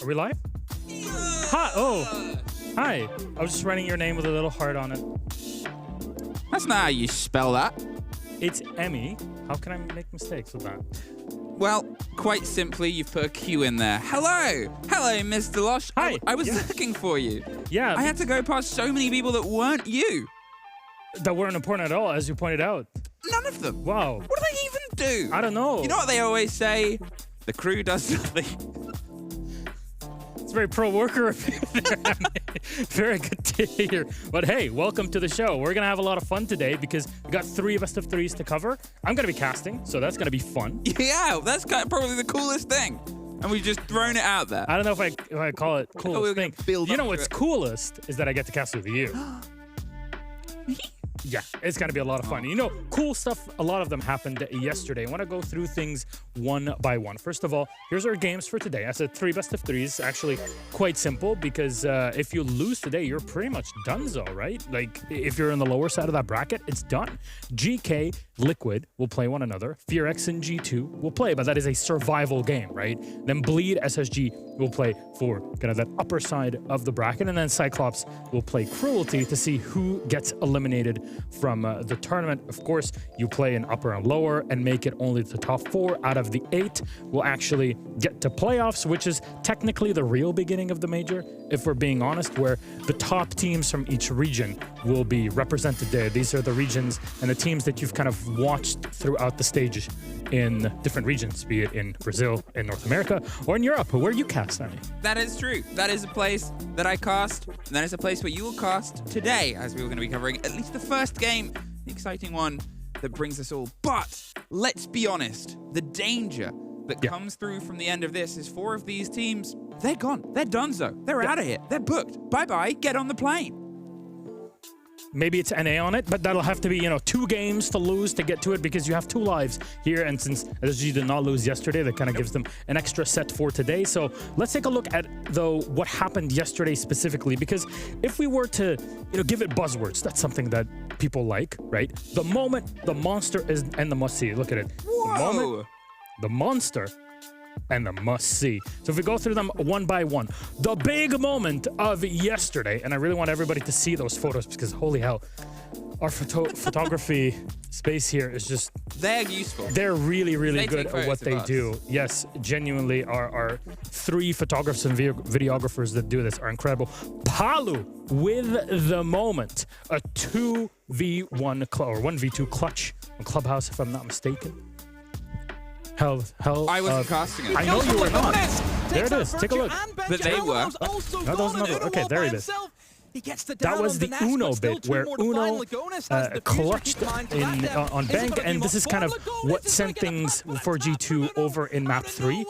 Are we live? Hi. Oh, hi. I was just writing your name with a little heart on it. That's not how you spell that. It's Emmy. How can I make mistakes with that? Well, quite simply, you've put a Q in there. Hello, Mr. Lush. Hi. I was Yes. looking for you. Yeah. I had to go past so many people that weren't you. That weren't important at all, as you pointed out. None of them. Wow. What do they even do? I don't know. You know what they always say? The crew does nothing. It's very pro-worker of you there, Emmy. Very good to hear. But hey, welcome to the show. We're going to have a lot of fun today because we got 3 best of 3s to cover. I'm going to be casting, so that's going to be fun. Yeah, that's probably the coolest thing. And we've just thrown it out there. I don't know if I call it coolest thing. build You up know to what's it. coolest is that I get to cast with you. Yeah, it's going to be a lot of fun. You know, cool stuff, a lot of them happened yesterday. I want to go through things one by one. First of all, here's our games for today. I said 3 best of 3s. Actually, quite simple because if you lose today, you're pretty much donezo, right? Like, if you're in the lower side of that bracket, it's done. GK, Liquid will play one another. FearX and G2 will play, but that is a survival game, right? Then Bleed, SSG will play for kind of that upper side of the bracket, and then Cyclops will play Cruelty to see who gets eliminated from the tournament. Of course, you play an upper and lower and make it only to the top 4 out of the 8 will actually get to playoffs, which is technically the real beginning of the major, if we're being honest, where the top teams from each region will be represented there. These are the regions and the teams that you've kind of watched throughout the stages in different regions, be it in Brazil, in North America, or in Europe, where you cast, Emmy. That is true. That is a place that I cast, and that is a place where you will cast today, as we were going to be covering at least the first game, the exciting one that brings us all. But let's be honest, the danger that comes through from the end of this is 4 of these teams, they're gone. They're donezo. They're out of here. They're booked. Bye-bye. Get on the plane. Maybe it's NA on it, but that'll have to be, 2 games to lose to get to it because you have 2 lives here. And since SSG did not lose yesterday, that kind of gives them an extra set for today. So let's take a look at, though, what happened yesterday specifically, because if we were to, give it buzzwords, that's something that people like, right? The moment, the monster is, and the must-see. Look at it. Whoa. The moment, the monster, and the must-see. So if we go through them one by one, the big moment of yesterday, and I really want everybody to see those photos because holy hell, our photography space here is just... They're useful. They're really, really good take at what photos they of us. do. Yes, genuinely, our 3 photographers and videographers that do this are incredible. Palu with the moment, a 2v1 or 1v2 clutch on Clubhouse, if I'm not mistaken. Hell, I wasn't casting it. I know you were not. There it is. Take a look. But they were. No, those another. Okay, there it is. That was the Uno bit where Uno clutched on Bank, and this is kind of what sent things for G2 over in map 3.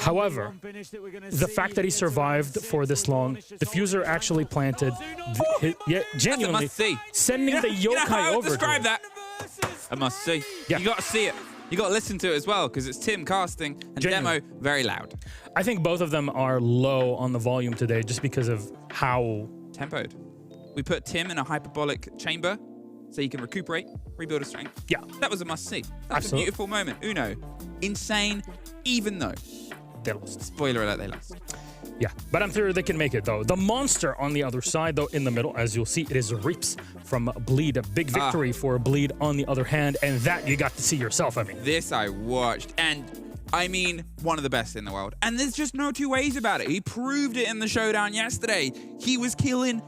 However, the fact that he survived for this long, Diffuser actually planted, genuinely sending the yokai over. Describe that. I must see. Yeah. You got to see it. You got to listen to it as well because it's Tim casting and Genuinely. Demo very loud. I think both of them are low on the volume today just because of how... Tempoed. We put Tim in a hyperbolic chamber so he can recuperate, rebuild his strength. Yeah. That was a must-see. That's Absolutely. a beautiful moment. Uno. Insane, even though. They lost. Spoiler alert, they lost. Yeah, but I'm sure they can make it, though. The monster on the other side, though, in the middle, as you'll see, it is Reaps from Bleed. A big victory for Bleed on the other hand, and that you got to see yourself, I mean. This I watched, and I mean, one of the best in the world. And there's just no 2 ways about it. He proved it in the showdown yesterday. He was killing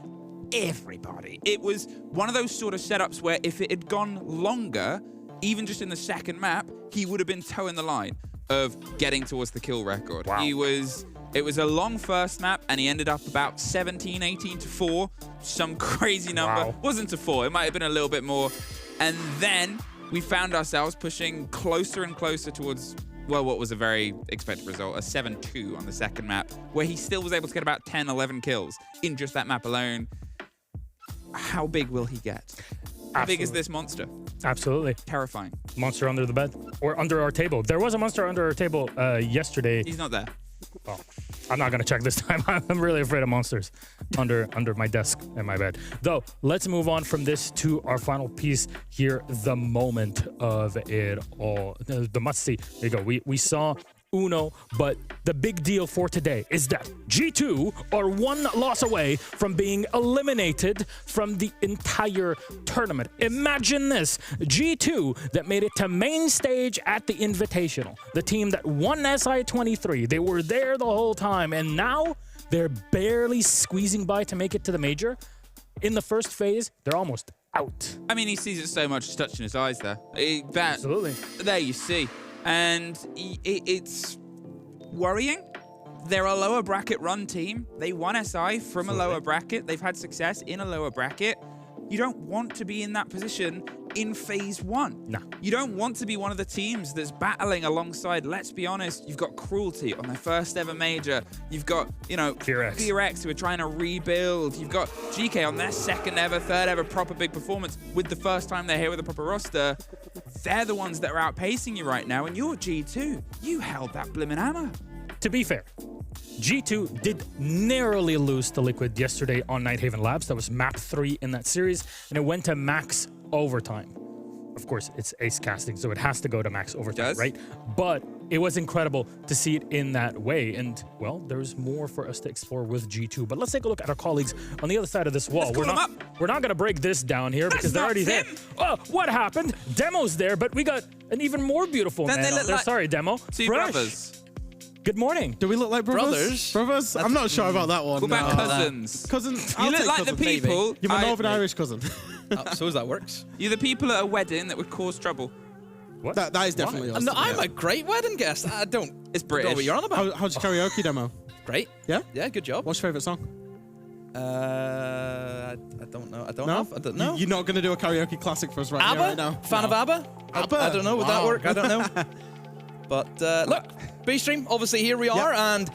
everybody. It was one of those sort of setups where if it had gone longer, even just in the second map, he would have been toeing the line of getting towards the kill record. Wow. It was a long first map, and he ended up about 17, 18 to 4. Some crazy number. Wow. Wasn't to 4. It might have been a little bit more. And then we found ourselves pushing closer and closer towards, well, what was a very expected result, a 7-2 on the second map, where he still was able to get about 10, 11 kills in just that map alone. How big will he get? How big is this monster? Absolutely. Terrifying. Monster under the bed or under our table. There was a monster under our table yesterday. He's not there. Well, I'm not going to check this time. I'm really afraid of monsters under my desk and my bed. Though, let's move on from this to our final piece here, the moment of it all. The must-see. There you go. We saw uno. But the big deal for today is that G2 are one loss away from being eliminated from the entire tournament. Imagine this, G2 that made it to main stage at the Invitational, the team that won SI23. They were there the whole time, and now they're barely squeezing by to make it to the major. In the first phase, they're almost out. I mean, he sees it so much, it's touching his eyes there. Absolutely. There you see. And it's worrying. They're a lower bracket run team. They won SI from a lower bracket. They've had success in a lower bracket. You don't want to be in that position in phase one. No. You don't want to be one of the teams that's battling alongside, let's be honest, you've got Cruelty on their first ever major. You've got, you know, Fear X who are trying to rebuild. You've got Geekay on their second ever, third ever proper big performance with the first time they're here with a proper roster. They're the ones that are outpacing you right now, and you're G2. You held that blimmin' hammer. To be fair, G2 did narrowly lose to Liquid yesterday on Nighthaven Labs. That was map 3 in that series, and it went to max overtime. Of course, it's ace casting, so it has to go to max overtime, right? But it was incredible to see it in that way. And, well, there's more for us to explore with G2. But let's take a look at our colleagues on the other side of this wall. We're not going to break this down here because they're already there. Oh, what happened? Demo's there, but we got an even more beautiful man out there. Sorry, Demo. Two brothers. Good morning. Do we look like brothers? Brothers? I'm not sure about that one. What about cousins? Cousins? You look like the people. You're my Northern Irish cousin. So as that works. You're the people at a wedding that would cause trouble. What? That is definitely us. I'm a great wedding guest. I don't. It's British. Know what you're on about. How's your karaoke demo? Great. Yeah? Yeah, good job. What's your favourite song? I don't know. I don't know. You're not going to do a karaoke classic for us right ABBA? here, right now? Fan of ABBA? ABBA? I don't know. Would that work? I don't know. But look, B-Stream, obviously here we are, and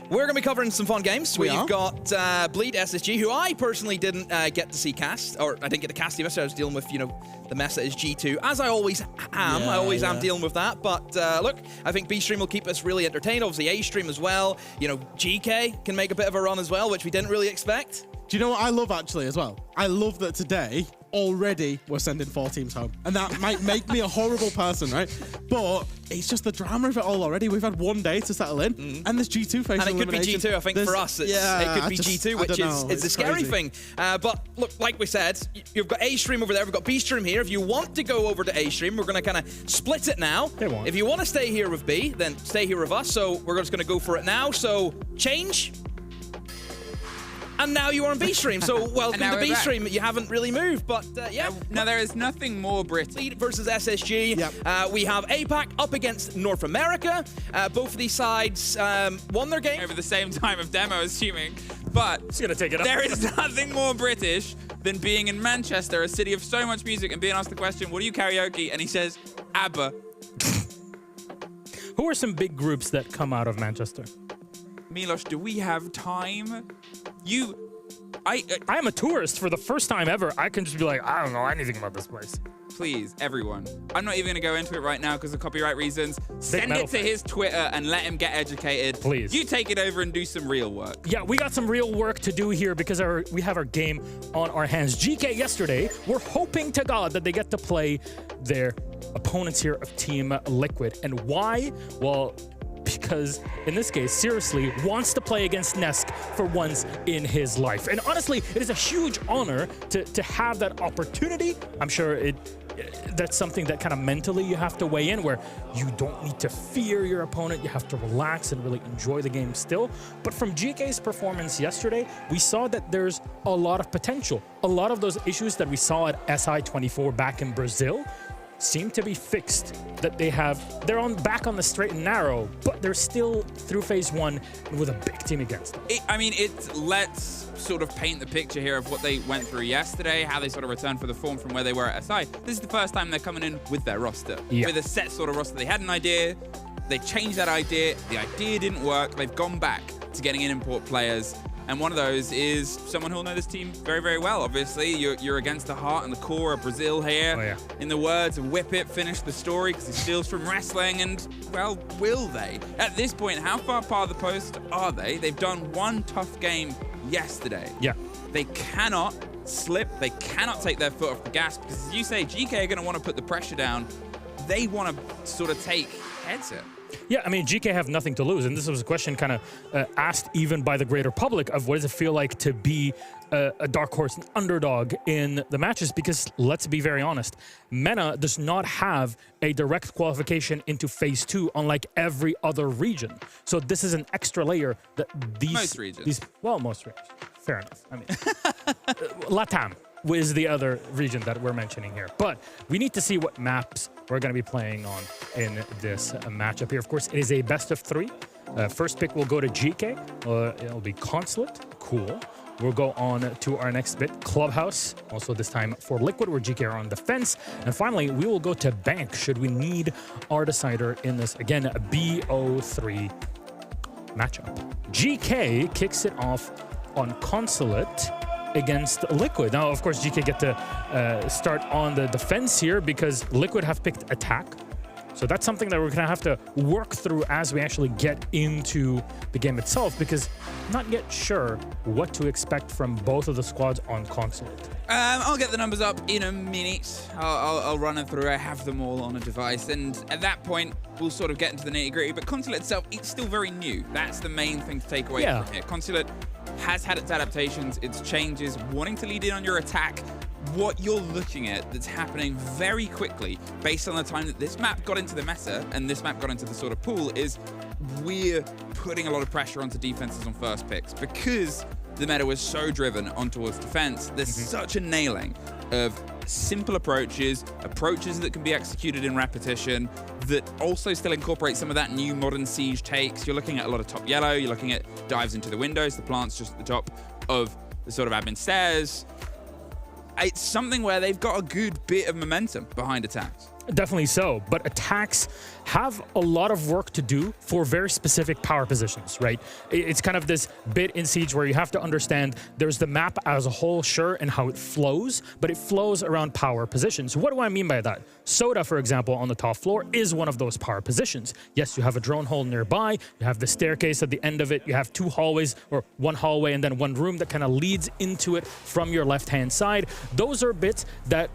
we're going to be covering some fun games. We've got Bleed SSG, who I personally didn't get to see cast, or I didn't get to cast him yesterday. I was dealing with, you know, the mess that is G2, as I always am. I always am dealing with that. But look, I think B-Stream will keep us really entertained. Obviously A-Stream as well. You know, GK can make a bit of a run as well, which we didn't really expect. Do you know what I love actually as well? I love that today already we're sending 4 teams home. And that might make me a horrible person, right? But it's just the drama of it all already. We've had 1 day to settle in, and this G2 phase. And it could be G2, I think, for us. It could be G2, which is the scary thing. But look, like we said, you've got A-Stream over there, we've got B-Stream here. If you want to go over to A-Stream, we're going to kind of split it now. If you want to stay here with B, then stay here with us. So we're just going to go for it now. So change. And now you are on B-Stream, so welcome to B-Stream. You haven't really moved, but yeah. Now, there is nothing more British. Bleed versus SSG. We have APAC up against North America. Both of these sides won their game. Over the same time of Demo, assuming. But He's gonna take it up. There is nothing more British than being in Manchester, a city of so much music, and being asked the question, what do you karaoke? And he says, ABBA. Who are some big groups that come out of Manchester? Milos, do we have time? I am a tourist for the first time ever. I can just be like, I don't know anything about this place. Please, everyone. I'm not even going to go into it right now because of copyright reasons. Send it to his Twitter and let him get educated. Please. You take it over and do some real work. Yeah, we got some real work to do here because we have our game on our hands. GK yesterday, we're hoping to God that they get to play their opponents here of Team Liquid. And why? Well, because in this case, seriously, wants to play against Nesk for once in his life. And honestly, it is a huge honor to have that opportunity. I'm sure that's something that kind of mentally you have to weigh in, where you don't need to fear your opponent. You have to relax and really enjoy the game still. But from GK's performance yesterday, we saw that there's a lot of potential. A lot of those issues that we saw at SI24 back in Brazil seem to be fixed, that they're back on the straight and narrow, but they're still through phase 1 with a big team against them. Let's sort of paint the picture here of what they went through yesterday, how they sort of returned for the form from where they were at SI. This is the first time they're coming in with their roster, with a set sort of roster. They had an idea, they changed that idea, the idea didn't work, they've gone back to getting in import players. And one of those is someone who'll know this team very, very well. Obviously, you're against the heart and the core of Brazil here. Oh, yeah. In the words of Whip It, finish the story because he steals from wrestling. And, well, will they? At this point, how far part of the post are they? They've done one tough game yesterday. Yeah. They cannot slip. They cannot take their foot off the gas because, as you say, GK are going to want to put the pressure down. They want to sort of take headset. Yeah, I mean, GK have nothing to lose. And this was a question kind of asked even by the greater public of what does it feel like to be a dark horse, an underdog in the matches? Because let's be very honest, MENA does not have a direct qualification into Phase 2 unlike every other region. So this is an extra layer that Most regions. Most regions. Fair enough. I mean, LATAM is the other region that we're mentioning here. But we need to see what maps we're going to be playing on in this matchup here. Of course, it is a best of 3. First pick will go to GK. It'll be Consulate. Cool. We'll go on to our next bit, Clubhouse. Also this time for Liquid, where GK are on defense. And finally, we will go to Bank should we need our decider in this, again, a BO3 matchup. GK kicks it off on Consulate against Liquid. Now, of course, GK get to start on the defense here because Liquid have picked attack. So that's something that we're going to have to work through as we actually get into the game itself, because I'm not yet sure what to expect from both of the squads on Consulate. I'll get the numbers up in a minute. I'll run them through. I have them all on a device. And at that point, we'll sort of get into the nitty-gritty. But Consulate itself, it's still very new. That's the main thing to take away from here. Consulate has had its adaptations, its changes, wanting to lead in on your attack. What you're looking at that's happening very quickly based on the time that this map got into the meta and this map got into the sort of pool is we're putting a lot of pressure onto defenses on first picks because the meta was so driven on towards defense. There's such a nailing of simple approaches that can be executed in repetition that also still incorporate some of that new modern siege takes. You're looking at a lot of top yellow, you're looking at dives into the windows, the plants just at the top of the sort of admin stairs. It's something where they've got a good bit of momentum behind attacks. Definitely so, but attacks have a lot of work to do for very specific power positions, right? It's kind of this bit in Siege where you have to understand there's the map as a whole, sure, and how it flows, but it flows around power positions. What do I mean by that? Soda, for example, on the top floor is one of those power positions. Yes, you have a drone hole nearby, you have the staircase at the end of it, you have 2 hallways, or 1 hallway and then 1 room that kind of leads into it from your left-hand side. Those are bits that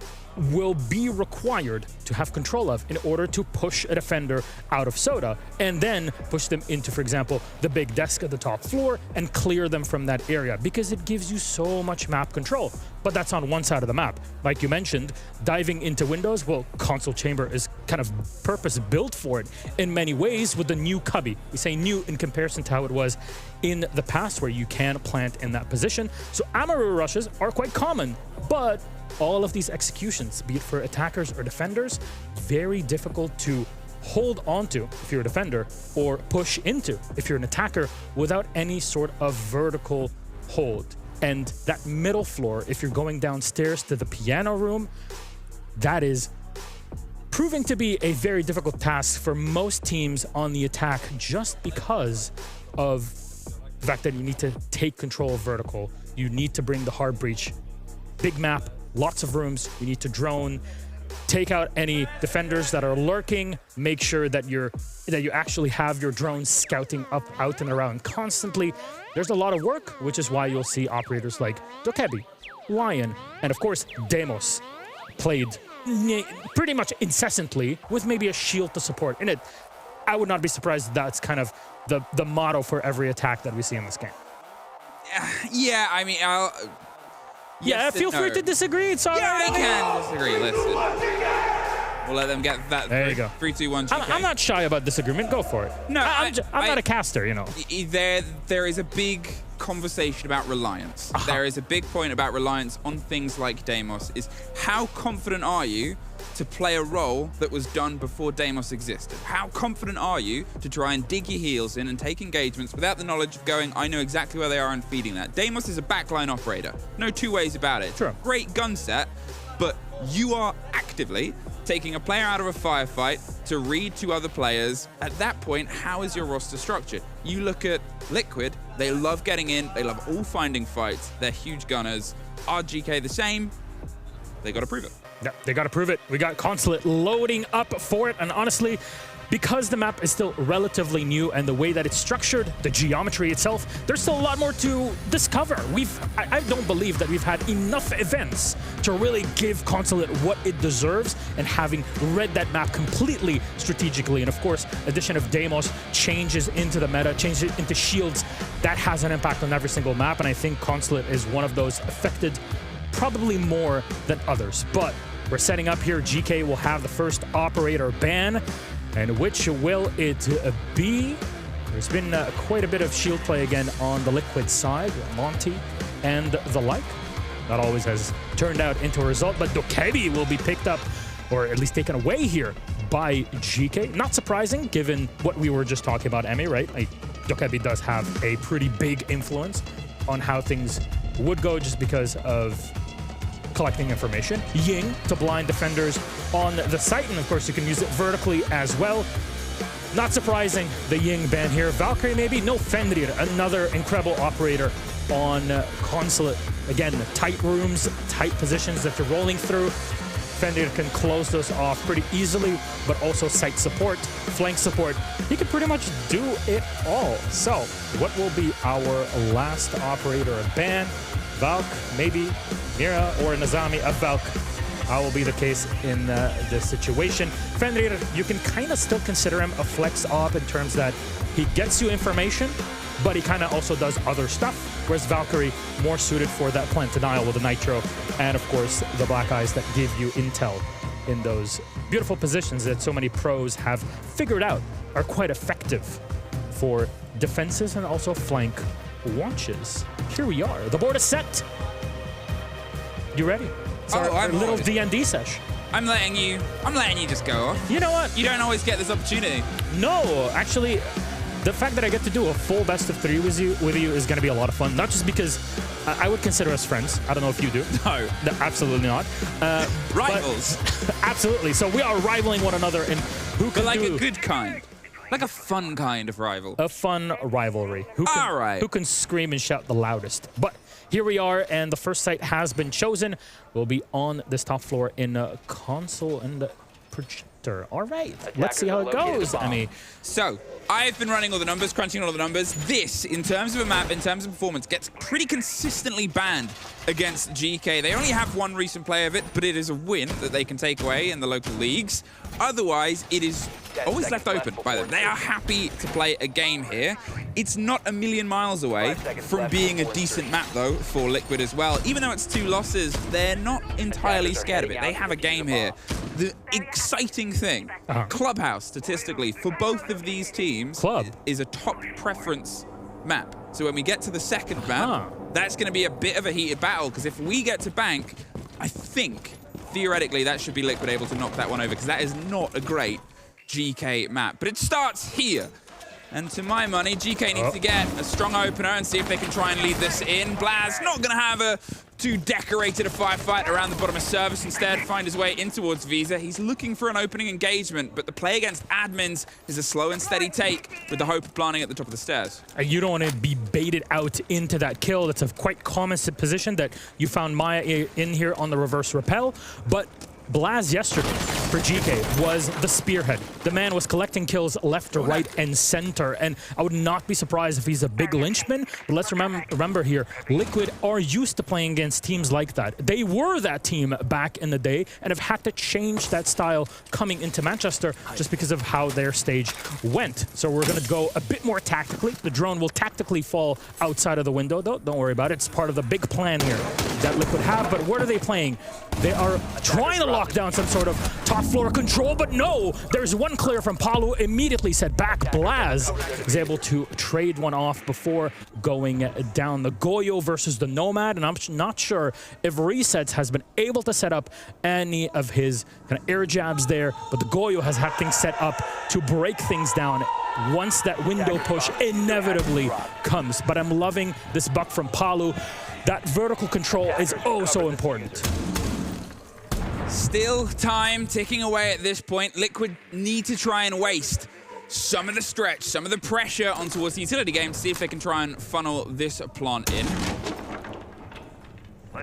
will be required to have control of in order to push a defender out of Soda and then push them into, for example, the big desk at the top floor and clear them from that area because it gives you so much map control. But that's on one side of the map. Like you mentioned, diving into windows, well, Console Chamber is kind of purpose-built for it in many ways with the new cubby. We say new in comparison to how it was in the past where you can plant in that position. So Amaru rushes are quite common, but all of these executions, be it for attackers or defenders, very difficult to hold onto if you're a defender or push into if you're an attacker without any sort of vertical hold. And that middle floor, if you're going downstairs to the piano room, that is proving to be a very difficult task for most teams on the attack just because of the fact that you need to take control of vertical. You need to bring the hard breach. Big map, lots of rooms. You need to drone, take out any defenders that are lurking, make sure that you actually have your drones scouting up, out and around constantly. There's a lot of work, which is why you'll see operators like Dokebi, Lion, and of course Demos played pretty much incessantly with maybe a shield to support in it. I would not be surprised if that's kind of the motto for every attack that we see in this game. Yeah, I mean, feel free to disagree. It's all right. We can disagree. Listen, we'll let them get that. There you go. 3, 2, 1. GK. I'm not shy about disagreement. Go for it. No, I'm not a caster, you know. There is a big conversation about reliance. There is a big point about reliance on things like Deimos. Is how confident are you to play a role that was done before Deimos existed? How confident are you to try and dig your heels in and take engagements without the knowledge of going, I know exactly where they are and feeding that? Deimos is a backline operator. No two ways about it. Sure. Great gun set, but you are actively taking a player out of a firefight to read to other players. At that point, how is your roster structured? You look at Liquid, they love getting in, they love all finding fights, they're huge gunners. Are GK the same? They gotta prove it. Yeah, they got to prove it. We got Consulate loading up for it. And honestly, because the map is still relatively new and the way that it's structured, the geometry itself, there's still a lot more to discover. I don't believe that we've had enough events to really give Consulate what it deserves, and having read that map completely strategically, and of course, addition of Deimos changes into the meta, changes it into shields, that has an impact on every single map, and I think Consulate is one of those affected probably more than others. But we're setting up here. GK will have the first operator ban, and which will it be? There's been quite a bit of shield play again on the Liquid side, Monty and the like. Not always has turned out into a result, but Dokebi will be picked up, or at least taken away here by GK. Not surprising, given what we were just talking about, Emmy, right? Dokebi does have a pretty big influence on how things would go, just because of collecting information. Ying to blind defenders on the site, and of course you can use it vertically as well. Not surprising, the Ying ban here. Valkyrie maybe? No, Fenrir, another incredible operator on Consulate. Again, tight rooms, tight positions that you're rolling through. Fenrir can close those off pretty easily, but also site support, flank support. He can pretty much do it all. So, what will be our last operator ban? Valk, maybe Mira, or Nazami of Valk. That will be the case in this situation. Fenrir, you can kind of still consider him a flex op in terms that he gets you information, but he kind of also does other stuff, whereas Valkyrie more suited for that plant denial with the Nitro, and of course the Black Eyes that give you intel in those beautiful positions that so many pros have figured out are quite effective for defenses and also flank launches. Here we are. The board is set. You ready? It's our little D&D sesh. I'm letting you just go off. You know what? You don't always get this opportunity. No, actually, the fact that I get to do a full best of 3 with you is going to be a lot of fun. Not just because I would consider us friends. I don't know if you do. No. Absolutely not. Rivals. Absolutely. So we are rivaling one another in who can But a good kind. Like a fun kind of rival. A fun rivalry. Who can scream and shout the loudest. But here we are, and the first site has been chosen. We'll be on this top floor in console and projector. All right, let's see how it goes. I mean, so I've been running all the numbers, crunching all the numbers. This, in terms of a map, in terms of performance, gets pretty consistently banned against GK. They only have one recent play of it, but it is a win that they can take away in the local leagues. Otherwise, it is always left open by them. They are happy to play a game here. It's not a million miles away from being a decent map, though, for Liquid as well. Even though it's 2 losses, they're not entirely scared of it. They have a game here. The exciting thing, Clubhouse, statistically, for both of these teams, is a top preference map. So when we get to the second map, that's going to be a bit of a heated battle, because if we get to bank, I think, theoretically, that should be Liquid able to knock that one over, because that is not a great GK map. But it starts here. And to my money, GK needs to get a strong opener and see if they can try and lead this in. Blaz not going to have too decorated a firefight around the bottom of service. Instead, find his way in towards Visa. He's looking for an opening engagement, but the play against admins is a slow and steady take with the hope of planting at the top of the stairs. You don't want to be baited out into that kill. That's a quite common position that you found Maya in here on the reverse rappel, but Blaz yesterday for GK was the spearhead. The man was collecting kills left to right and center, and I would not be surprised if he's a big linchpin. But let's remember here, Liquid are used to playing against teams like that. They were that team back in the day and have had to change that style coming into Manchester just because of how their stage went. So we're going to go a bit more tactically. The drone will tactically fall outside of the window, though. Don't worry about it. It's part of the big plan here that Liquid have. But what are they playing? They are trying to lock down some sort of top floor control, but no, there's one clear from Palu, immediately set back. Blaz is able to trade one off before going down. The Goyo versus the Nomad, and I'm not sure if Resets has been able to set up any of his kind of air jabs there, but the Goyo has had things set up to break things down once that window push inevitably comes. But I'm loving this buck from Palu. That vertical control is oh so important. Still time ticking away at this point. Liquid need to try and waste some of the stretch, some of the pressure on towards the utility game to see if they can try and funnel this plant in.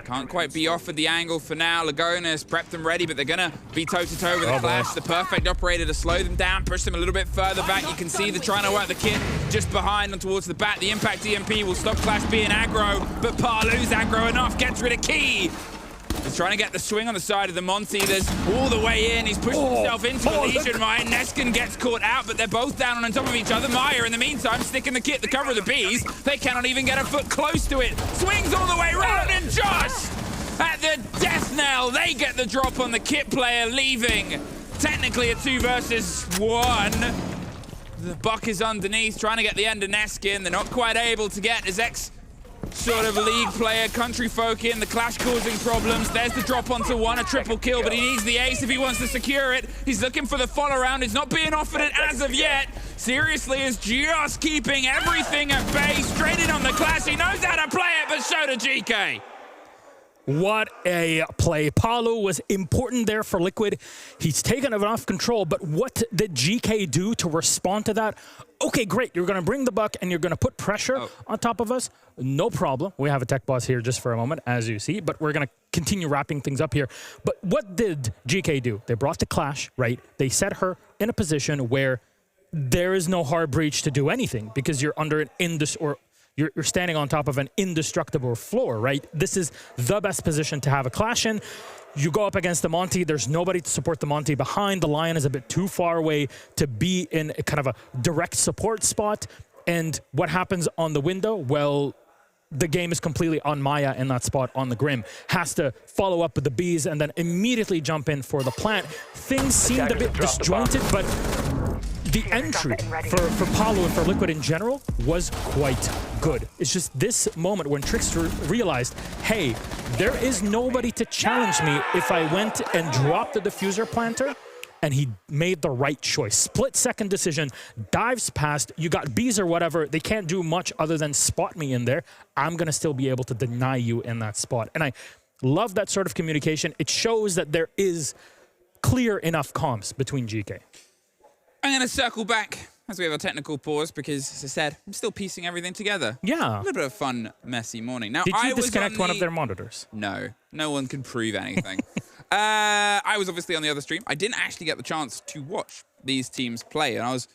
Can't quite be off with the angle for now. Lagona's prepped them ready, but they're going to be toe-to-toe with a clash. The perfect operator to slow them down, push them a little bit further back. You can see they're trying to work the kit just behind and towards the back. The impact EMP will stop Clash being aggro, but Palu's aggro enough. Gets rid of Key. He's trying to get the swing on the side of the Monty. There's all the way in. He's pushing himself into a Legion Mine. Neskin gets caught out, but they're both down on top of each other. Maya, in the meantime, sticking the kit, the cover of the bees. They cannot even get a foot close to it. Swings all the way around, and just at the death knell, they get the drop on the kit player, leaving technically a 2 versus 1. The Buck is underneath, trying to get the end of Neskin. They're not quite able to get his sort of league player, country folk in, the clash causing problems. There's the drop onto 1, a triple kill, but he needs the ace if he wants to secure it. He's looking for the follow round. He's not being offered it as of yet. Seriously is just keeping everything at bay, straight in on the clash. He knows how to play it, but so did Geekay. What a play. Palu was important there for Liquid. He's taken it off control, but what did Geekay do to respond to that? Okay, great. You're going to bring the buck and you're going to put pressure on top of us. No problem. We have a tech boss here just for a moment, as you see, but we're going to continue wrapping things up here. But what did Geekay do? They brought the clash, right? They set her in a position where there is no hard breach to do anything because you're under an you're standing on top of an indestructible floor, right? This is the best position to have a clash in. You go up against the Monty. There's nobody to support the Monty behind. The Lion is a bit too far away to be in a kind of a direct support spot. And what happens on the window? Well, the game is completely on Maya in that spot on the Grim. Has to follow up with the bees and then immediately jump in for the plant. Things seemed a bit disjointed, but the entry for Palu and for Liquid in general was quite good. It's just this moment when Trickster realized, hey, there is nobody to challenge me if I went and dropped the diffuser planter, and he made the right choice. Split-second decision, dives past, you got bees or whatever, they can't do much other than spot me in there. I'm gonna still be able to deny you in that spot. And I love that sort of communication. It shows that there is clear enough comms between Geekay. I'm going to circle back as we have a technical pause because, as I said, I'm still piecing everything together. Yeah. A little bit of a fun, messy morning. Now, Did you disconnect one of their monitors? No. No one can prove anything. I was obviously on the other stream. I didn't actually get the chance to watch these teams play, and I was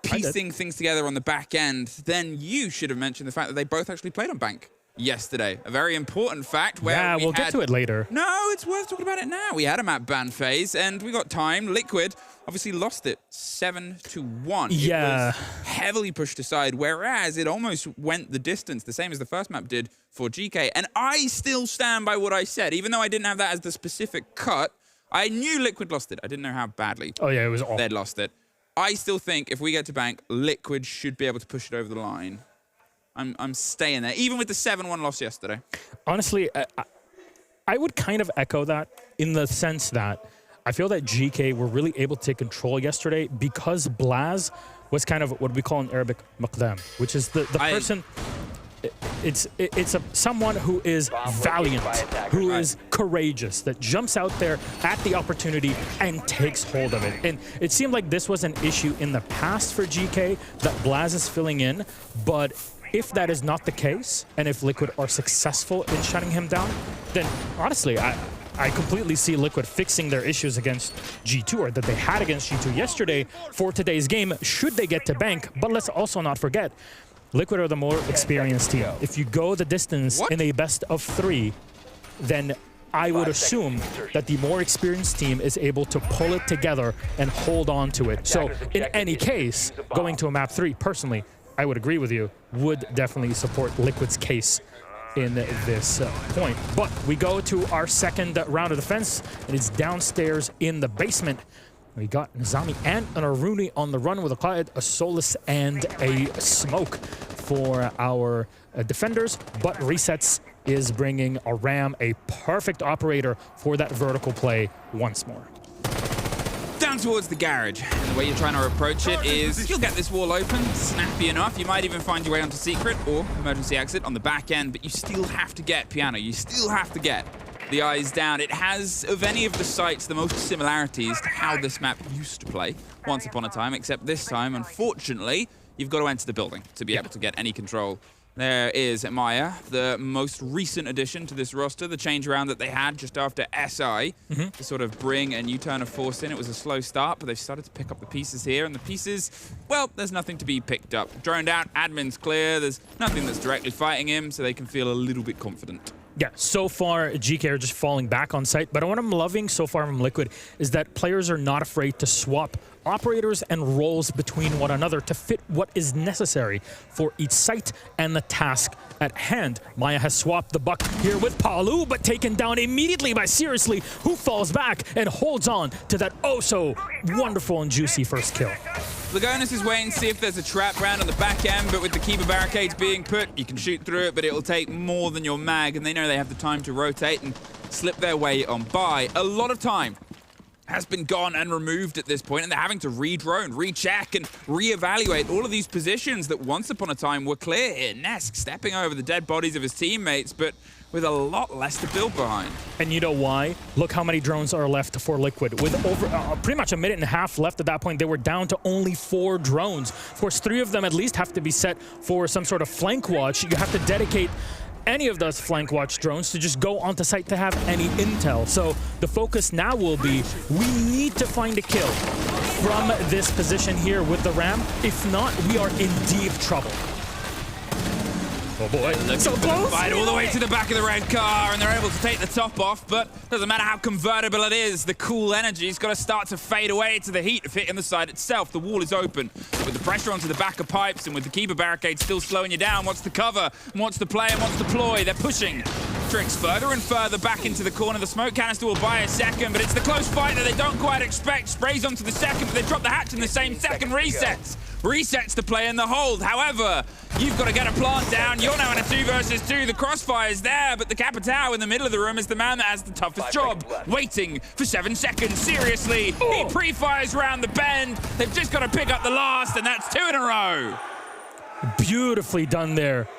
piecing things together on the back end. Then you should have mentioned the fact that they both actually played on Bank yesterday. A very important fact. Where we'll get to it later. No, it's worth talking about it now. We had a map ban phase, and we got time. Liquid obviously lost it 7-1. Yeah. It was heavily pushed aside, whereas it almost went the distance, the same as the first map did for Geekay. And I still stand by what I said, even though I didn't have that as the specific cut. I knew Liquid lost it. I didn't know how badly. Oh yeah, it was awful. They'd lost it. I still think if we get to Bank, Liquid should be able to push it over the line. I'm staying there, even with the 7-1 loss yesterday. Honestly, I would kind of echo that in the sense that I feel that Geekay were really able to take control yesterday because Blaz was kind of what we call in Arabic maqdam, which is the person. It's someone who is valiant, who is courageous, that jumps out there at the opportunity and takes hold of it. And it seemed like this was an issue in the past for Geekay that Blaz is filling in, but if that is not the case, and if Liquid are successful in shutting him down, then honestly, I completely see Liquid fixing their issues against G2, or that they had against G2 yesterday for today's game, should they get to Bank. But let's also not forget, Liquid are the more experienced team. If you go the distance in a best of 3, then I would assume that the more experienced team is able to pull it together and hold on to it. So in any case, going to a map 3, personally, I would agree with you, would definitely support Liquid's case in this point. But we go to our second round of defense, and it's downstairs in the basement. We got Nizami and an Aruni on the run with a Clyde, a Solus, and a Smoke for our defenders. But Resets is bringing a Ram, a perfect operator for that vertical play once more. Down towards the garage. And the way you're trying to approach it is you'll get this wall open, snappy enough. You might even find your way onto secret or emergency exit on the back end, but you still have to get Piano. You still have to get the eyes down. It has, of any of the sites, the most similarities to how this map used to play once upon a time, except this time, unfortunately, you've got to enter the building to be able to get any control There is Maya, the most recent addition to this roster, the change around that they had just after SI to sort of bring a new turn of force in. It was a slow start, but they've started to pick up the pieces here, and the pieces, well, there's nothing to be picked up. Droned out, admin's clear, there's nothing that's directly fighting him, so they can feel a little bit confident. Yeah, so far, Geekay are just falling back on site, but what I'm loving so far from Liquid is that players are not afraid to swap operators and roles between one another to fit what is necessary for each site and the task at hand. Maya has swapped the buck here with Palu, but taken down immediately by Seriously, who falls back and holds on to that oh-so-wonderful and juicy first kill. Lagonis is waiting to see if there's a trap round on the back end, but with the keeper barricades being put, you can shoot through it, but it'll take more than your mag, and they know they have the time to rotate and slip their way on by. A lot of time has been gone and removed at this point, and they're having to re-drone, recheck, and re-evaluate all of these positions that once upon a time were clear here. Nesk stepping over the dead bodies of his teammates, but with a lot less to build behind. And you know why? Look how many drones are left for Liquid. With over pretty much a minute and a half left at that point, they were down to only 4 drones. Of course, 3 of them at least have to be set for some sort of flank watch. You have to dedicate any of those flank watch drones to just go onto site to have any intel. So the focus now will be, we need to find a kill from this position here with the Ram. If not, we are in deep trouble. Oh boy, so close! Fight all the way to the back of the red car, and they're able to take the top off, but doesn't matter how convertible it is, the cool energy's got to start to fade away to the heat of hitting the side itself. The wall is open, with the pressure onto the back of pipes, and with the keeper barricade still slowing you down. What's the cover? What's the play? And what's the ploy? They're pushing Tricks further and further back into the corner. The smoke canister will buy a second, but it's the close fight that they don't quite expect. Sprays onto the second, but they drop the hatch in the same second. Resets the play in the hold. However, you've got to get a plant down. You're now in a 2 versus 2. The crossfire is there, but the Capitao in the middle of the room is the man that has the toughest job. Waiting for 7 seconds. Seriously, he pre-fires round the bend. They've just got to pick up the last, and that's 2 in a row. Beautifully done there.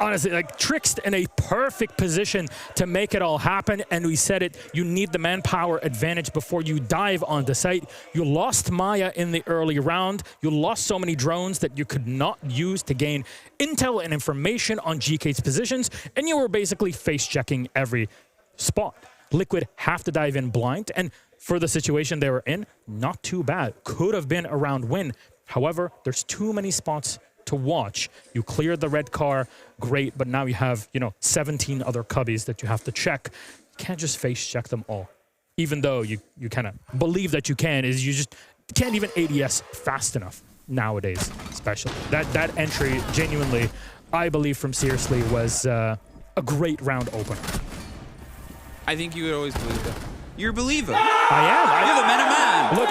Honestly, like Trixed in a perfect position to make it all happen. And we said it, you need the manpower advantage before you dive onto site. You lost Maya in the early round. You lost so many drones that you could not use to gain intel and information on Geekay's positions. And you were basically face-checking every spot. Liquid have to dive in blind. And for the situation they were in, not too bad. Could have been a round win. However, there's too many spots to watch. You cleared the red car, great, but now you have, 17 other cubbies that you have to check. You can't just face check them all. Even though you kind of believe that you can, is you just can't even ADS fast enough nowadays, especially. That entry, genuinely, I believe from Seriously, was a great round opener. I think you would always believe that. You're a believer. I am. You're the meta man. Look,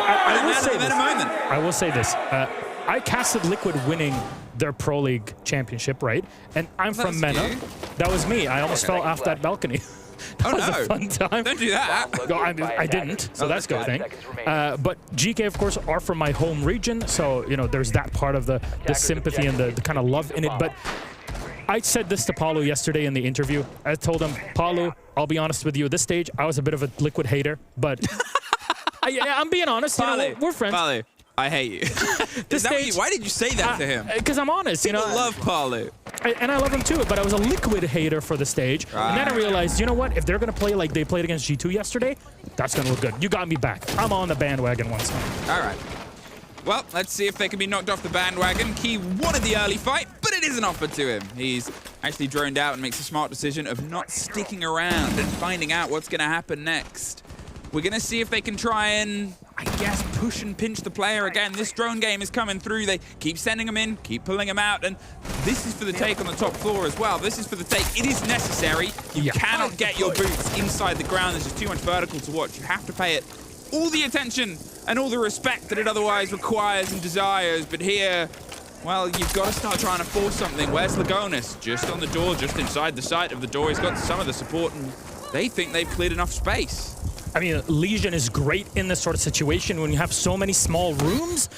I will say this. I casted Liquid winning their Pro League championship, right? And I'm from MENA. That was me. I almost fell off that balcony. That was a fun time. Don't do that. No, I didn't, so that's a good thing. But Geekay, of course, are from my home region, so, there's that part of the sympathy and the kind of love in it. But I said this to Paulo yesterday in the interview. I told him, Paulo, I'll be honest with you, at this stage, I was a bit of a Liquid hater, but I'm being honest. We're friends. Paulo, I hate you. Why did you say that to him? Because I'm honest. People love Paulo. And I love him too, but I was a Liquid hater for the stage. And then I realized, you know what? If they're going to play like they played against G2 yesterday, that's going to look good. You got me back. I'm on the bandwagon once more. All right. Well, let's see if they can be knocked off the bandwagon. Key wanted the early fight, but it isn't offered to him. He's actually droned out and makes a smart decision of not sticking around and finding out what's going to happen next. We're going to see if they can try and, I guess, push and pinch the player again. This drone game is coming through. They keep sending him in, keep pulling him out, and this is for the take on the top floor as well. This is for the take. It is necessary. You cannot get your boots inside the ground. There's just too much vertical to watch. You have to pay it all the attention and all the respect that it otherwise requires and desires. But here, well, you've got to start trying to force something. Where's Lagonis? Just on the door, just inside the sight of the door. He's got some of the support, and they think they've cleared enough space. I mean, Legion is great in this sort of situation when you have so many small rooms.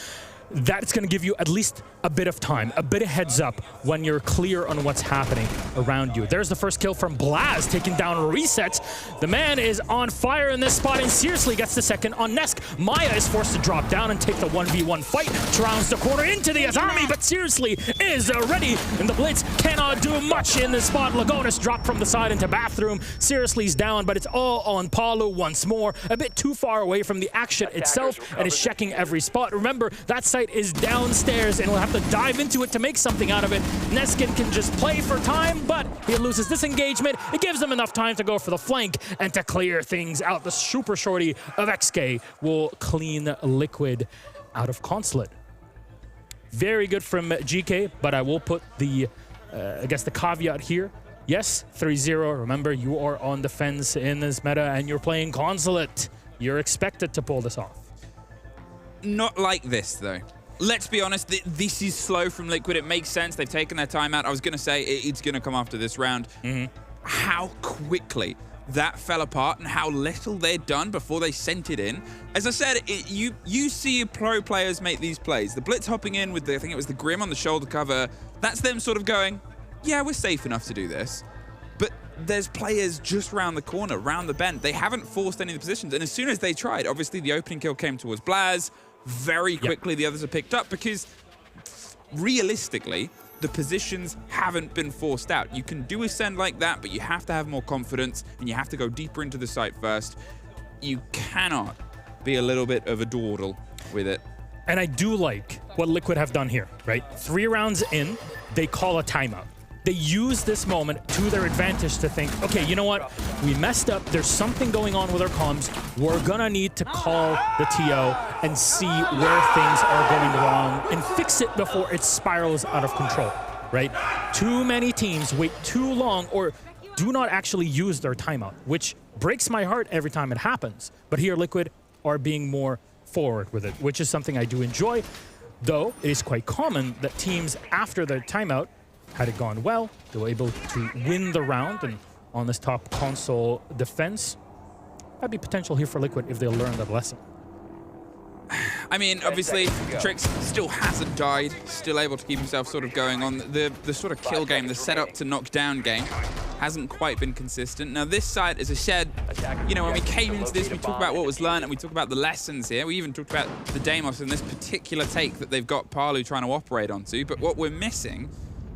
That's going to give you at least a bit of time, a bit of heads up when you're clear on what's happening around you. There's the first kill from Blaz, taking down Reset. The man is on fire in this spot and seriously gets the second on Nesk. Maya is forced to drop down and take the 1v1 fight. Rounds the corner into the Azami, but seriously is ready, and the Blitz cannot do much in this spot. Lagonis dropped from the side into bathroom. Seriously's down, but it's all on Palu once more. A bit too far away from the action itself and is checking every spot. Remember, that site is downstairs and we'll have to dive into it to make something out of it. Neskin can just play for time, but he loses this engagement. It gives him enough time to go for the flank and to clear things out. The super shorty of x.ke will clean Liquid out of Consulate. Very good from Geekay, but I will put the, I guess the caveat here. Yes, 3-0. Remember, you are on the fence in this meta and you're playing Consulate. You're expected to pull this off. Not like this, though. Let's be honest, this is slow from Liquid. It makes sense. They've taken their time out. I was going to say it's going to come after this round. How quickly that fell apart and how little they'd done before they sent it in. As I said, you see pro players make these plays. The Blitz hopping in with, I think it was the Grim on the shoulder cover. That's them sort of going, yeah, we're safe enough to do this. But there's players just round the corner, round the bend. They haven't forced any of the positions. And as soon as they tried, obviously the opening kill came towards Blaz. Very quickly, the others are picked up because realistically, the positions haven't been forced out. You can do a send like that, but you have to have more confidence and you have to go deeper into the site first. You cannot be a little bit of a dawdle with it. And I do like what Liquid have done here, right? 3 rounds in, they call a timeout. They use this moment to their advantage to think, okay, you know what? We messed up. There's something going on with our comms. We're gonna need to call the TO and see where things are going wrong and fix it before it spirals out of control, right? Too many teams wait too long or do not actually use their timeout, which breaks my heart every time it happens. But here, Liquid are being more forward with it, which is something I do enjoy, though it is quite common that teams after their timeout, had it gone well, they were able to win the round, and on this top console defense, might be potential here for Liquid if they'll learn that lesson. I mean, obviously, Trix still hasn't died, still able to keep himself sort of going on. The sort of kill game, the setup to knock down game, hasn't quite been consistent. Now, this side, as I said, you know, when we came into this, we talked about what was learned and we talked about the lessons here. We even talked about the Deimos and this particular take that they've got Palu trying to operate onto. But what we're missing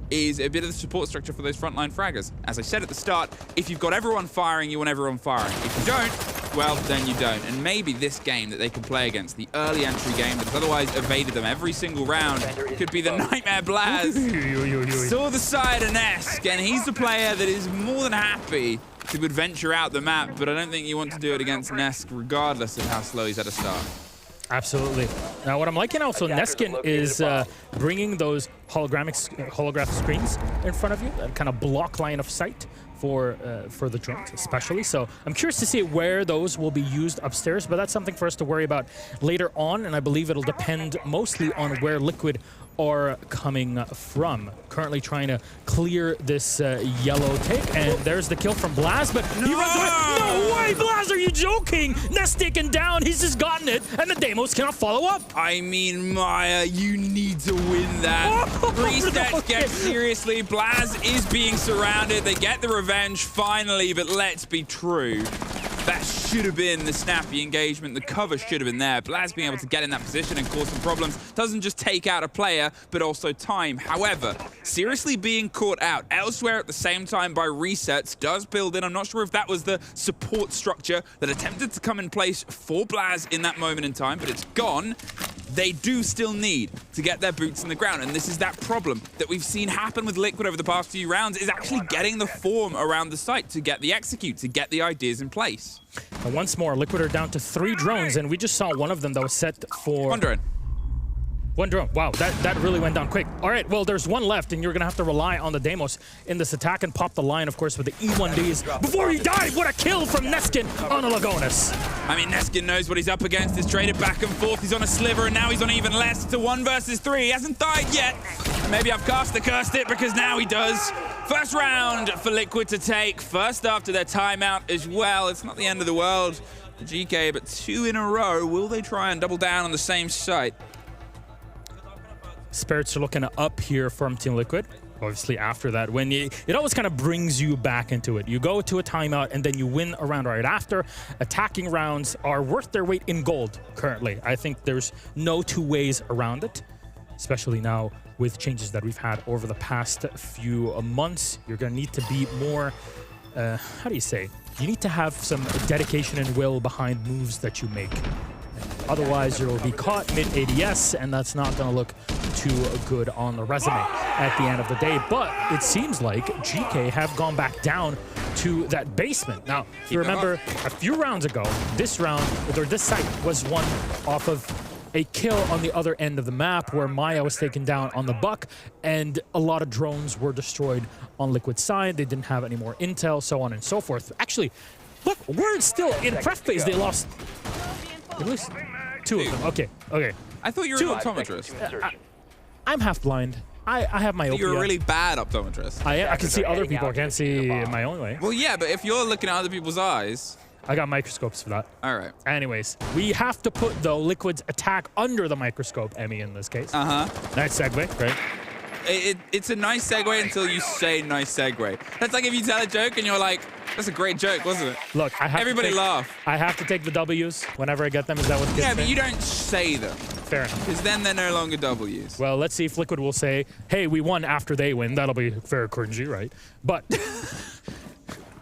is a bit of the support structure for those frontline fraggers. As I said at the start, if you've got everyone firing, you want everyone firing. If you don't, well, then you don't. And maybe this game that they can play against, the early entry game that has otherwise evaded them every single round, could be the Nightmare Blaz. Saw the side of Nesk, and he's the player that is more than happy to adventure out the map, but I don't think you want to do it against Nesk, regardless of how slow he's at a start. Absolutely. Now, what I'm liking also, Neskin is bringing those holographic screens in front of you, that kind of block line of sight for the drones especially. So I'm curious to see where those will be used upstairs, but that's something for us to worry about later on, and I believe it'll depend mostly on where Liquid are coming from. Currently trying to clear this yellow take, and there's the kill from Blaz, but he runs away. No way, Blaz, are you joking? Nest taken down, he's just gotten it, and the Deimos cannot follow up. I mean, Maya, you need to win that. Reset gets seriously. Blaz is being surrounded. They get the revenge finally, but let's be true. That should have been the snappy engagement. The cover should have been there. Blaz being able to get in that position and cause some problems doesn't just take out a player, but also time. However, seriously being caught out elsewhere at the same time by resets does build in. I'm not sure if that was the support structure that attempted to come in place for Blaz in that moment in time, but it's gone. They do still need to get their boots in the ground, and this is that problem that we've seen happen with Liquid over the past few rounds, is actually getting the form around the site to get the execute, to get the ideas in place. And once more, Liquid are down to 3 drones, and we just saw one of them that was set for... One drone. Wow, that really went down quick. All right, well, there's one left, and you're going to have to rely on the Deimos in this attack and pop the line, of course, with the E1Ds. Before he died, what a kill from Neskin on a Lagonis. I mean, Neskin knows what he's up against. He's traded back and forth. He's on a sliver, and now he's on even less. It's a 1 versus 3. He hasn't died yet. Maybe I've cursed it, because now he does. First round for Liquid to take. First after their timeout as well. It's not the end of the world for GK, but 2 in a row. Will they try and double down on the same site? Spirits are looking up here from Team Liquid. Obviously, after that win, it always kind of brings you back into it. You go to a timeout, and then you win a round right after. Attacking rounds are worth their weight in gold currently. I think there's no two ways around it, especially now with changes that we've had over the past few months. You're going to need to be more, how do you say? You need to have some dedication and will behind moves that you make. Otherwise, you'll be caught mid-ADS, and that's not going to look too good on the resume at the end of the day. But it seems like GK have gone back down to that basement. Now, if you remember a few rounds ago, this round, or this site, was won off of a kill on the other end of the map where Maya was taken down on the Buck, and a lot of drones were destroyed on Liquid's side. They didn't have any more intel, so on and so forth. Actually, look, we're still in prep phase. They lost at least 2 of them. Okay. I thought you were an optometrist. I'm half blind. I have myopia. You're a really bad optometrist. I can see other people. I can't see my own way. Well, yeah, but if you're looking at other people's eyes... I got microscopes for that. All right. Anyways, we have to put, though, Liquid's attack under the microscope, Emmy, in this case. Nice segue, right? It's a nice segue until you say nice segue. That's like if you tell a joke and you're like, that's a great joke, wasn't it? Look, Everybody laugh. I have to take the W's whenever I get them. Is that what kids Yeah, but say? you don't say them. Fair enough. Because then they're no longer W's. Well, let's see if Liquid will say, hey, we won after they win. That'll be very cringy, right? But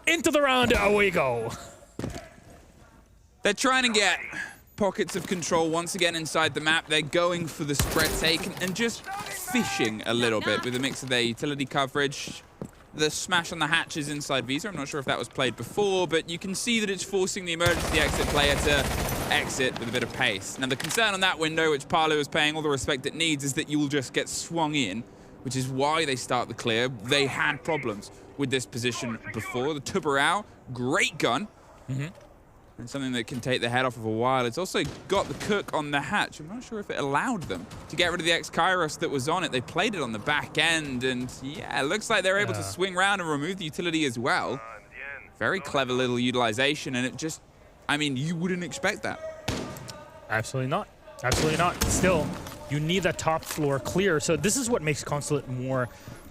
into the round we go. They're trying to get pockets of control once again inside the map. They're going for the spread take and just fishing a little bit with a mix of their utility coverage. The smash on the hatches inside Visa. I'm not sure if that was played before, but you can see that it's forcing the emergency exit player to exit with a bit of pace. Now, the concern on that window, which Palu is paying all the respect it needs, is that you will just get swung in, which is why they start the clear. They had problems with this position before. The Tubarão, great gun. And something that can take the head off of a while. It's also got the cook on the hatch. I'm not sure if it allowed them to get rid of the x.ke that was on it. They played it on the back end, and yeah, it looks like they're able to swing around and remove the utility as well. Very clever little utilization, and it just, I mean, you wouldn't expect that. Absolutely not. Absolutely not. Still, you need that top floor clear. So this is what makes Consulate more,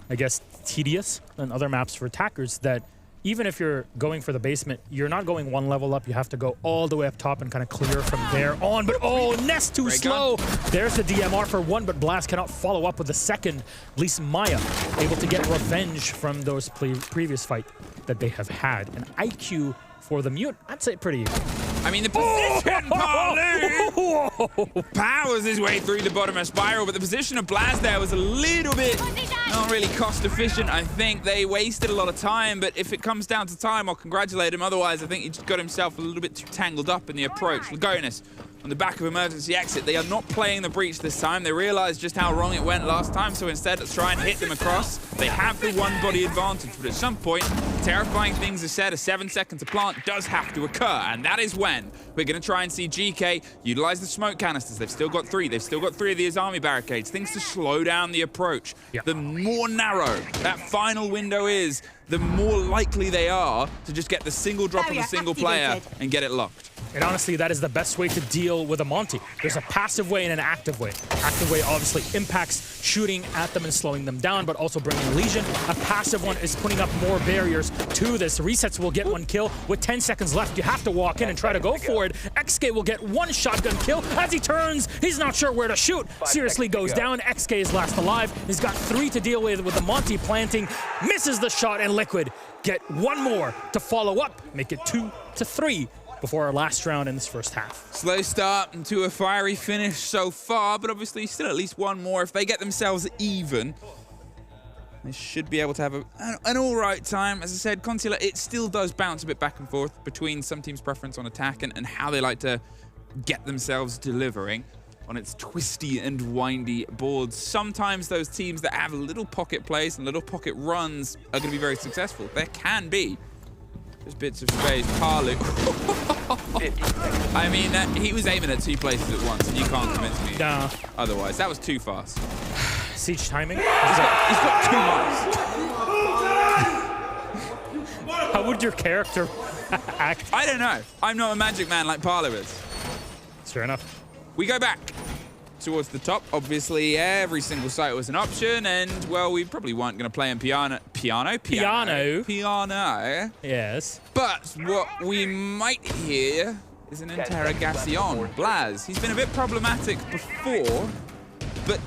I guess, tedious than other maps for attackers, that even if you're going for the basement, you're not going one level up. You have to go all the way up top and kind of clear from there on. But oh, Nest too slow. There's the DMR for one, but Blast cannot follow up with the second. At least Maya able to get revenge from those previous fight that they have had. An IQ for the Mute, I'd say pretty even. I mean, the position, Palu powers his way through the bottom of Spiral, but the position of Blast there was a little bit not really cost efficient. I think they wasted a lot of time, but if it comes down to time, I'll congratulate him. Otherwise, I think he just got himself a little bit too tangled up in the approach. Lagonis on the back of emergency exit. They are not playing the breach this time. They realized just how wrong it went last time, so instead let's try and hit them across. They have the one body advantage, but at some point, terrifying things are said. A 7 second to plant does have to occur, and that is when we're going to try and see GK utilize the smoke canisters. They've still got 3. They've still got 3 of these army barricades. Things to slow down the approach. The more narrow that final window is, the more likely they are to just get the single drop on the single player and get it locked. And honestly, that is the best way to deal with a Monty. There's a passive way and an active way. Active way obviously impacts shooting at them and slowing them down, but also bringing a lesion. A passive one is putting up more barriers to this. Resets will get 1 kill. With 10 seconds left, you have to walk in and try to go for it. x.ke will get 1 shotgun kill. As he turns, he's not sure where to shoot. Seriously goes down. x.ke is last alive. He's got 3 to deal with the Monty planting. Misses the shot, and Liquid get 1 more to follow up. Make it 2 to 3. Before our last round in this first half. Slow start into a fiery finish so far, but obviously still at least 1 more. If they get themselves even, they should be able to have an all right time. As I said, Consulate, it still does bounce a bit back and forth between some teams' preference on attack and how they like to get themselves delivering on its twisty and windy boards. Sometimes those teams that have little pocket plays and little pocket runs are going to be very successful. There can be just bits of space. Palu. I mean, he was aiming at 2 places at once, and you can't convince me otherwise. That was too fast. Siege timing. He's got 2 mics. How would your character act? I don't know. I'm not a magic man like Palu is. That's fair enough. We go back towards the top. Obviously, every single site was an option, and, well, we probably weren't going to play in piano. Yes. But what we might hear is an interrogation. Blaz, he's been a bit problematic before, but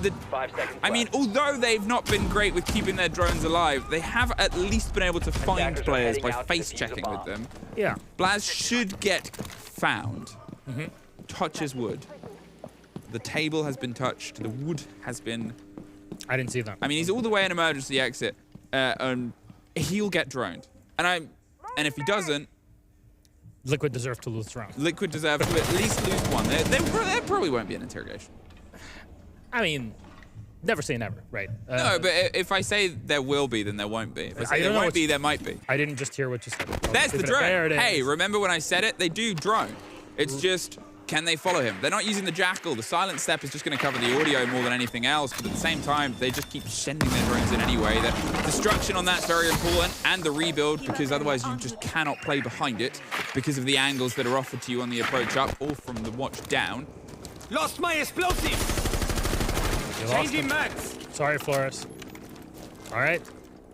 I mean, although they've not been great with keeping their drones alive, they have at least been able to find players by face-checking with them. Yeah. Blaz should get found. Touches wood. The table has been touched. The wood has been... I didn't see that. I mean, he's all the way in emergency exit, and he'll get droned. And if he doesn't, Liquid deserve to lose this round. Liquid deserve to at least lose one. There probably won't be an interrogation. I mean, never say never, right? No, but if I say there will be, then there won't be. If I say there won't be, there might be. I didn't just hear what you said. There's the drone. There it is. Hey, remember when I said it? They do drone. It's just, can they follow him? They're not using the jackal. The silent step is just going to cover the audio more than anything else, but at the same time, they just keep sending their drones in anyway. The destruction on that's very important, and the rebuild, because otherwise you just cannot play behind it because of the angles that are offered to you on the approach up or from the watch down. Lost my explosive! You lost Changing him. max! Sorry, Flores. All right.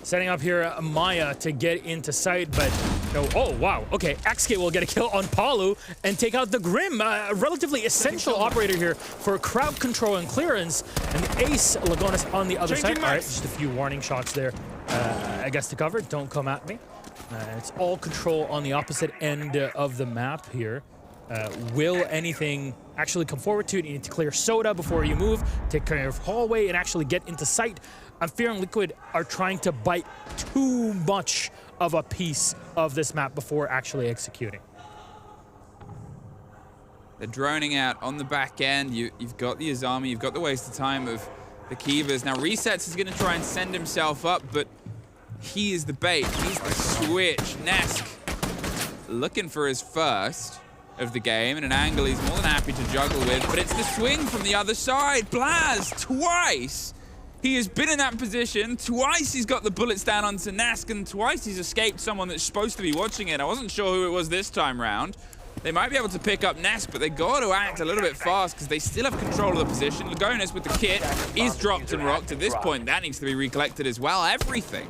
Setting up here Maya to get into sight, but no. Oh, wow. Okay, x.ke will get a kill on Palu and take out the Grim, a relatively essential operator here for crowd control and clearance. And the Ace Lagonis on the other side. All right, just a few warning shots there, I guess, to cover. Don't come at me. It's all control on the opposite end of the map here. Will anything actually come forward to it? You need to clear Soda before you move, take care of hallway, and actually get into sight. I'm fearing Liquid are trying to bite too much of a piece of this map before actually executing. They're droning out on the back end. You've got the Azami, you've got the waste of time of the Kivas. Now, Resets is going to try and send himself up, but he is the bait. He's the switch. Nesk looking for his first of the game, and an angle he's more than happy to juggle with, but it's the swing from the other side. Blaz, twice he has been in that position. Twice he's got the bullets down onto Nesk, and twice he's escaped someone that's supposed to be watching it. I wasn't sure who it was this time round. They might be able to pick up Nesk, but they got to act a little bit fast because they still have control of the position. Lagonis with the kit is dropped and rocked. At this point, that needs to be recollected as well. Everything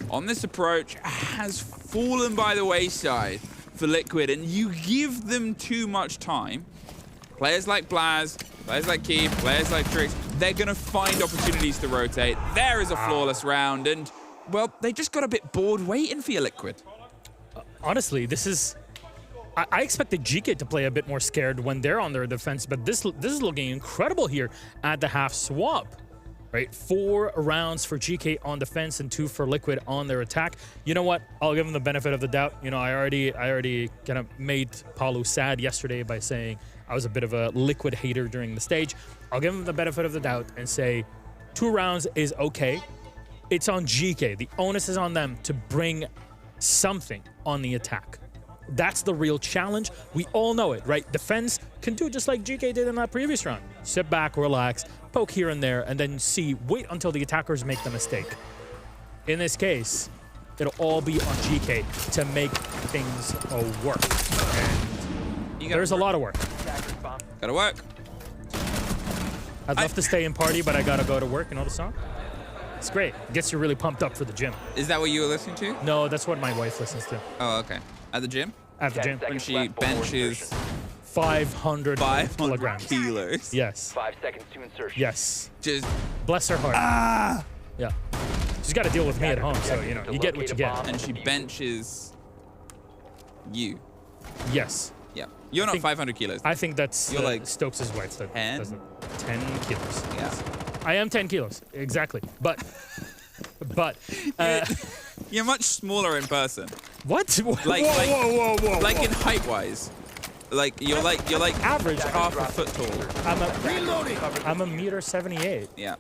on this approach has fallen by the wayside for Liquid, and you give them too much time. Players like Blaz, players like Keep, players like Trix, they're going to find opportunities to rotate. There is a flawless round, and, well, they just got a bit bored waiting for you, Liquid. Honestly, this is... I expected Geekay to play a bit more scared when they're on their defense, but this is looking incredible here at the half swap. Right, 4 rounds for Geekay on defense and 2 for Liquid on their attack. You know what? I'll give them the benefit of the doubt. You know, I already kind of made Palu sad yesterday by saying I was a bit of a Liquid hater during the stage. I'll give them the benefit of the doubt and say 2 rounds is okay. It's on Geekay. The onus is on them to bring something on the attack. That's the real challenge. We all know it, right? Defense can do just like Geekay did in that previous round. Sit back, relax, poke here and there, and then wait until the attackers make the mistake. In this case, it'll all be on Geekay to make things work. And there's a lot of work. Gotta work. I'd love to stay and party, but I gotta go to work. You know the song? It's great. It gets you really pumped up for the gym. Is that what you were listening to? No, that's what my wife listens to. Oh, okay. At the gym? At the gym. When she benches 500 kilograms. kilos. Yes. 5 seconds to insertion. Yes. Just... Bless her heart. Ah! Yeah. She's got to deal with me at home, so, you know, you get what you get. And she benches you. Yes. Yeah. You're not 500 kilos. I think that's You're like Stokes' wife that 10? does it. 10 kilos. Yeah. I am 10 kilos. Exactly. But You're much smaller in person. what? Like, whoa. Like in height-wise. Like you're like average half a foot tall. I'm a meter 78. Yeah.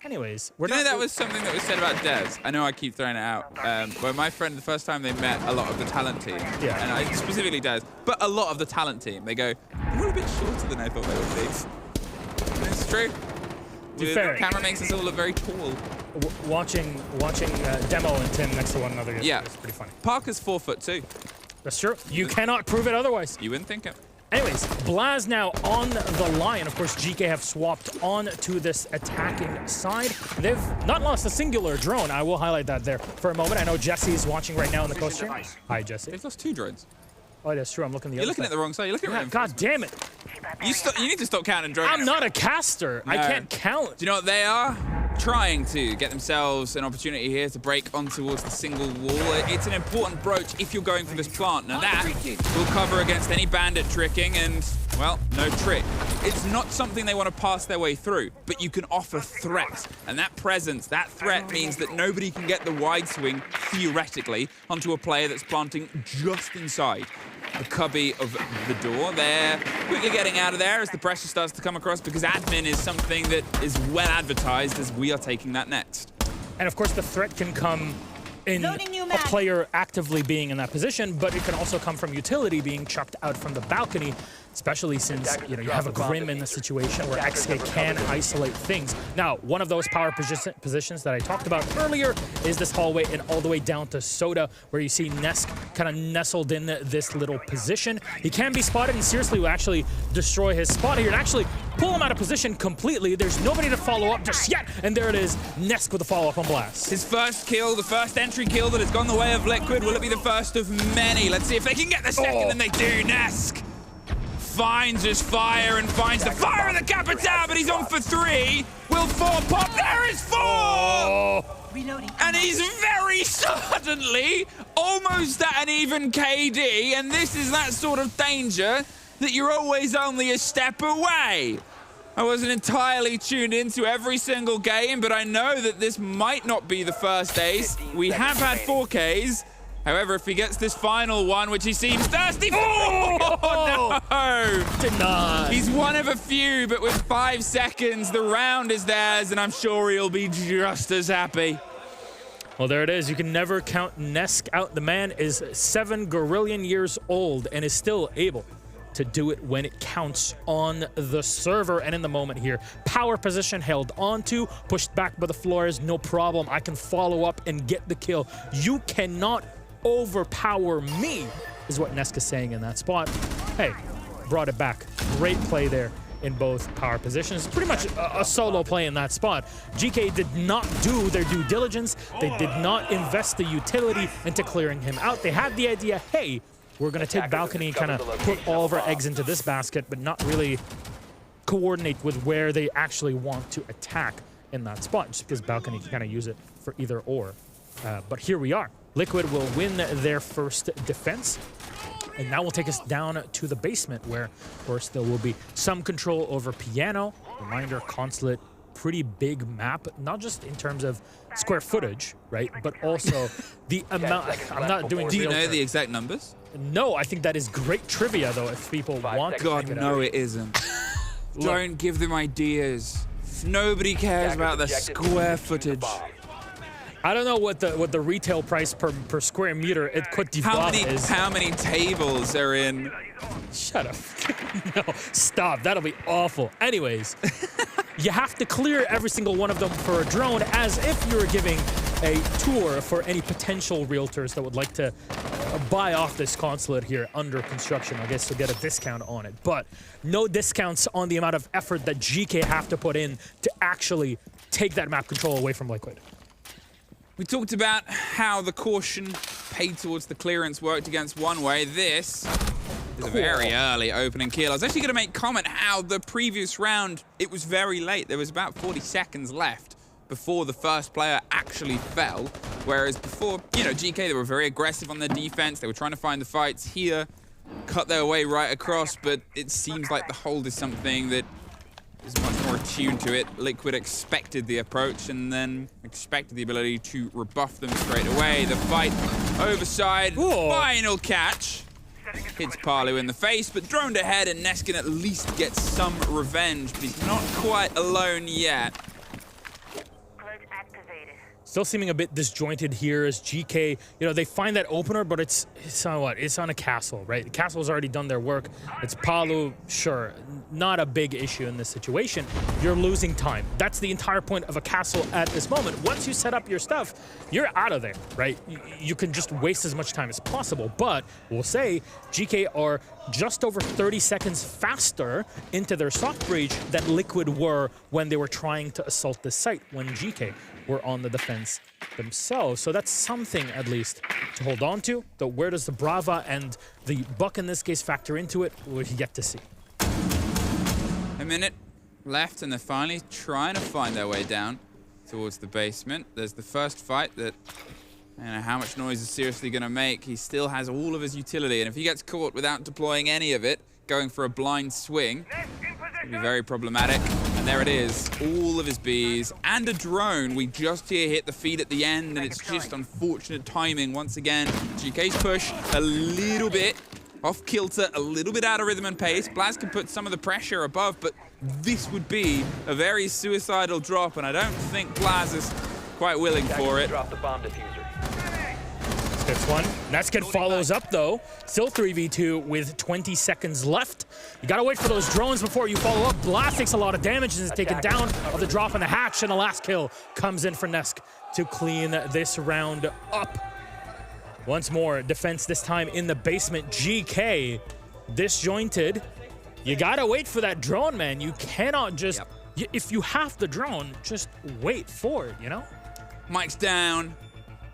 Anyways, we're Do you know not. that was something that was said about Dez? I know I keep throwing it out. But my friend, the first time they met a lot of the talent team, Yeah. and I specifically Dez, but a lot of the talent team, they go, they're a bit shorter than I thought they would be. And it's true. The fair. camera makes us all look very tall. Watching Demo and Tim next to one another. Yeah. It's pretty funny. Parker's 4'2". That's true. You cannot prove it otherwise. You wouldn't think it. Anyways, Blaz now on the line. Of course, GK have swapped on to this attacking side. They've not lost a singular drone. I will highlight that there for a moment. I know Jesse is watching right now in the coast stream. Hi, Jesse. They've lost 2 drones. Oh, that's true. I'm looking the You're other looking side. at the wrong side. You're looking at God damn it. You need to stop counting drones. I'm not a caster. I can't count. Do you know what they are? Trying to get themselves an opportunity here to break on towards the single wall. It's an important broach if you're going for this plant. Now that will cover against any bandit tricking and, well, no trick. It's not something they want to pass their way through, but you can offer threat. And that presence, that threat means that nobody can get the wide swing, theoretically, onto a player that's planting just inside the cubby of the door. They're quickly getting out of there as the pressure starts to come across because admin is something that is well advertised as we are taking that next. And of course, the threat can come in a player actively being in that position, but it can also come from utility being chucked out from the balcony, especially since you have a Grim in the situation where x.ke can isolate things. Now, one of those power positions that I talked about earlier is this hallway and all the way down to Soda, where you see Nesk kind of nestled in this little position. He can be spotted, and seriously will actually destroy his spot here and actually pull him out of position completely. There's nobody to follow up just yet, and there it is, Nesk with a follow-up on Blast. His first kill, the first entry kill that has gone the way of Liquid. Will it be the first of many? Let's see if they can get the second, and they do. Nesk finds his fire and finds the fire of the Capital, but he's on for 3. Will 4 pop? There is 4! And he's very suddenly almost at an even KD, and this is that sort of danger that you're always only a step away. I wasn't entirely tuned into every single game, but I know that this might not be the first ace. We have had 4Ks. However, if he gets this final one, which he seems thirsty for, oh no! Denied. He's one of a few, but with 5 seconds, the round is theirs, and I'm sure he'll be just as happy. Well, there it is. You can never count Nesk out. The man is 7 gorillion years old and is still able to do it when it counts on the server. And in the moment here, power position held onto, pushed back by the floors, no problem. I can follow up and get the kill. You cannot overpower me, is what Nesk is saying in that spot. Hey, brought it back. Great play there in both power positions. Pretty much a solo play in that spot. GK did not do their due diligence. They did not invest the utility into clearing him out. They had the idea, hey, we're going to take balcony and kind of put all of our eggs into this basket, but not really coordinate with where they actually want to attack in that spot, just because balcony can kind of use it for either or. But here we are. Liquid will win their first defense. And now we'll take us down to the basement where, of course, there will be some control over Piano. Reminder, Consulate, pretty big map, not just in terms of square footage, right? But also the amount. I'm not doing. Do you know the exact numbers? No, I think that is great trivia, though, if people want to. God, no, it isn't. Don't give them ideas. Nobody cares about the square footage. I don't know what the retail price per square meter at Côte d'Ivoire is. How many tables are in? Shut up. No, stop. That'll be awful. Anyways, you have to clear every single one of them for a drone as if you were giving a tour for any potential realtors that would like to buy off this Consulate here under construction. I guess you'll get a discount on it. But no discounts on the amount of effort that GK have to put in to actually take that map control away from Liquid. We talked about how the caution paid towards the clearance worked against one way. This is a very early opening kill. I was actually going to make comment how the previous round, it was very late. There was about 40 seconds left before the first player actually fell. Whereas before, GK, they were very aggressive on their defense. They were trying to find the fights here, cut their way right across, but it seems like the hold is something that is much more attuned to it. Liquid expected the approach and then expected the ability to rebuff them straight away. The fight overside, final catch. Hits Palu in the face, but droned ahead, and Nesk can at least get some revenge, but he's not quite alone yet. Still seeming a bit disjointed here as GK, you know, they find that opener, but it's on what? It's on a castle, right? The castle's already done their work. It's Palu, sure, not a big issue in this situation. You're losing time. That's the entire point of a castle at this moment. Once you set up your stuff, you're out of there, right? You can just waste as much time as possible, but we'll say GK are just over 30 seconds faster into their soft breach than Liquid were when they were trying to assault this site, when GK were on the defense themselves. So that's something, at least, to hold on to. Though where does the Brava and the Buck in this case factor into it, we'll yet to see. A minute left, and they're finally trying to find their way down towards the basement. There's the first fight that, I don't know how much noise is seriously going to make. He still has all of his utility, and if he gets caught without deploying any of it, going for a blind swing, it'll be very problematic. And there it is, all of his bees and a drone. We just here hit the feed at the end, and it's just unfortunate timing once again. GK's push a little bit off kilter, a little bit out of rhythm and pace. Blaz can put some of the pressure above, but this would be a very suicidal drop, and I don't think Blaz is quite willing for it. Drop the bomb diffuser. Gets one. Neskin follows up though. Still 3v2 with 20 seconds left. You gotta wait for those drones before you follow up. Blast takes a lot of damage and is taken down of the drop in the hatch, and the last kill comes in for Nesk to clean this round up. Once more, defense this time in the basement. GK disjointed. You gotta wait for that drone, man. You cannot just, if you have the drone, just wait for it, you know? Mike's down.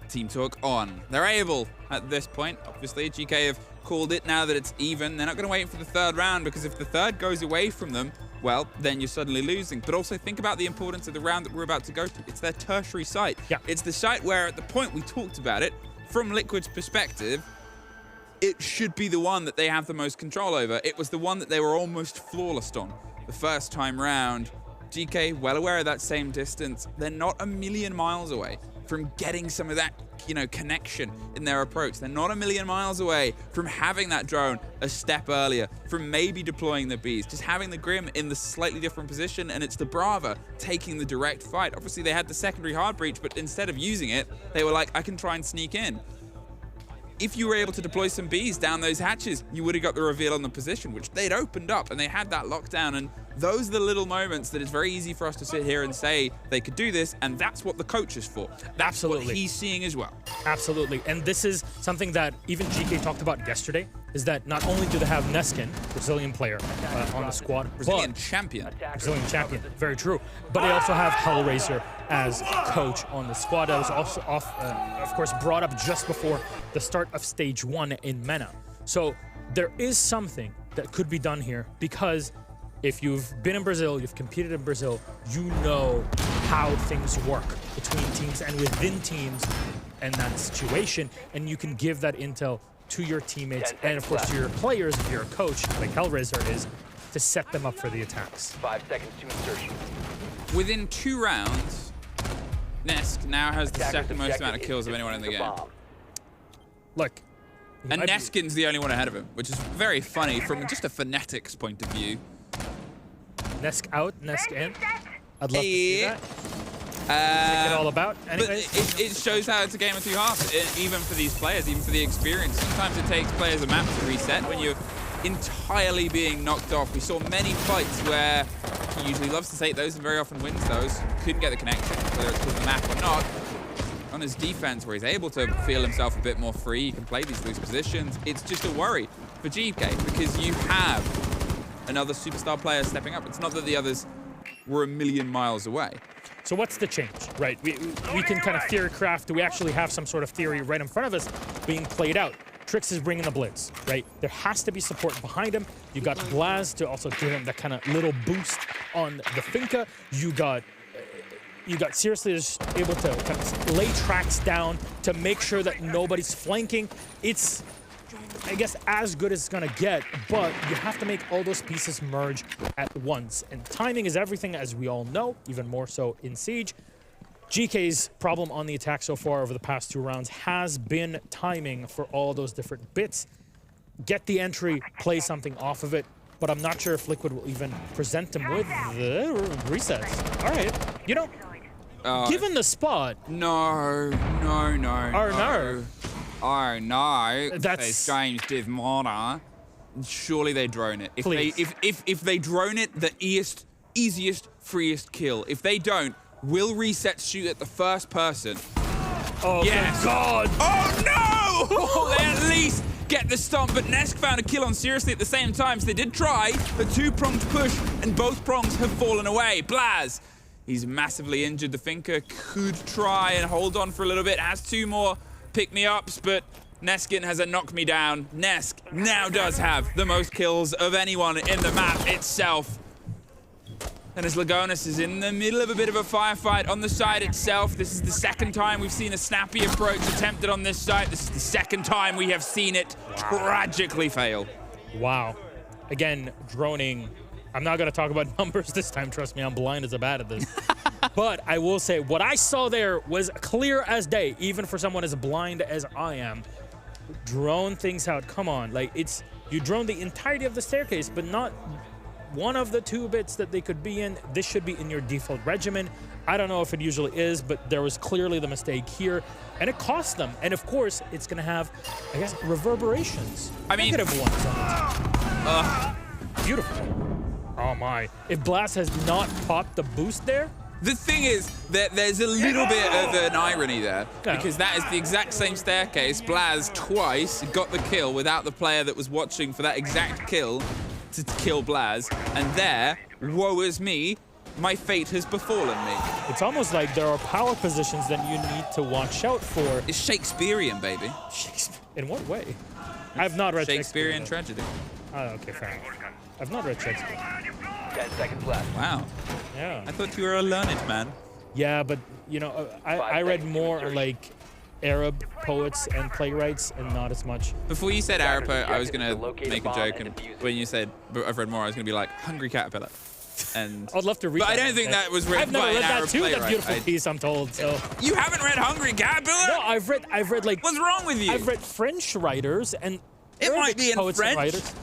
Team talk on. They're able at this point. Obviously, GK have called it now that it's even. They're not going to wait for the third round, because if the third goes away from them, well, then you're suddenly losing. But also think about the importance of the round that we're about to go to. It's their tertiary site. Yeah. It's the site where, at the point we talked about it, from Liquid's perspective, it should be the one that they have the most control over. It was the one that they were almost flawless on the first time round. GK, well aware of that same distance. They're not a million miles away from getting some of that, you know, connection in their approach. They're not a million miles away from having that drone a step earlier, from maybe deploying the bees, just having the Grim in the slightly different position, and it's the Brava taking the direct fight. Obviously, they had the secondary hard breach, but instead of using it, they were like, I can try and sneak in. If you were able to deploy some bees down those hatches, you would have got the reveal on the position, which they'd opened up, and they had that lockdown. And those are the little moments that it's very easy for us to sit here and say they could do this, and that's what the coach is for. That's Absolutely. what he's seeing as well. Absolutely. And this is something that even GK talked about yesterday, is that not only do they have Neskin, Brazilian player on the squad, Brazilian champion. Brazilian champion, very true. But they also have Hellraiser as coach on the squad. That was also, of course, brought up just before the start of stage 1 in MENA. So there is something that could be done here, because if you've been in Brazil, you've competed in Brazil, you know how things work between teams and within teams in that situation, and you can give that intel to your teammates and, of course, to your players if you're a coach, like Hellraiser is, to set them up for the attacks. 5 seconds to insertion. Within 2 rounds, Nesk now has the second most amount of kills of anyone in the game. Look. And Neskin's the only one ahead of him, which is very funny from just a phonetics point of view. Nesk out, Nesk in. I'd love to see that. What's it all about? But it shows how it's a game of 2 halves, even for these players, even for the experience. Sometimes it takes players a map to reset when you're entirely being knocked off. We saw many fights where he usually loves to take those and very often wins those. Couldn't get the connection, whether it's because of the map or not. On his defense, where he's able to feel himself a bit more free, he can play these loose positions. It's just a worry for GK, because you have another superstar player stepping up. It's not that the others were a million miles away. So what's the change, right? We can kind of theory craft. Do we actually have some sort of theory right in front of us being played out? Trix is bringing the blitz, right? There has to be support behind him. You got Blaz to also give him that kind of little boost on the Finca. You got seriously just able to kind of lay tracks down to make sure that nobody's flanking. It's, I guess, as good as it's gonna get, but you have to make all those pieces merge at once. And timing is everything, as we all know, even more so in Siege. GK's problem on the attack so far over the past 2 rounds has been timing for all those different bits. Get the entry, play something off of it, but I'm not sure if Liquid will even present him with the resets. All right, you know, given the spot. No. Oh, no. Oh, no. That's- Says James Divmona. Surely they drone it. If they drone it, the easiest, freest kill. If they don't, will reset shoot at the first person. Oh, Yes. God. Oh, no! They at least get the stomp, but Nesk found a kill on Seriously at the same time, so they did try the two-pronged push, and both prongs have fallen away. Blaz, he's massively injured. The Finker could try and hold on for a little bit, has 2 more pick-me-ups, but Neskin has a knock me down. Nesk now does have the most kills of anyone in the map itself. And as Lagonis is in the middle of a bit of a firefight on the side itself, this is the second time we've seen a snappy approach attempted on this site. This is the second time we have seen it tragically fail. Wow. Again, droning. I'm not going to talk about numbers this time. Trust me, I'm blind as a bat at this. But I will say, what I saw there was clear as day, even for someone as blind as I am. Drone things out. Come on. Like, you drone the entirety of the staircase, but not one of the 2 bits that they could be in. This should be in your default regimen. I don't know if it usually is, but there was clearly the mistake here, and it cost them. And of course, it's going to have, I guess, reverberations. I mean, negative ones on it. Beautiful. Oh my. If Blast has not popped the boost there, the thing is that there's a little bit of an irony there, because that is the exact same staircase. Blaz twice got the kill without the player that was watching for that exact kill to kill Blaz, and there, woe is me, my fate has befallen me. it's almost like there are power positions that you need to watch out for. It's Shakespearean, baby. Shakespeare. In what way? I've not read Shakespearean Shakespeare. tragedy. Oh, okay, fair enough. I've not read Shakespeare. 10 seconds left. Wow. Yeah. I thought you were a learned man. Yeah, but, you know, I read more like Arab poets and playwrights and not as much. Before you said Arab poet, I was going to make a joke, and when you said I've read more, I was going to be like, Hungry Caterpillar. And I'd love to read but I that don't think someday. that was written I've never by read an that Arab too, that playwright. beautiful piece, I'm told, so. You haven't read Hungry Caterpillar? No, I've read like... What's wrong with you? I've read French writers and It Arabic might be in poets and French. writers.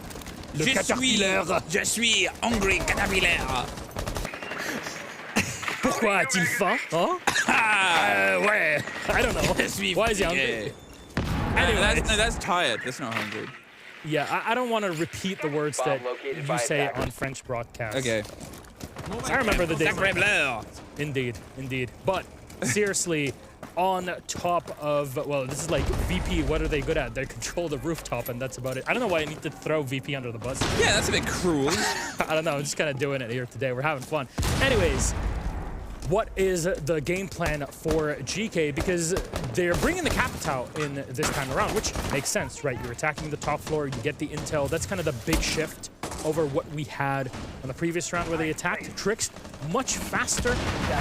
Le caterpillar. Je suis Hungry Caterpillar. Pourquoi a-t-il faim? Huh? Ouais. I don't know. Je suis Why is he hungry? Anyways. No, that's tired. That's not hungry. Yeah, I don't want to repeat the words that located you by say attacker. on French broadcasts. Okay. I remember the days. Sacre bleu. Indeed, indeed. But seriously, on top of, well, this is like VP, what are they good at? They control the rooftop, and that's about it. I don't know why I need to throw VP under the bus. Yeah, that's a bit cruel. I don't know, I'm just kind of doing it here today. We're having fun. Anyways, what is the game plan for GK? Because they're bringing the Capital in this time around, which makes sense, right? You're attacking the top floor, you get the intel. That's kind of the big shift over what we had on the previous round where they attacked Tricks much faster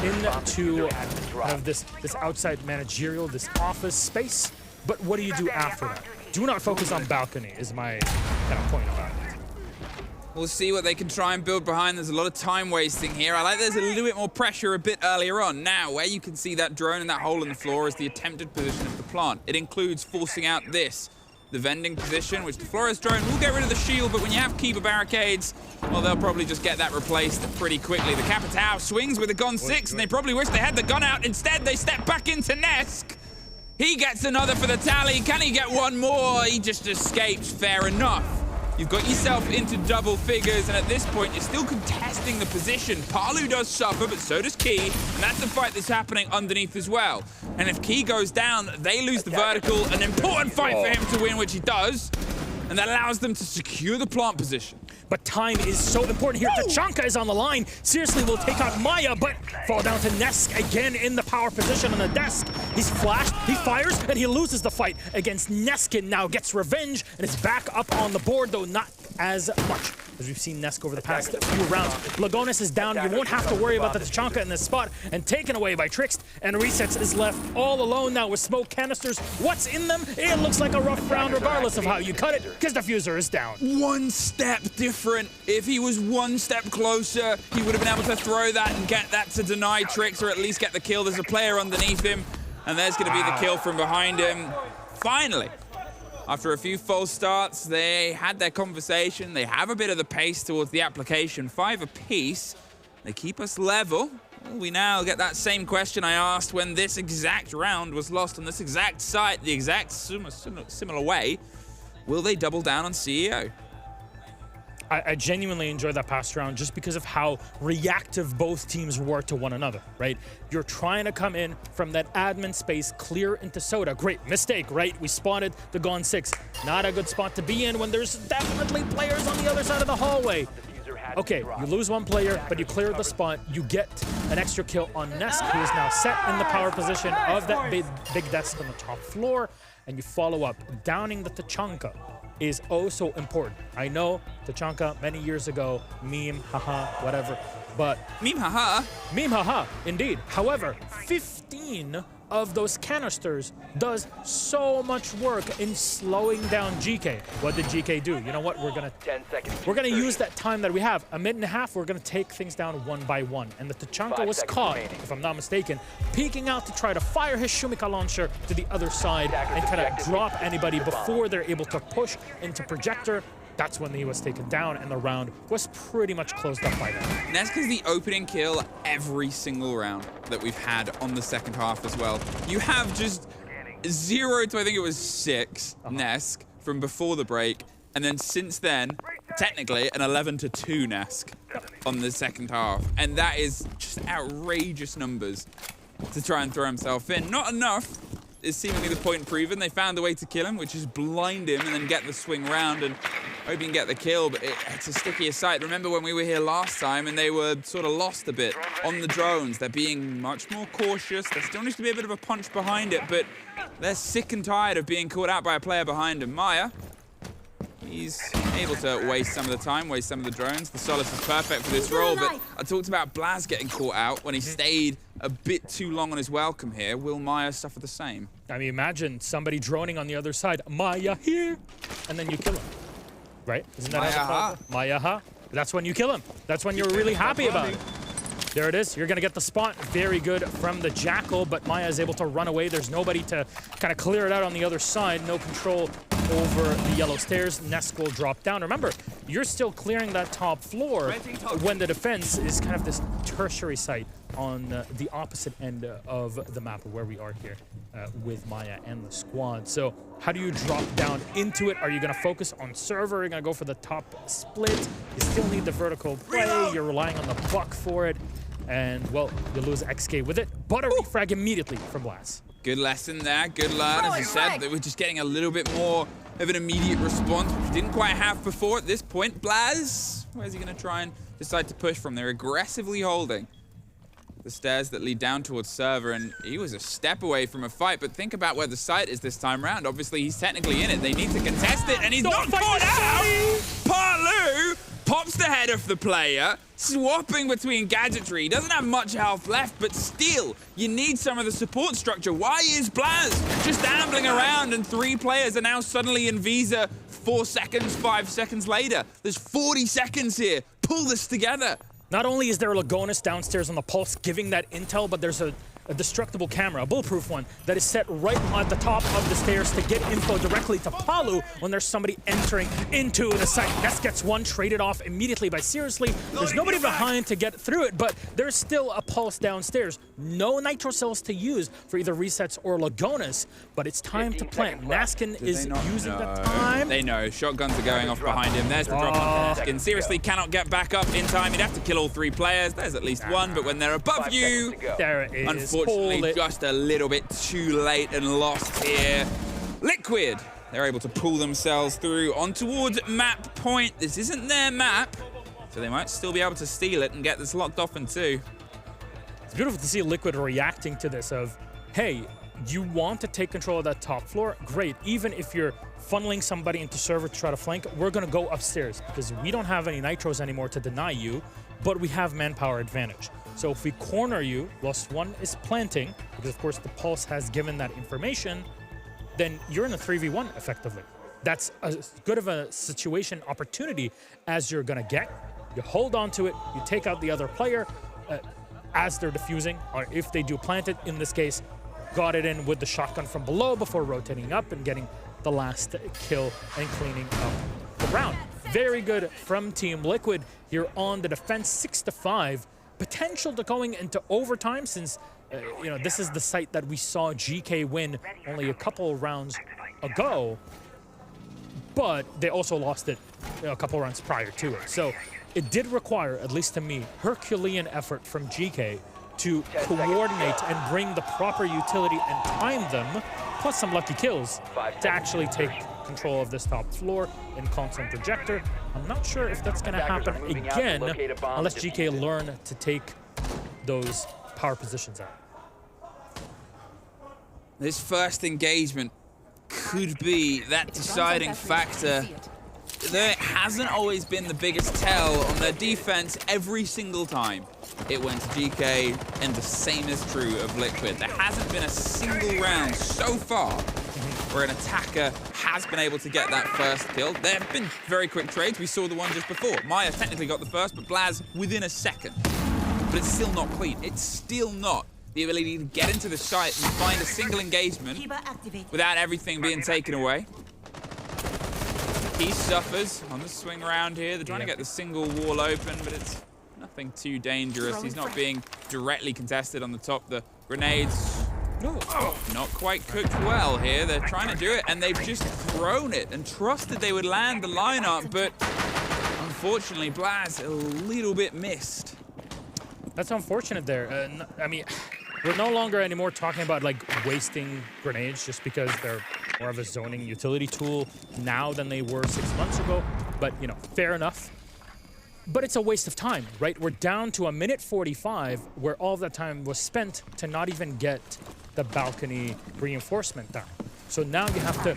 into kind of this outside managerial, this office space. But what do you do after that? Do not focus on balcony is my kind of point about it. We'll see what they can try and build behind. There's a lot of time wasting here. I like there's a little bit more pressure a bit earlier on. Now, where you can see that drone and that hole in the floor is the attempted position of the plant. It includes forcing out this, the vending position, which the Flores drone will get rid of the shield, but when you have keeper barricades, well, they'll probably just get that replaced pretty quickly. The Capitao swings with a gun 6, and they probably wish they had the gun out. Instead, they step back into Nesk. He gets another for the tally. Can he get one more? He just escapes. Fair enough. You've got yourself into double figures, and at this point, you're still contesting the position. Palu does suffer, but so does Key, and that's the fight that's happening underneath as well. And if Key goes down, they lose the vertical. An important fight for him to win, which he does, and that allows them to secure the plant position. But time is so important here. Tachanka is on the line. Seriously, will take out Maya, but fall down to Nesk again in the power position on the desk. He's flashed, he fires, and he loses the fight against Neskin. Now gets revenge and is back up on the board, though not as much as we've seen Nesk over the past few rounds. Lagonis is down. You won't have to worry about the Tachanka in this spot, and taken away by Trixt. And Resets is left all alone now with smoke canisters. What's in them? It looks like a rough round regardless of how you cut it, because Diffuser is down. One step different. If he was one step closer, he would have been able to throw that and get that to deny Tricks, or at least get the kill. There's a player underneath him, and there's going to be the kill from behind him. Finally, after a few false starts, they had their conversation. They have a bit of the pace towards the application. 5 apiece. They keep us level. We now get that same question I asked when this exact round was lost on this exact site, the exact similar way. Will they double down on CEO? I genuinely enjoyed that past round just because of how reactive both teams were to one another, right? You're trying to come in from that admin space, clear into Soda. Great mistake, right? We spotted the Gone 6. Not a good spot to be in when there's definitely players on the other side of the hallway. Okay, you lose one player, but you clear the spot. You get an extra kill on Nesk, who is now set in the power position of that big desk on the top floor, and you follow up. Downing the Tachanka is oh so important. I know Tachanka many years ago, meme, haha, whatever, but... Meme, haha? Meme, haha, indeed. However, 15 of those canisters does so much work in slowing down Geekay. What did Geekay do? You know what? We're gonna use that time that we have. A minute and a half, we're gonna take things down one by one. And the Tachanka was caught, if I'm not mistaken, peeking out to try to fire his Shumika launcher to the other side and kind of drop anybody before they're able to push into projector. That's when he was taken down, and the round was pretty much closed up by then. Nesk is the opening kill every single round that we've had on the second half as well. You have just 0 to, I think it was 6, Nesk from before the break, and then since then, technically, an 11 to 2 Nesk on the second half. And that is just outrageous numbers to try and throw himself in. Not enough is seemingly the point proven. They found a way to kill him, which is blind him and then get the swing round and hope he can get the kill, but it's a stickier site. Remember when we were here last time and they were sort of lost a bit on the drones. They're being much more cautious. There still needs to be a bit of a punch behind it, but they're sick and tired of being caught out by a player behind him. Maya, he's able to waste some of the time, waste some of the drones. The Solace is perfect for this role, but I talked about Blaz getting caught out when he stayed a bit too long on his welcome here. Will Maya suffer the same? I mean, imagine somebody droning on the other side. Maya here, and then you kill him. Right? Isn't that how Maya ha? That's when you kill him. That's when you're really happy about it. There it is. You're going to get the spot. Very good from the Jackal, but Maya is able to run away. There's nobody to kind of clear it out on the other side. No control over the yellow stairs. Nesk will drop down. Remember, you're still clearing that top floor when the defense is kind of this tertiary site on the opposite end of the map where we are here with Maya and the squad. So how do you drop down into it? Are you going to focus on server? Are you going to go for the top split? You still need the vertical play. You're relying on the buck for it. And, well, you lose x.ke with it. But a refrag immediately from Blaz. Good lesson there. Good learn. As you said, that we're just getting a little bit more of an immediate response, which we didn't quite have before at this point. Blaz, where's he going to try and decide to push from? They're aggressively holding the stairs that lead down towards server, and he was a step away from a fight, but think about where the site is this time around. Obviously, he's technically in it. They need to contest it, and he's not caught out! Parlu pops the head of the player, swapping between gadgetry. He doesn't have much health left, but still, you need some of the support structure. Why is Blaz just ambling around, and 3 players are now suddenly in Visa 4 seconds, 5 seconds later? There's 40 seconds here. Pull this together. Not only is there a Lagonis downstairs on the Pulse giving that intel, but there's a destructible camera, a bulletproof one, that is set right at the top of the stairs to get info directly to Palu when there's somebody entering into the site. Nesk gets one traded off immediately by Seriously. There's nobody behind to get through it, but there's still a Pulse downstairs. No nitro cells to use for either resets or Lagonis, but it's time to plant. Naskin is using the time. They know. Shotguns are going off behind him. There's the drop on Naskin. Seriously cannot get back up in time. He'd have to kill all 3 players. There's at least one, but when they're above you, there it is. Unfortunately, just a little bit too late and lost here. Liquid, they're able to pull themselves through on towards map point. This isn't their map, so they might still be able to steal it and get this locked off in 2. It's beautiful to see Liquid reacting to this of, hey, you want to take control of that top floor? Great. Even if you're funneling somebody into server to try to flank, we're going to go upstairs because we don't have any nitros anymore to deny you, but we have manpower advantage. So if we corner you whilst one is planting, because of course the Pulse has given that information, then you're in a 3v1 effectively. That's as good of a situation opportunity as you're gonna get. You hold on to it, you take out the other player as they're defusing, or if they do plant it, in this case, got it in with the shotgun from below before rotating up and getting the last kill and cleaning up the round. Very good from Team Liquid here on the defense, 6-5. potential to going into overtime since, you know, this is the site that we saw GK win only a couple rounds ago, but they also lost it, you know, a couple rounds prior to it. So it did require, at least to me, Herculean effort from GK to coordinate and bring the proper utility and time them, plus some lucky kills, to actually take control of this top floor in constant projector. I'm not sure if that's going to happen again unless GK learn to take those power positions out. This first engagement could be that deciding factor. There hasn't always been the biggest tell on their defense every single time it went to GK, and the same is true of Liquid. There hasn't been a single round so far where an attacker has been able to get that first kill. There have been very quick trades. We saw the one just before. Maya technically got the first, but Blaz within a second. But it's still not clean. It's still not the ability to get into the site and find a single engagement without everything being taken away. He suffers on the swing around here. They're trying to get the single wall open, but it's nothing too dangerous. He's not being directly contested on the top. The grenades, not quite cooked well here. They're trying to do it, and they've just thrown it and trusted they would land the lineup, but unfortunately, Blaz a little bit missed. That's unfortunate there. I mean, we're no longer anymore talking about like wasting grenades just because they're more of a zoning utility tool now than they were 6 months ago. But, you know, fair enough. But it's a waste of time, right? We're down to 1:45 where all of that time was spent to not even get the balcony reinforcement down. So now you have to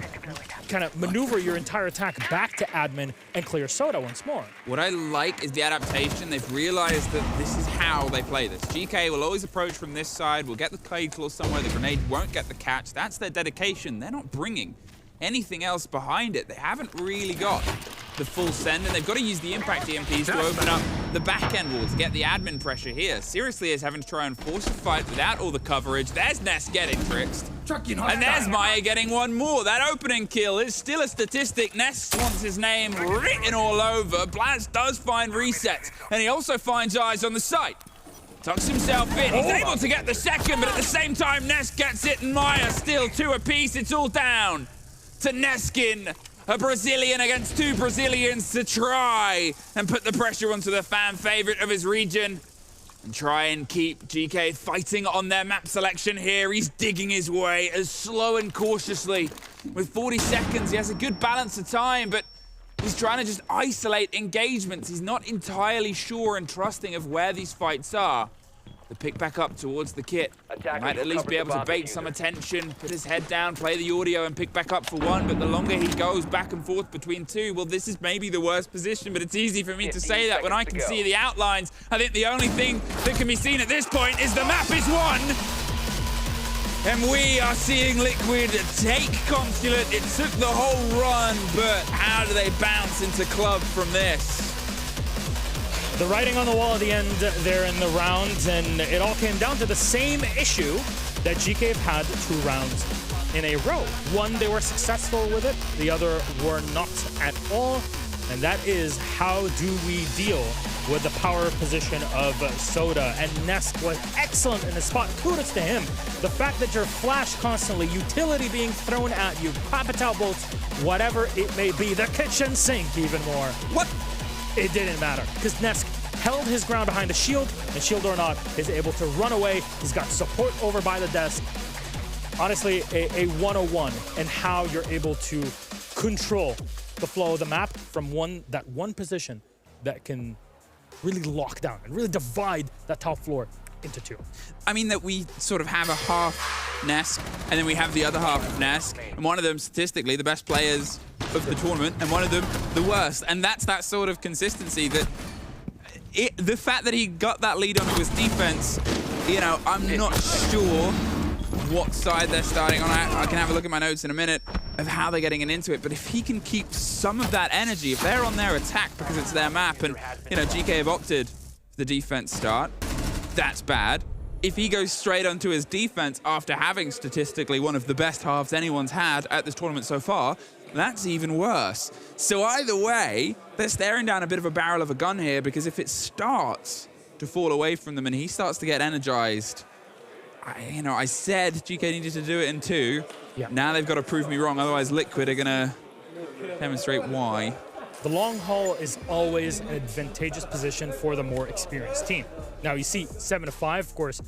kind of maneuver your entire attack back to admin and clear soda once more. What I like is the adaptation. They've realized that this is how they play this. GK will always approach from this side. We'll get the Clay Claw somewhere. The grenade won't get the catch. That's their dedication. They're not bringing anything else behind it. They haven't really got the full send, and they've got to use the impact EMPs to open up the back-end wall to get the admin pressure here. Seriously is having to try and force a fight without all the coverage. There's Ness getting tricked. And there's Maya getting one more. That opening kill is still a statistic. Ness wants his name written all over. Blaz does find resets, and he also finds eyes on the site. Tucks himself in. He's able to get the second, but at the same time, Ness gets it, and Maya still two apiece. It's all down to Neskin. A Brazilian against two Brazilians to try and put the pressure onto the fan favorite of his region and try and keep GK fighting on their map selection here. He's digging his way as slow and cautiously. With 40 seconds, he has a good balance of time, but he's trying to just isolate engagements. He's not entirely sure and trusting of where these fights are. The pick back up towards the kit. Might at least be able to bait some attention, put his head down, play the audio and pick back up for one, but the longer he goes back and forth between two, well, this is maybe the worst position, but it's easy for me to say that when I can see the outlines. I think the only thing that can be seen at this point is the map is won. And we are seeing Liquid take Consulate. It took the whole run, but how do they bounce into Club from this? The writing on the wall at the end there in the round, and it all came down to the same issue that GK have had 2 rounds in a row. One, they were successful with it. The other were not at all. And that is, how do we deal with the power position of Soda? And Nesk was excellent in the spot. Kudos to him. The fact that you're flash constantly, utility being thrown at you, Papatal bolts, whatever it may be, the kitchen sink even more. What? It didn't matter, because Nesk held his ground behind the shield, and shield or not, is able to run away. He's got support over by the desk. Honestly, a 101 in how you're able to control the flow of the map from that one position that can really lock down and really divide that top floor into 2. I mean that we sort of have a half Nesk, and then we have the other half of Nesk, and one of them statistically the best players of the tournament, and one of them the worst. And that's that sort of consistency that the fact that he got that lead onto his defense, you know, I'm not sure what side they're starting on. I can have a look at my notes in a minute of how they're getting into it, but if he can keep some of that energy, if they're on their attack because it's their map, and, you know, GK have opted for the defense start, that's bad. If he goes straight onto his defense after having statistically one of the best halves anyone's had at this tournament so far, that's even worse. So either way, they're staring down a bit of a barrel of a gun here, because if it starts to fall away from them, and he starts to get energized. I said GK needed to do it in 2. Yeah. Now they've got to prove me wrong, otherwise Liquid are going to demonstrate why. The long haul is always an advantageous position for the more experienced team. Now, you see 7-5, of course,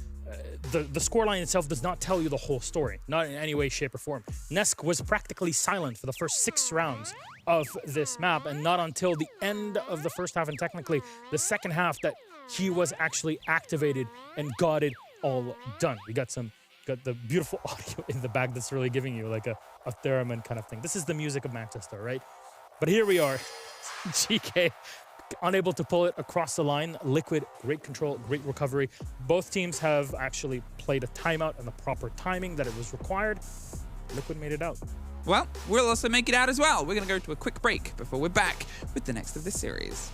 the scoreline itself does not tell you the whole story, not in any way, shape, or form. Nesk was practically silent for the first 6 rounds of this map, and not until the end of the first half, and technically the second half, that he was actually activated and got it all done. We got the beautiful audio in the back that's really giving you like a theremin kind of thing. This is the music of Manchester, right? But here we are, GK unable to pull it across the line. Liquid, great control, great recovery. Both teams have actually played a timeout and the proper timing that it was required. Liquid made it out. Well, we'll also make it out as well. We're going to go to a quick break before we're back with the next of this series.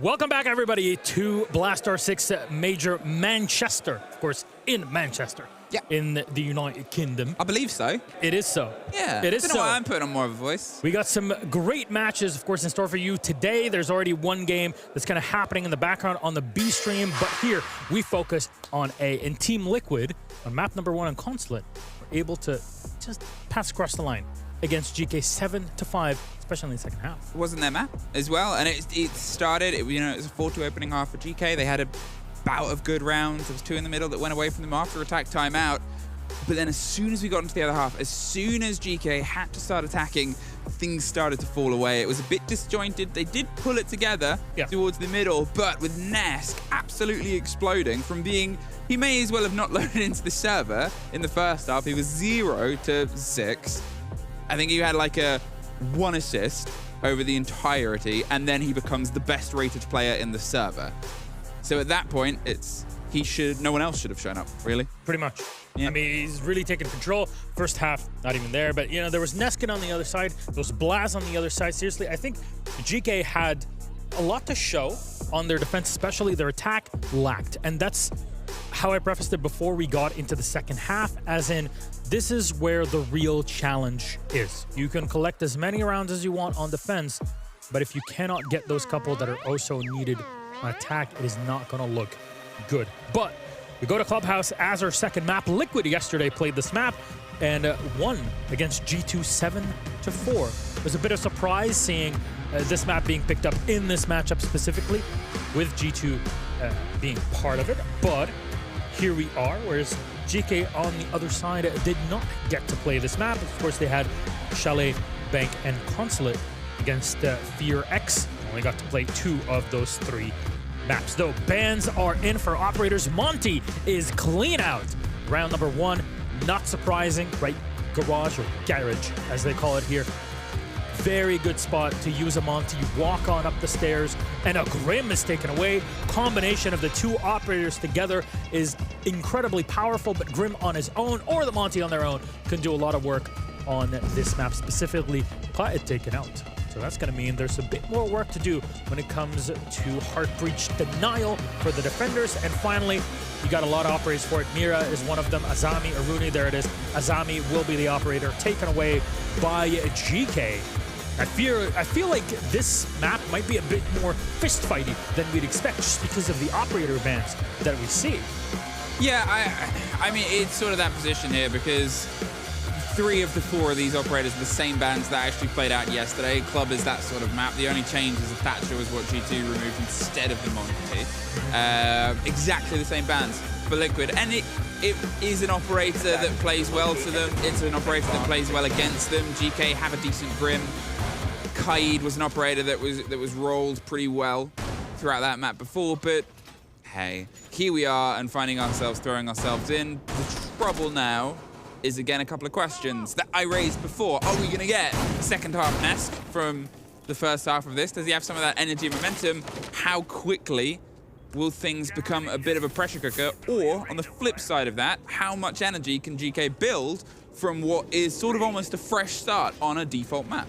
Welcome back, everybody, to Blastar 6 Major Manchester. Of course, in Manchester. Yeah. In the United Kingdom. I believe so. It is so. Yeah. It is I don't so. know why I'm putting on more of a voice. We got some great matches, of course, in store for you today. There's already one game that's kind of happening in the background on the B stream, but here we focus on A. In Team Liquid, on map number 1 on Consulate, we're able to just pass across the line against GK 7-5, especially in the second half. It wasn't their map as well, and it started, it was a 4-2 opening half for GK. They had a bout of good rounds. There was 2 in the middle that went away from them after attack timeout. But then as soon as we got into the other half, as soon as GK had to start attacking, things started to fall away. It was a bit disjointed. They did pull it together towards the middle, but with Nesk absolutely exploding from being, he may as well have not loaded into the server in the first half. He was 0 to 6. I think he had like a 1 assist over the entirety, and then he becomes the best rated player in the server. So at that point, no one else should have shown up, really. Pretty much. Yeah. I mean, he's really taken control. First half, not even there. But, you know, there was Neskin on the other side. There was Blaz on the other side. Seriously, I think GK had a lot to show on their defense, especially their attack lacked. And that's how I prefaced it before we got into the second half, as in, this is where the real challenge is. You can collect as many rounds as you want on defense, but if you cannot get those couple that are also needed on attack, it is not going to look good. But we go to Clubhouse as our second map. Liquid yesterday played this map and won against G2 7-4. It was a bit of surprise seeing this map being picked up in this matchup specifically, with G2 being part of it. But here we are, whereas GK on the other side did not get to play this map. Of course, they had Chalet, Bank, and Consulate against Fear X. Only got to play 2 of those 3 maps. Though bans are in for operators. Monty is clean out. Round number 1, not surprising, right? Garage, or garage, as they call it here. Very good spot to use a Monty. Walk on up the stairs, and a Grim is taken away. Combination of the 2 operators together is incredibly powerful, but Grim on his own, or the Monty on their own, can do a lot of work on this map specifically. Quiet taken out. So that's going to mean there's a bit more work to do when it comes to Heart Breach denial for the defenders. And finally, you got a lot of operators for it. Mira is one of them. Azami, Aruni, there it is. Azami will be the operator, taken away by GK. I feel like this map might be a bit more fist-fighty than we'd expect, just because of the operator bans that we see. Yeah, I mean, it's sort of that position here, because 3 of the 4 of these operators are the same bans that actually played out yesterday. Club is that sort of map. The only change is the Thatcher was what G2 removed instead of the Monty. Exactly the same bans for Liquid. And it is an operator that plays well to them. It's an operator that plays well against them. GK have a decent Grim. Kaid was an operator that was rolled pretty well throughout that map before, but hey, here we are and finding ourselves throwing ourselves in. The trouble now is, again, a couple of questions that I raised before. Are we going to get second half Nesk from the first half of this? Does he have some of that energy and momentum? How quickly will things become a bit of a pressure cooker? Or, on the flip side of that, how much energy can GK build from what is sort of almost a fresh start on a default map?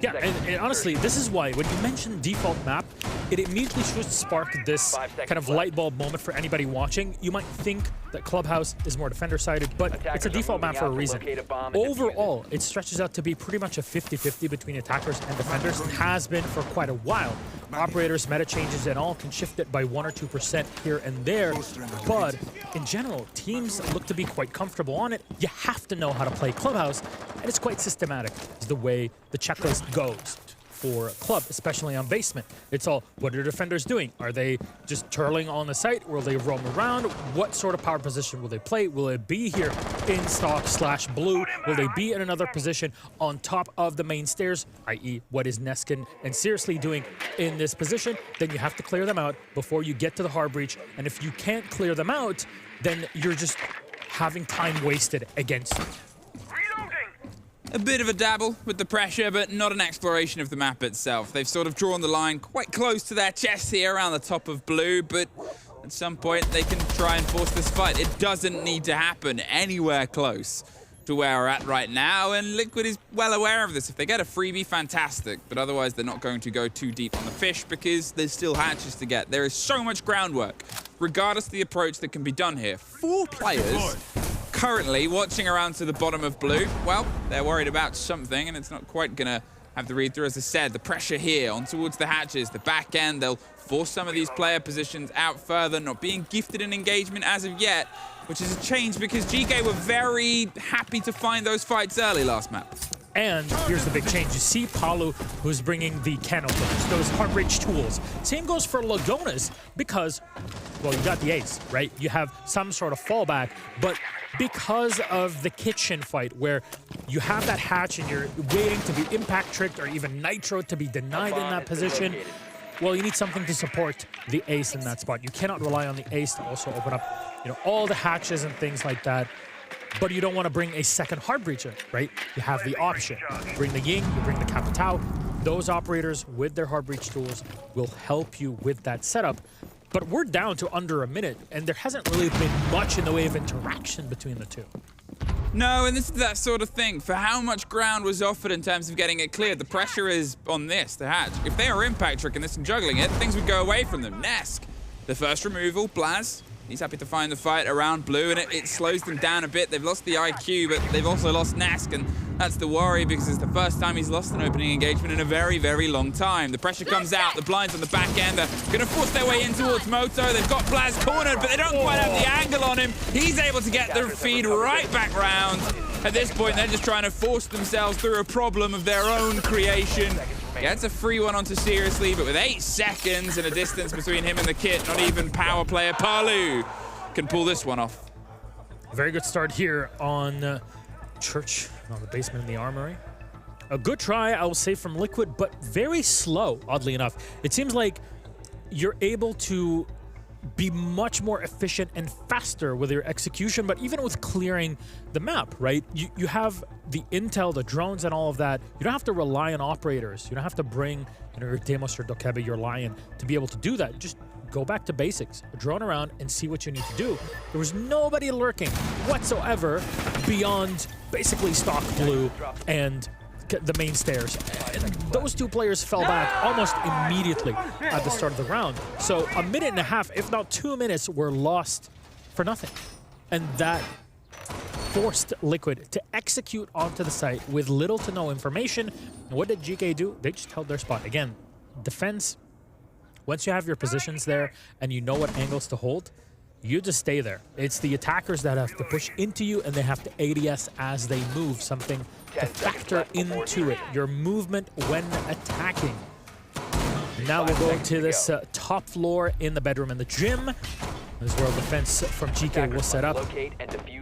Yeah, and honestly, this is why when you mention default map, it immediately should spark this kind of light bulb moment for anybody watching. You might think that Clubhouse is more defender-sided, but it's a default map for a reason. Overall, it stretches out to be pretty much a 50-50 between attackers and defenders. It has been for quite a while. Operators, meta changes, and all can shift it by 1 or 2% here and there, but in general, teams look to be quite comfortable on it. You have to know how to play Clubhouse, and it's quite systematic, is the way the checklist goes for Club, especially on basement. It's all, what are defenders doing? Are they just turling on the site? Will they roam around? What sort of power position will they play? Will it be here in stock / blue? Will they be in another position on top of the main stairs, i.e. what is Neskin and Seriously doing in this position? Then you have to clear them out before you get to the hard breach. And if you can't clear them out, then you're just having time wasted against you. A bit of a dabble with the pressure, but not an exploration of the map itself. They've sort of drawn the line quite close to their chest here around the top of blue, but at some point they can try and force this fight. It doesn't need to happen anywhere close to where we're at right now, and Liquid is well aware of this. If they get a freebie, fantastic, but otherwise they're not going to go too deep on the fish because there's still hatches to get. There is so much groundwork, regardless of the approach that can be done here. 4 players currently watching around to the bottom of blue. Well, they're worried about something, and it's not quite gonna have the read-through. As I said, the pressure here on towards the hatches, the back end, they'll force some of these player positions out further, not being gifted an engagement as of yet, which is a change because Geekay were very happy to find those fights early last map. And here's the big change. You see Palu, who's bringing the canopers, those heart-rich tools. Same goes for Lagonas because, well, you got the ace, right? You have some sort of fallback, but because of the kitchen fight where you have that hatch and you're waiting to be impact tricked or even nitro to be denied in that position, well, you need something to support the ace in that spot. You cannot rely on the ace to also open up, you know, all the hatches and things like that. But you don't want to bring a second hard breacher, right? You have the option. Bring the Ying, you bring the Capitao. Those operators with their hard breach tools will help you with that setup. But we're down to under a minute, and there hasn't really been much in the way of interaction between the two. No, and this is that sort of thing. For how much ground was offered in terms of getting it cleared, the pressure is on this, the hatch. If they are impact tricking this and juggling it, things would go away from them. Nesk, the first removal, Blaz. He's happy to find the fight around blue, and it slows them down a bit. They've lost the IQ, but they've also lost Nesk, and that's the worry because it's the first time he's lost an opening engagement in a very, very long time. The pressure comes out, the blinds on the back end are going to force their way in towards Moto. They've got Blaz cornered, but they don't quite have the angle on him. He's able to get the feed right back round. At this point, they're just trying to force themselves through a problem of their own creation. Gets a free one onto Seriously, but with 8 seconds and a distance between him and the kit, not even power player Palu can pull this one off. Very good start here on Church, on the basement in the armory. A good try, I will say, from Liquid, but very slow, oddly enough. It seems like you're able to be much more efficient and faster with your execution, but even with clearing the map, right? You have the intel, the drones, and all of that. You don't have to rely on operators. You don't have to bring, you know, your Demos, your Dokebe, your Lion to be able to do that. Just go back to basics, drone around and see what you need to do. There was nobody lurking whatsoever beyond basically stock blue and the main stairs. And those 2 players fell back almost immediately at the start of the round. So a minute and a half, if not 2 minutes, were lost for nothing. And that forced Liquid to execute onto the site with little to no information. And what did Geekay do? They just held their spot. Again, defense, once you have your positions there and you know what angles to hold, you just stay there. It's the attackers that have to push into you, and they have to ADS as they move, something to factor into it. Your movement when attacking. Now we'll go to this top floor in the bedroom and the gym. This is where defense from Geekay will set up.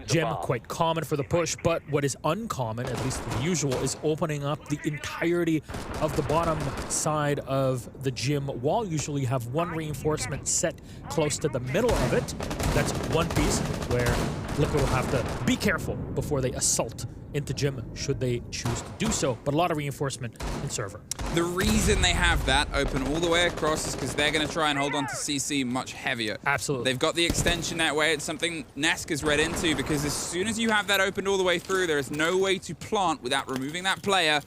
Gym, quite common for the push, but what is uncommon, at least the usual, is opening up the entirety of the bottom side of the gym wall. Usually you have one reinforcement set close to the middle of it. That's one piece where Liquid will have to be careful before they assault into gym, should they choose to do so. But a lot of reinforcement in server. The reason they have that open all the way across is because they're going to try and hold on to CC much heavier. Absolutely. They've got the extension that way. It's something Nesk is read into, because as soon as you have that opened all the way through, there is no way to plant without removing that player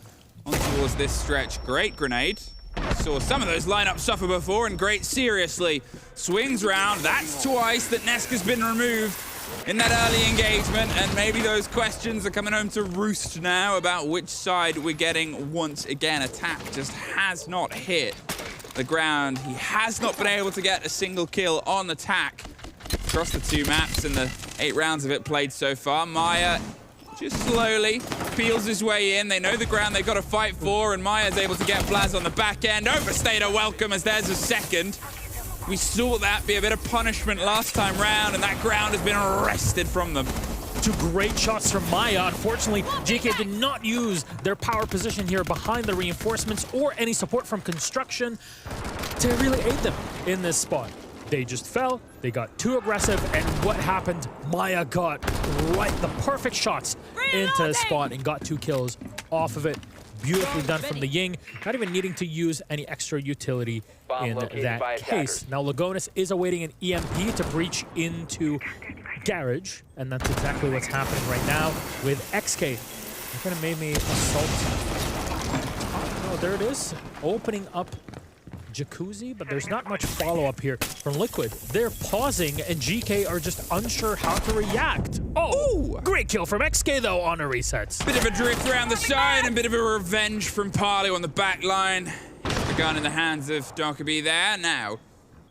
on towards this stretch. Great grenade. Saw some of those lineups suffer before, and great Seriously swings round. That's twice that Nesk has been removed in that early engagement, and maybe those questions are coming home to roost now about which side we're getting once again. Attack just has not hit the ground. He has not been able to get a single kill on Attack across the 2 maps in the 8 rounds of it played so far. Maya just slowly peels his way in. They know the ground they've got to fight for, and Maya's able to get Blaz on the back end. Overstayed a welcome as there's a second. We saw that be a bit of punishment last time round, and that ground has been wrested from them. 2 great shots from Maya. Unfortunately, Geekay did not use their power position here behind the reinforcements or any support from construction to really aid them in this spot. They just fell, they got too aggressive, and what happened? Maya got right the perfect shots into the spot and got 2 kills off of it. Beautifully done from the Ying, not even needing to use any extra utility in that case. Now, Lagonas is awaiting an EMP to breach into garage, and that's exactly what's happening right now with x.ke. They're gonna maybe assault. Oh, there it is. Opening up Jacuzzi, but there's not much follow-up here from Liquid. They're pausing, and Geekay are just unsure how to react. Oh, great kill from x.ke, though, on a resets. Bit of a drift around the side and bit of a revenge from Parley on the back line. The gun in the hands of Darkaby there. Now,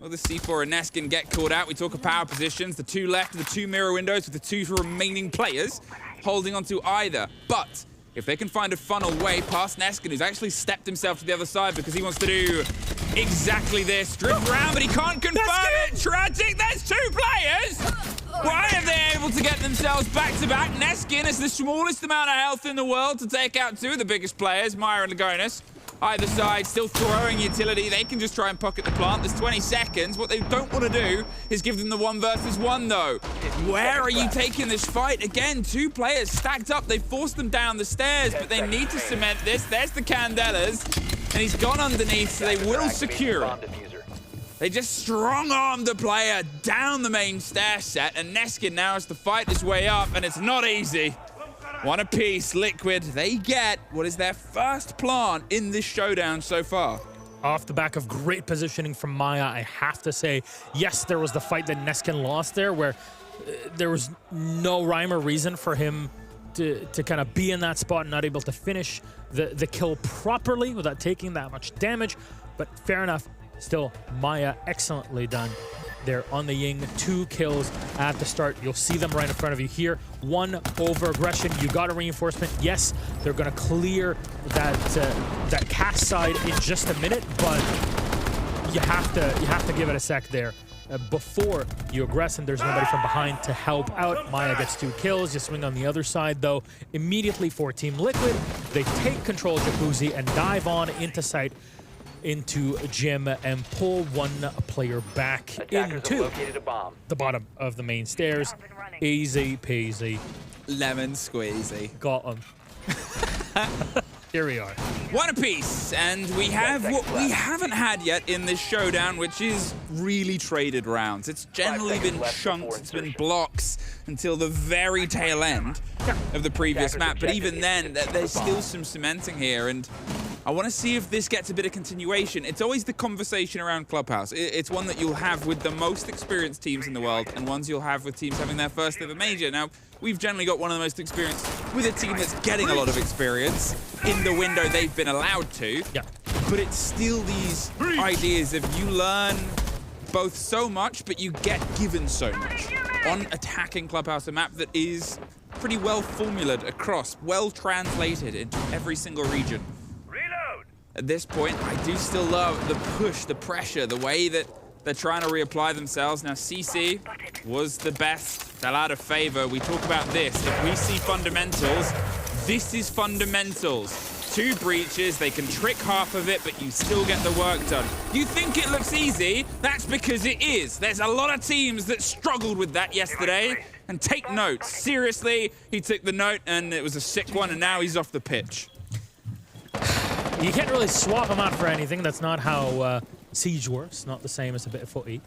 will the C4 and Neskin get called out? We talk of power positions. The two left, the two mirror windows with the two remaining players holding onto either. But if they can find a funnel way past Neskin, who's actually stepped himself to the other side because he wants to do exactly this. Drift around, but he can't confirm it. Tragic, there's two players. Why are they able to get themselves back-to-back? Neskin has the smallest amount of health in the world to take out two of the biggest players, Maya and Lagonis. Either side still throwing utility. They can just try and pocket the plant. There's 20 seconds. What they don't want to do is give them the 1 versus 1, though. Where are you taking this fight? Again, two players stacked up. They forced them down the stairs, but they need to cement this. There's the Candelas, and he's gone underneath, so they will secure it. They just strong-armed the player down the main stair set, and Neskin now has to fight his way up, and it's not easy. One apiece, Liquid. They get what is their first plant in this showdown so far. Off the back of great positioning from Maya, I have to say, yes, there was the fight that Neskin lost there, where there was no rhyme or reason for him to kind of be in that spot and not able to finish the kill properly without taking that much damage. But fair enough, still, Maya, excellently done there on the Ying. 2 kills at the start. You'll see them right in front of you here. 1 over aggression. You got a reinforcement. Yes, they're going to clear that cast side in just a minute, but you have to give it a sec there before you aggress, and there's nobody from behind to help out. Maya gets 2 kills. You swing on the other side, though, immediately for Team Liquid. They take control of Jacuzzi and dive on into site into Jim and pull 1 player back into the bottom of the main stairs. Easy peasy. Lemon squeezy. Got him. Here we are. 1 apiece, and we have what we haven't had yet in this showdown, which is really traded rounds. It's generally been chunks, it's been blocks until the very tail end of the previous map, but even then, there's still some cementing here, and I want to see if this gets a bit of continuation. It's always the conversation around Clubhouse. It's one that you'll have with the most experienced teams in the world, and ones you'll have with teams having their first ever major. Now, we've generally got one of the most experienced with a team that's getting a lot of experience in the window they've been allowed to. Yeah. But it's still these ideas of you learn both so much, but you get given so much on attacking Clubhouse, a map that is pretty well formulated across, well translated into every single region. At this point, I do still love the push, the pressure, the way that they're trying to reapply themselves. Now, CC was the best, fell out of favor. We talk about this. If we see fundamentals, this is fundamentals. 2 breaches, they can trick half of it, but you still get the work done. You think it looks easy? That's because it is. There's a lot of teams that struggled with that yesterday. And take notes. Seriously, he took the note, and it was a sick one, and now he's off the pitch. You can't really swap them out for anything. That's not how Siege works. Not the same as a bit of footy.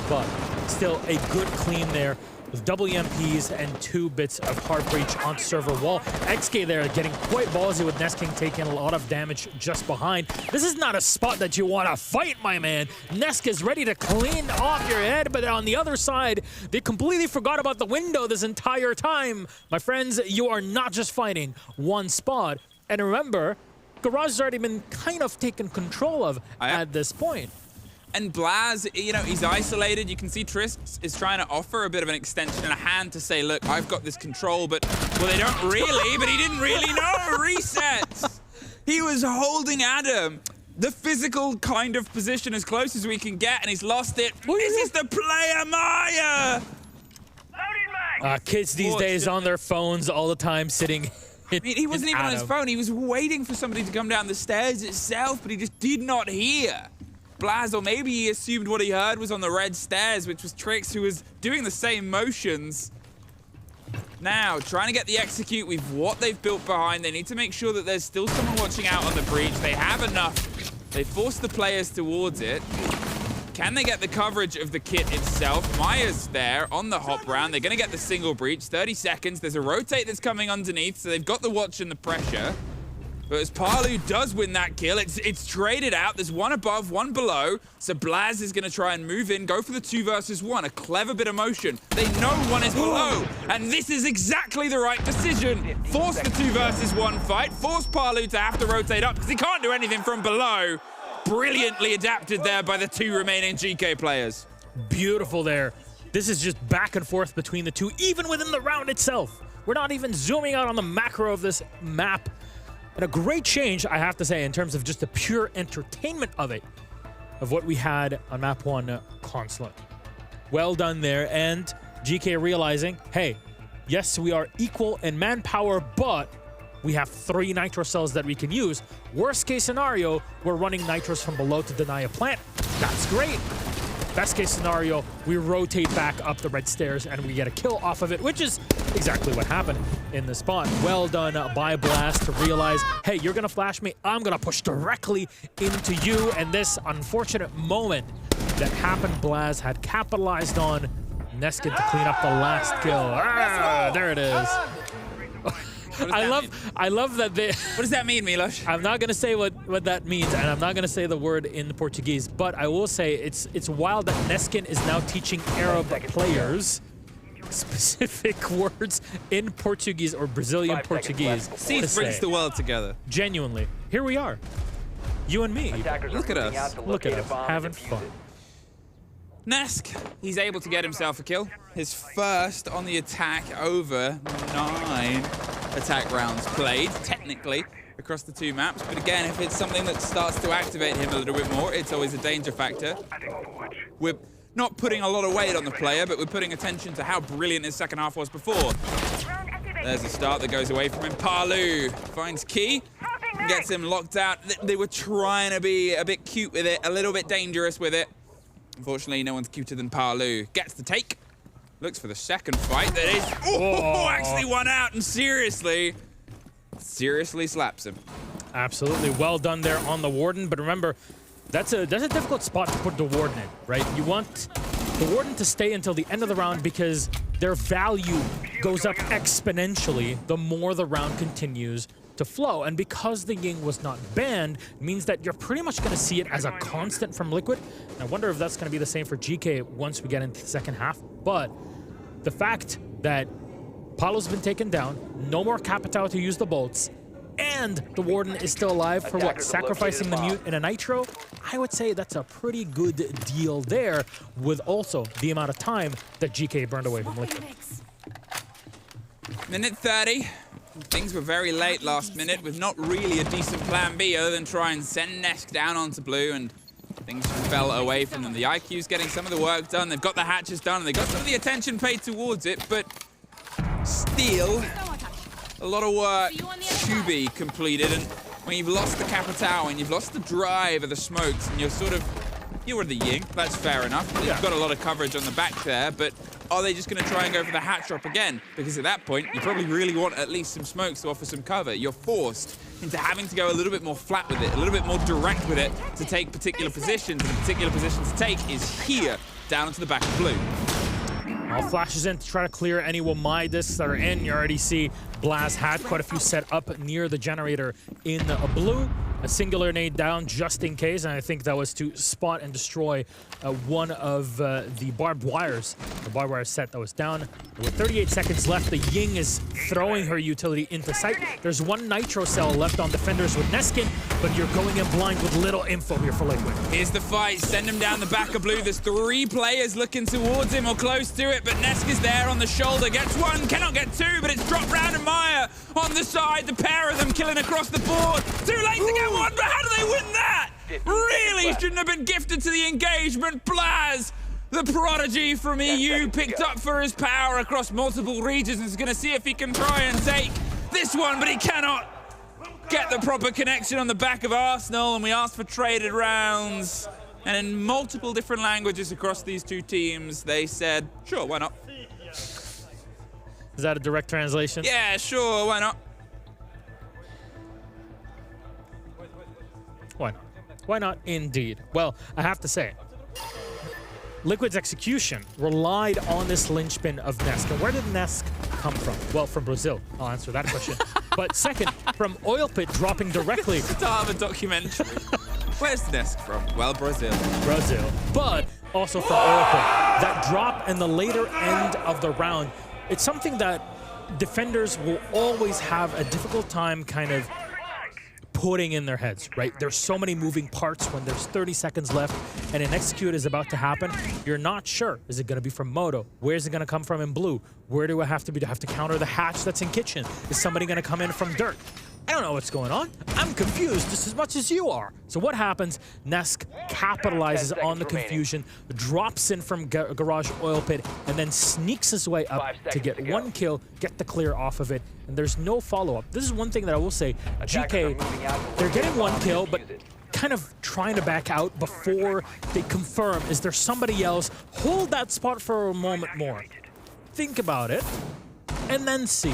But still a good clean there with double EMPs and 2 bits of hard breach on server wall. x.ke there getting quite ballsy with Nesking taking a lot of damage just behind. This is not a spot that you want to fight, my man. Nesk is ready to clean off your head, but on the other side, they completely forgot about the window this entire time. My friends, you are not just fighting 1 spot. And remember, Garage has already been kind of taken control of at this point. And Blaz, you know, he's isolated. You can see Trisk is trying to offer a bit of an extension and a hand to say, look, I've got this control, but, well, they don't really, but he didn't really know. Resets. He was holding Adam, the physical kind of position as close as we can get, and he's lost it. This is the player, Maya. Kids these days on their phones all the time sitting I mean, he wasn't even on his phone. He was waiting for somebody to come down the stairs itself, but he just did not hear. Blaz, or maybe he assumed what he heard was on the red stairs, which was Trix, who was doing the same motions. Now, trying to get the execute with what they've built behind. They need to make sure that there's still someone watching out on the breach. They have enough. They force the players towards it. Can they get the coverage of the kit itself? Maya's there on the hop round. They're going to get the single breach. 30 seconds. There's a rotate that's coming underneath, so they've got the watch and the pressure. But as Palu does win that kill, it's traded out. There's one above, one below. So Blaz is going to try and move in, go for the 2 versus 1. A clever bit of motion. They know one is below. And this is exactly the right decision. Force the 2 versus 1 fight. Force Palu to have to rotate up because he can't do anything from below. Brilliantly adapted there by the 2 remaining GK players. Beautiful there. This is just back and forth between the 2, even within the round itself. We're not even zooming out on the macro of this map. And a great change, I have to say, in terms of just the pure entertainment of it, of what we had on map 1 Consulate. Well done there, and GK realizing, hey, yes, we are equal in manpower, but we have 3 nitro cells that we can use. Worst case scenario, we're running nitros from below to deny a plant. That's great. Best case scenario, we rotate back up the red stairs and we get a kill off of it, which is exactly what happened in the spot. Well done by Blast to realize, hey, you're gonna flash me, I'm gonna push directly into you. And this unfortunate moment that happened, Blast had capitalized on. Neskin to clean up the last kill. Ah, there it is. I love that they... What does that mean, Milos? I'm not going to say what that means, and I'm not going to say the word in Portuguese, but I will say it's wild that Neskin is now teaching Arab players specific words in Portuguese or Brazilian Portuguese. Seeds brings the world together. Genuinely. Here we are. You and me. Look at us. Look at us. Having fun. Nesk, he's able to get himself a kill. His first on the attack over 9 attack rounds played, technically, across the 2 maps. But again, if it's something that starts to activate him a little bit more, it's always a danger factor. We're not putting a lot of weight on the player, but we're putting attention to how brilliant his second half was before. There's a start that goes away from him. Palu finds Key, gets him locked out. They were trying to be a bit cute with it, a little bit dangerous with it. Unfortunately, no one's cuter than Palu. Gets the take. Looks for the second fight. That is... Oh, actually won out and seriously slaps him. Absolutely. Well done there on the Warden. But remember, that's a difficult spot to put the Warden in, right? You want the Warden to stay until the end of the round because their value goes up exponentially the more the round continues to flow. And because the Ying was not banned, means that you're pretty much going to see it as a constant from Liquid. And I wonder if that's going to be the same for GK once we get into the second half. But the fact that Paolo's been taken down, no more Capitao to use the bolts, and the Warden is still alive for what? Sacrificing the Mute in a Nitro? I would say that's a pretty good deal there, with also the amount of time that GK burned away from Liquid. Minute 30. Things were very late last minute with not really a decent plan B other than try and send Nesk down onto blue, and things fell away from them. The IQ's getting some of the work done. They've got the hatches done, and they've got some of the attention paid towards it, but still a lot of work to be completed. And when you've lost the Capitao and you've lost the drive of the smokes and you're the Ying, that's fair enough. You've got a lot of coverage on the back there, but are they just going to try and go for the hatch drop again? Because at that point, you probably really want at least some smokes to offer some cover. You're forced into having to go a little bit more flat with it, a little bit more direct with it to take particular positions. And the particular position to take is here, down into the back of blue. All flashes in to try to clear any Wamai discs that are in. You already see Blaz had quite a few set up near the generator in blue. A singular nade down just in case, and I think that was to spot and destroy one of the barbed wires. The barbed wire set that was down. With 38 seconds left, the Ying is throwing her utility into sight. There's one Nitro cell left on defenders with Neskin, but you're going in blind with little info here for Liquid. Here's the fight. Send him down the back of blue. There's 3 players looking towards him or close to it, but Nesk is there on the shoulder. Gets 1, cannot get 2, but it's dropped round and Maya on the side. The pair of them killing across the board. Too late to get 1, but how do they win that? Really shouldn't have been gifted to the engagement. Blaz, the prodigy from EU, picked up for his power across multiple regions and is going to see if he can try and take this one, but he cannot get the proper connection on the back of Arsenal, and we asked for traded rounds. And in multiple different languages across these 2 teams, they said, sure, why not? Is that a direct translation? Yeah, sure, why not? Why not? Why not, indeed? Well, I have to say, Liquid's execution relied on this linchpin of Nesk. And where did Nesk come from? Well, from Brazil. I'll answer that question. But second, from Oil Pit dropping directly. Start of a documentary. Where's Nesk from? Well, Brazil. Brazil. But also from Oil Pit. That drop in the later end of the round, it's something that defenders will always have a difficult time kind of putting in their heads, right? There's so many moving parts when there's 30 seconds left and an execute is about to happen. You're not sure. Is it going to be from Moto? Where's it going to come from in blue? Where do I have to be? Do I have to counter the hatch that's in kitchen? Is somebody going to come in from dirt? I don't know what's going on. I'm confused just as much as you are. So what happens? Nesk capitalizes on the confusion, drops in from Garage Oil Pit, and then sneaks his way up to get one kill, get the clear off of it, and there's no follow-up. This is one thing that I will say. GK, they're getting one kill, but kind of trying to back out before they confirm, is there somebody else? Hold that spot for a moment more. Think about it, and then see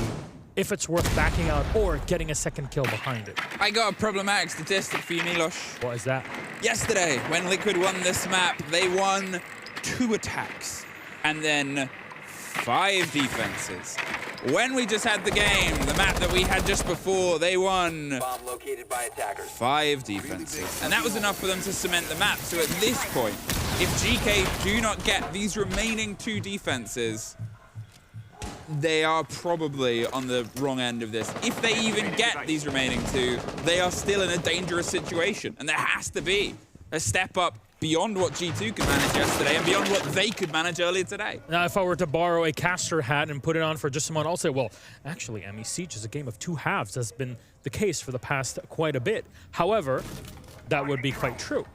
if it's worth backing out or getting a second kill behind it. I got a problematic statistic for you, Milos. What is that? Yesterday, when Liquid won this map, they won 2 attacks and then 5 defenses. When we just had the game, the map that we had just before, they won Bomb located by attackers. 5 defenses. And that was enough for them to cement the map. So at this point, if GK do not get these remaining 2 defenses, they are probably on the wrong end of this. If they even get these remaining 2, they are still in a dangerous situation. And there has to be a step up beyond what G2 could manage yesterday and beyond what they could manage earlier today. Now, if I were to borrow a caster hat and put it on for just someone, I'll say, well, actually, ME Siege is a game of 2 halves. That's been the case for the past quite a bit. However, that would be quite true,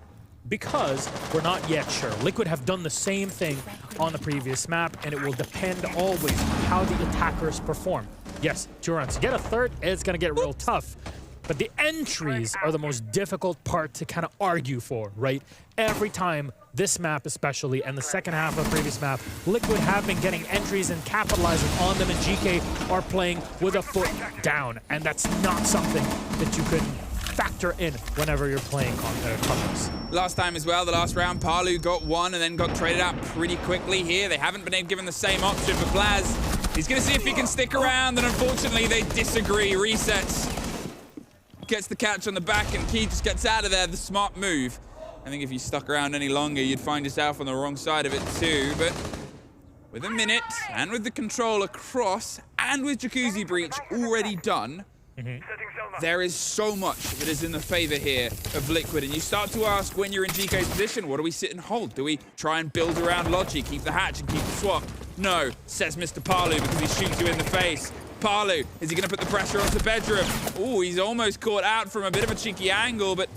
because we're not yet sure. Liquid have done the same thing on the previous map, and it will depend always on how the attackers perform. Yes, 2 rounds. To get a third, it's going to get real tough. But the entries are the most difficult part to kind of argue for, right? Every time, this map especially, and the second half of the previous map, Liquid have been getting entries and capitalizing on them, and GK are playing with a foot down. And that's not something that you can factor in whenever you're playing Clubhouse. Last time as well, the last round, Palu got 1 and then got traded out pretty quickly here. They haven't been given the same option for Blaz. He's going to see if he can stick around, and unfortunately they disagree. Resets. Gets the catch on the back, and Key just gets out of there. The smart move. I think if you stuck around any longer, you'd find yourself on the wrong side of it too. But with a minute, and with the control across, and with Jacuzzi Breach already done, there is so much that is in the favor here of Liquid. And you start to ask, when you're in GK's position, what do we sit and hold? Do we try and build around Logi, keep the hatch and keep the swap? No, says Mr. Palu, because he shoots you in the face. Palu, is he going to put the pressure onto Bedroom? Oh, he's almost caught out from a bit of a cheeky angle, but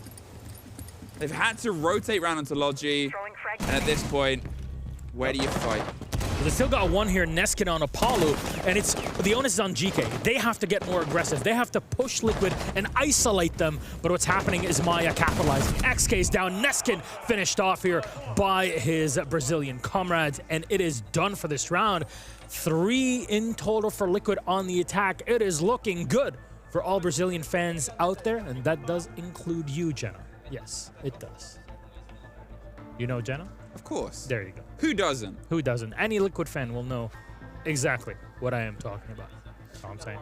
they've had to rotate round onto Logi. And at this point, where do you fight? Well, they still got 1 here, Neskin on Apollo, and it's the onus is on GK. They have to get more aggressive. They have to push Liquid and isolate them. But what's happening is Maya capitalizing. x.ke's down. Neskin finished off here by his Brazilian comrades, and it is done for this round. 3 in total for Liquid on the attack. It is looking good for all Brazilian fans out there, and that does include you, Jenna. Yes, it does. You know Jenna? Of course. There you go. Who doesn't? Who doesn't? Any Liquid fan will know exactly what I am talking about. That's all I'm saying.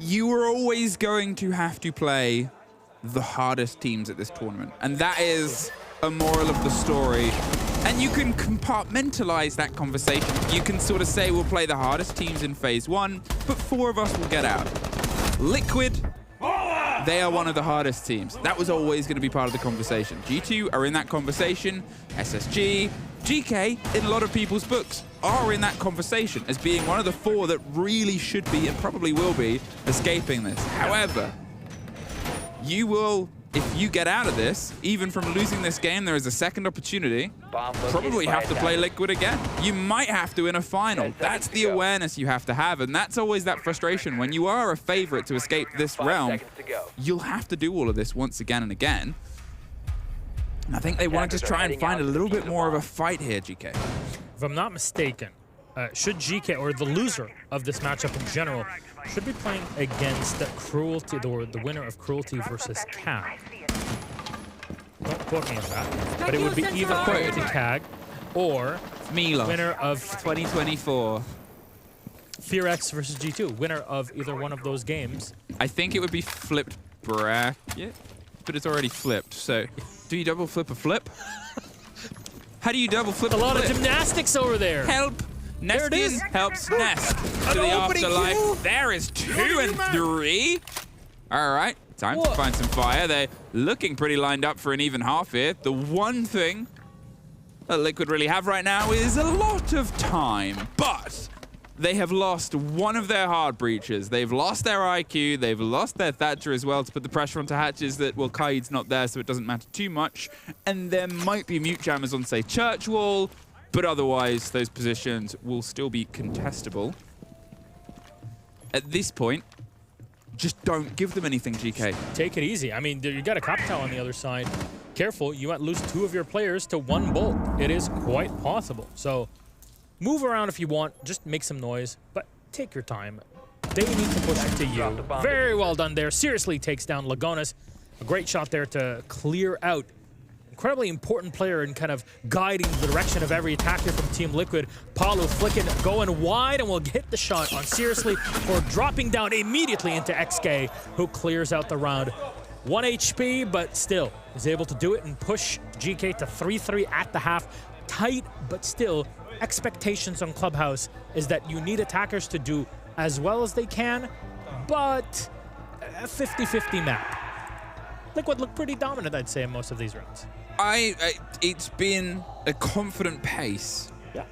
You are always going to have to play the hardest teams at this tournament. And that is a moral of the story. And you can compartmentalize that conversation. You can sort of say we'll play the hardest teams in phase 1, but 4 of us will get out. Liquid, they are one of the hardest teams. That was always going to be part of the conversation. G2 are in that conversation. SSG, GK, in a lot of people's books, are in that conversation as being one of the 4 that really should be and probably will be escaping this. However, you will, if you get out of this, even from losing this game, there is a second opportunity. Probably have to play Liquid again. You might have to in a final. That's the awareness you have to have, and that's always that frustration. When you are a favorite to escape this realm, you'll have to do all of this once again and again. And I think they want to just try and find a little bit more of a fight here, GK. If I'm not mistaken, should GK, or the loser of this matchup in general, should be playing against the Cruelty, the winner of Cruelty versus Cam. Don't quote me on that. But it would be either Geekay or Milo. winner of 2024. FearX versus G2. Winner of either one of those games. I think it would be flipped bracket, but it's already flipped. So, do you double flip a flip? How do you double flip a lot flip? of gymnastics over there. Help! There it Nesting is. helps Nest to the opening afterlife. kill. There is 2 and 3. All right, time to find some fire. They're looking pretty lined up for an even half here. The one thing that Liquid really have right now is a lot of time, but they have lost one of their hard breaches. They've lost their IQ. They've lost their Thatcher as well to put the pressure onto Hatches that, well, Kaid's not there, so it doesn't matter too much. And there might be mute jammers on, say, Church Wall, but otherwise those positions will still be contestable. At this point, just don't give them anything, GK. Take it easy. I mean, you got a Captel on the other side. Careful, you might lose 2 of your players to 1 bolt. It is quite possible. So move around if you want, just make some noise, but take your time. They need to push it to you. Very well done there. Seriously takes down Lagonis. A great shot there to clear out. Incredibly important player in kind of guiding the direction of every attacker from Team Liquid. Palu flicking, going wide, and will hit the shot on Seriously for dropping down immediately into x.ke, who clears out the round. 1 HP, but still is able to do it and push GK to 3-3 at the half. Tight, but still, expectations on Clubhouse is that you need attackers to do as well as they can, but a 50-50 map. Liquid look pretty dominant, I'd say, in most of these rounds. It's been a confident pace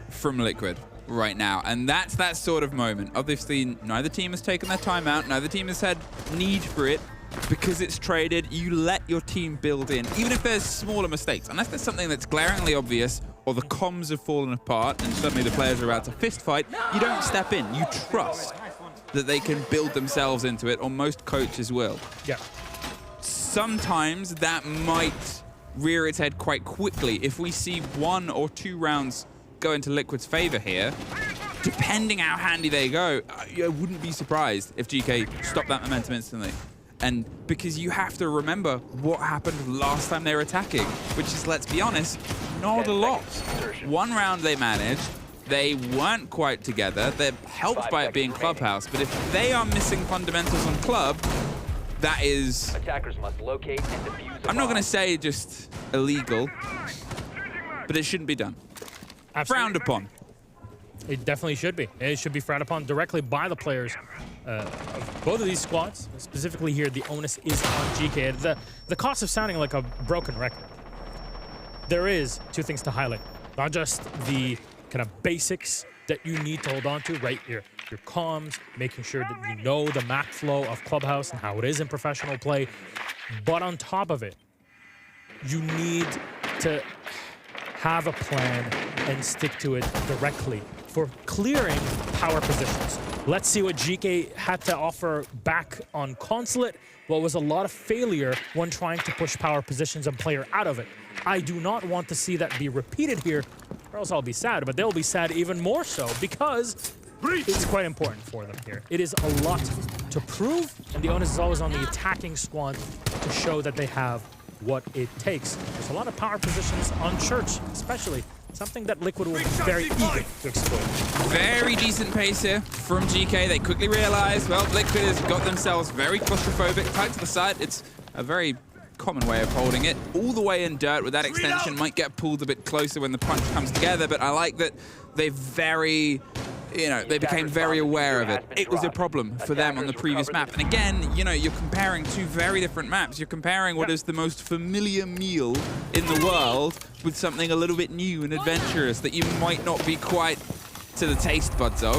from Liquid right now, and that's that sort of moment. Obviously, neither team has taken their time out. Neither team has had need for it. Because it's traded, you let your team build in, even if there's smaller mistakes. Unless there's something that's glaringly obvious, or the comms have fallen apart, and suddenly the players are about to fist fight, you don't step in. You trust that they can build themselves into it, or most coaches will. Yeah. Sometimes that might rear its head quite quickly. If we see 1 or 2 rounds go into Liquid's favor here, depending how handy they go, I wouldn't be surprised if GK stopped that momentum instantly. And because you have to remember what happened last time they were attacking, which is, let's be honest, not a lot. 1 round they managed, they weren't quite together, they're helped by it being Clubhouse, but if they are missing fundamentals on Club, that is, Attackers must locate and defuse a I'm not bomb. going to say just illegal, but it shouldn't be done. Absolutely. Frowned upon. It definitely should be. It should be frowned upon directly by the players of both of these squads. Specifically here, the onus is on GK. The cost of sounding like a broken record. There is 2 things to highlight. Not just the kind of basics that you need to hold on to, right? Your comms, making sure that you know the map flow of Clubhouse and how it is in professional play. But on top of it, you need to have a plan and stick to it directly for clearing power positions. Let's see what GK had to offer back on Consulate. Well, was a lot of failure when trying to push power positions and player out of it. I do not want to see that be repeated here, or else I'll be sad, but they'll be sad even more so because it's quite important for them here. It is a lot to prove, and the onus is always on the attacking squad to show that they have what it takes. There's a lot of power positions on Church, especially. Something that Liquid will be very eager to exploit. Very decent pace here from GK. They quickly realize, well, Liquid has got themselves very claustrophobic, tight to the side. It's a very common way of holding it. All the way in dirt with that extension, might get pulled a bit closer when the punch comes together, but I like that they they became very aware of it. It was a problem for them on the previous map. And again, you're comparing 2 very different maps. You're comparing what is the most familiar meal in the world with something a little bit new and adventurous that you might not be quite to the taste buds of.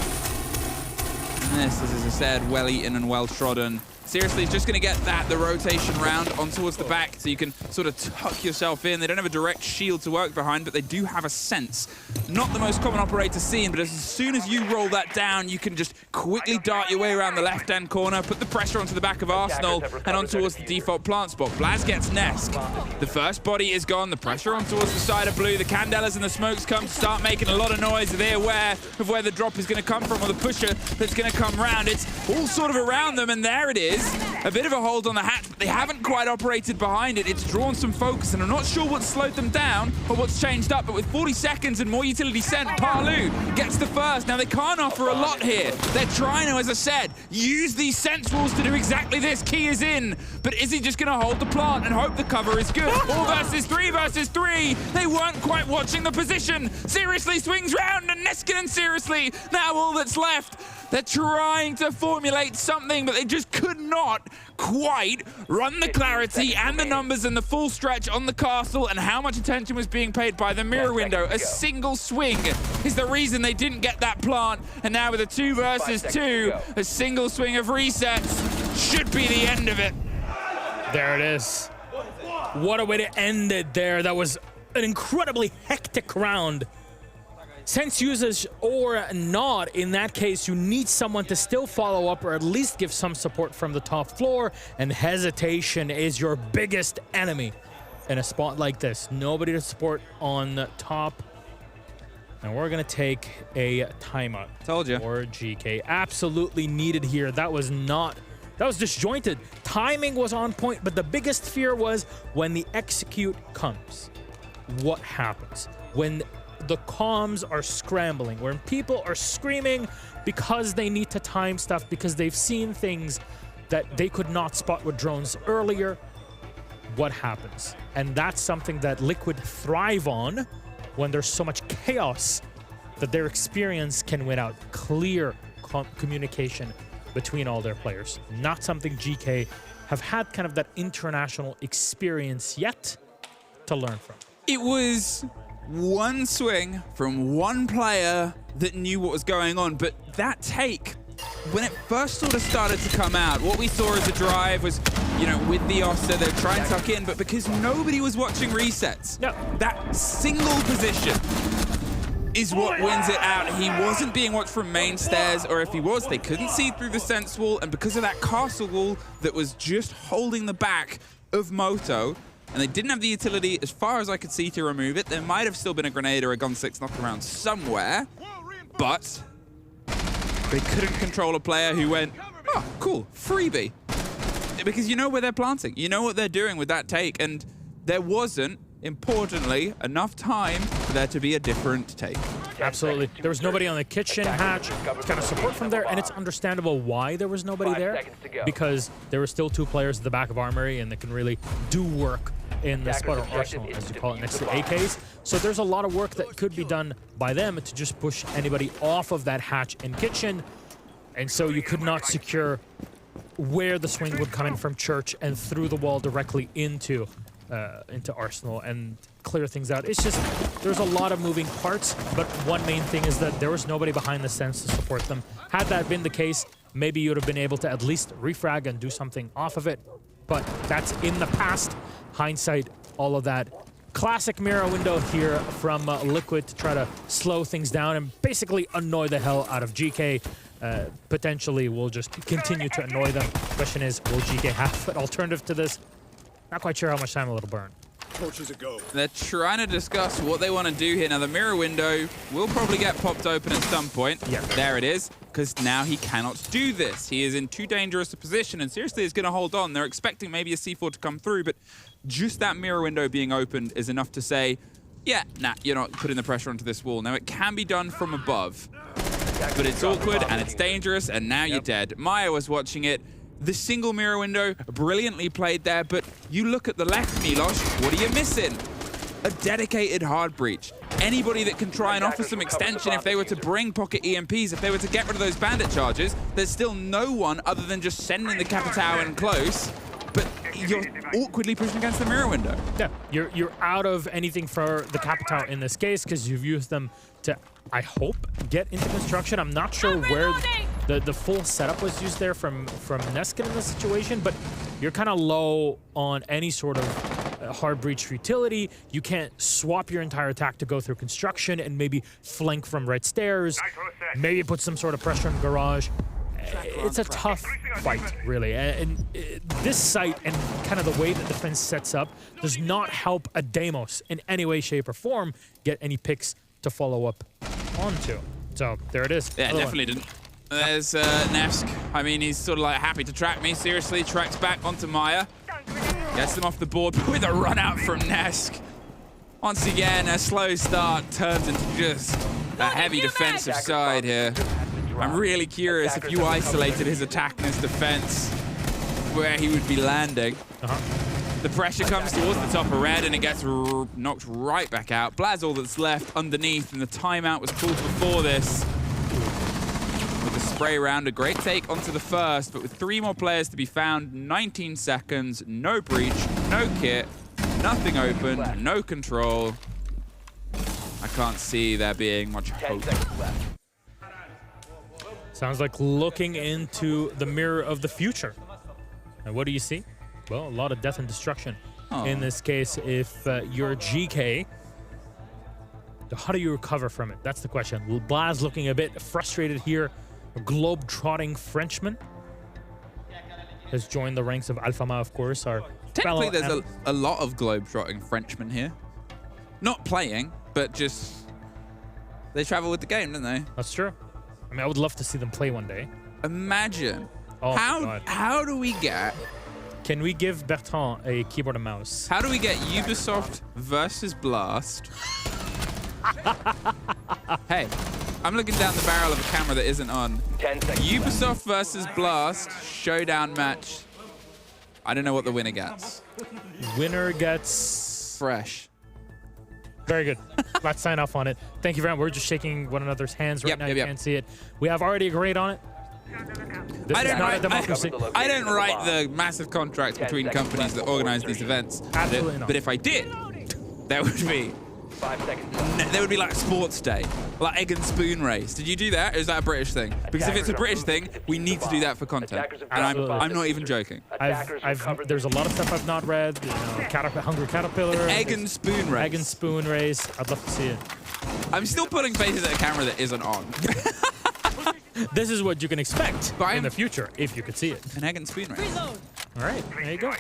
And this is, as I said, well eaten and well trodden. Seriously, it's just going to get the rotation round on towards the back so you can sort of tuck yourself in. They don't have a direct shield to work behind, but they do have a sense. Not the most common operator seen, but as soon as you roll that down, you can just quickly dart your way around the left-hand corner, put the pressure onto the back of Arsenal, and on towards the default plant spot. Blaz gets Nesk. The first body is gone. The pressure on towards the side of blue. The Candelas and the smokes come to start making a lot of noise. They're aware of where the drop is going to come from, or the pusher that's going to come round. It's all sort of around them, and there it is. a bit of a hold on the hatch, but they haven't quite operated behind it. It's drawn some focus, and I'm not sure what's slowed them down or what's changed up, but with 40 seconds and more utility sent, Palu gets the first. Now, they can't offer a lot here. They're trying to, as I said, use these sense walls to do exactly this. Key is in, but is he just going to hold the plant and hope the cover is good? 4 versus 3 versus 3. They weren't quite watching the position. Seriously swings round, and Neskinen seriously. Now all that's left, they're trying to formulate something, but they just could not quite run the clarity and the numbers and the full stretch on the castle, and how much attention was being paid by the mirror window. A single swing is the reason they didn't get that plant, and now with a 2 versus 2, a single swing of resets should be the end of it. There it is. What a way to end it there. That was an incredibly hectic round. Sense usage or not, in that case, you need someone to still follow up or at least give some support from the top floor, and hesitation is your biggest enemy in a spot like this. Nobody to support on top. And we're going to take a timeout. Told you. For GK. Absolutely needed here. That was disjointed. Timing was on point, but the biggest fear was when the execute comes. What happens? When the comms are scrambling, when people are screaming because they need to time stuff, because they've seen things that they could not spot with drones earlier, what happens? And that's something that Liquid thrive on when there's so much chaos, that their experience can win out. Clear communication between all their players. Not something GK have had kind of that international experience yet to learn from. It was one swing from one player that knew what was going on, but that take, when it first sort of started to come out, what we saw as a drive was, you know, with the Oster, they're trying to tuck in, but because nobody was watching resets, that single position is what wins it out. He wasn't being watched from main stairs, or if he was, they couldn't see through the sense wall, and because of that castle wall that was just holding the back of Moto, and they didn't have the utility, as far as I could see, to remove it. There might have still been a grenade or a gun 6 knocked around somewhere, but they couldn't control a player who went, oh, cool, freebie. Because you know where they're planting. You know what they're doing with that take, and there wasn't, importantly, enough time for there to be a different take. Absolutely. There was nobody on the kitchen hatch, kind of support from there, and it's understandable why there was nobody there, because there were still 2 players at the back of Armory, and they can really do work in the spot or arsenal, as you call it, next to AKs. So there's a lot of work that could be done by them to just push anybody off of that hatch and kitchen, and so you could not secure where the swing would come in from Church and through the wall directly into Arsenal and clear things out. It's just, there's a lot of moving parts, but one main thing is that there was nobody behind the sense to support them. Had that been the case, maybe you would have been able to at least refrag and do something off of it, but that's in the past. Hindsight, all of that. Classic mirror window here from Liquid to try to slow things down and basically annoy the hell out of GK. Potentially, we'll just continue to annoy them. Question is, will GK have an alternative to this? Not quite sure how much time it'll burn. They're trying to discuss what they want to do here. Now, the mirror window will probably get popped open at some point. Yeah. There it is, because now he cannot do this. He is in too dangerous a position, and seriously is going to hold on. They're expecting maybe a C4 to come through, but just that mirror window being opened is enough to say, yeah, nah, you're not putting the pressure onto this wall. Now, it can be done from above, but it's awkward, and it's dangerous, and now you're dead. Maya was watching it. The single mirror window, brilliantly played there, but you look at the left, Milos, what are you missing? A dedicated hard breach. Anybody that can try and offer some extension, if they were to bring pocket EMPs, if they were to get rid of those bandit charges, there's still no one other than just sending the Capitao in close, but you're awkwardly pushing against the mirror window. Yeah, you're out of anything for the Capitao in this case, because you've used them to, I hope, get into construction. I'm not sure where the full setup was used there from Neskin in this situation, but you're kind of low on any sort of hard breach utility. You can't swap your entire attack to go through construction and maybe flank from right stairs, maybe put some sort of pressure on garage. It's a tough fight, really. And this site and kind of the way that defense sets up does not help a Deimos in any way, shape, or form get any picks to follow up onto. So there it is. Yeah, definitely didn't. There's Nevsk. I mean, he's sort of like happy to track me. Seriously, tracks back onto Maya. Gets them off the board with a run out from Nesk. Once again, a slow start turns into just a heavy defensive side here. I'm really curious if you isolated his attack and his defense, where he would be landing. The pressure comes towards the top of red and it gets knocked right back out. Blaz all that's left underneath, and the timeout was called before this. With the spray round, a great take onto the first, but with 3 more players to be found, 19 seconds, no breach, no kit, nothing open, no control. I can't see there being much hope. Sounds like looking into the mirror of the future. And what do you see? Well, a lot of death and destruction. In this case, if you're Geekay, how do you recover from it? That's the question. Will Blaz looking a bit frustrated here? A globe-trotting Frenchman has joined the ranks of Alfama, of course. Our Technically, there's a lot of globe-trotting Frenchmen here. Not playing, but just... They travel with the game, don't they? That's true. I mean, I would love to see them play one day. Imagine. Oh, how do we get... Can we give Bertrand a keyboard and mouse? How do we get Ubisoft versus Blast? Hey, I'm looking down the barrel of a camera that isn't on. 10 seconds. Ubisoft versus Blast showdown match. I don't know what the winner gets. Winner gets... Fresh. Very good. Let's sign off on it. Thank you very much. We're just shaking one another's hands right now. You can't see it. We have already agreed on it. This is not a democracy. I don't write the massive contracts between companies that organize these events. Absolutely not. But if I did, there would be 5 seconds. there would be like sports day, like egg and spoon race. Did you do that? Or is that a British thing? Because if it's a British thing, we need to do that for content. And I'm not even joking. There's a lot of stuff I've not read. You know, Hungry Caterpillar. Egg and spoon race. Egg and spoon race. I'd love to see it. I'm still putting faces at a camera that isn't on. This is what you can expect in the future, if you could see it. An egg and spoon race. All right, there you go.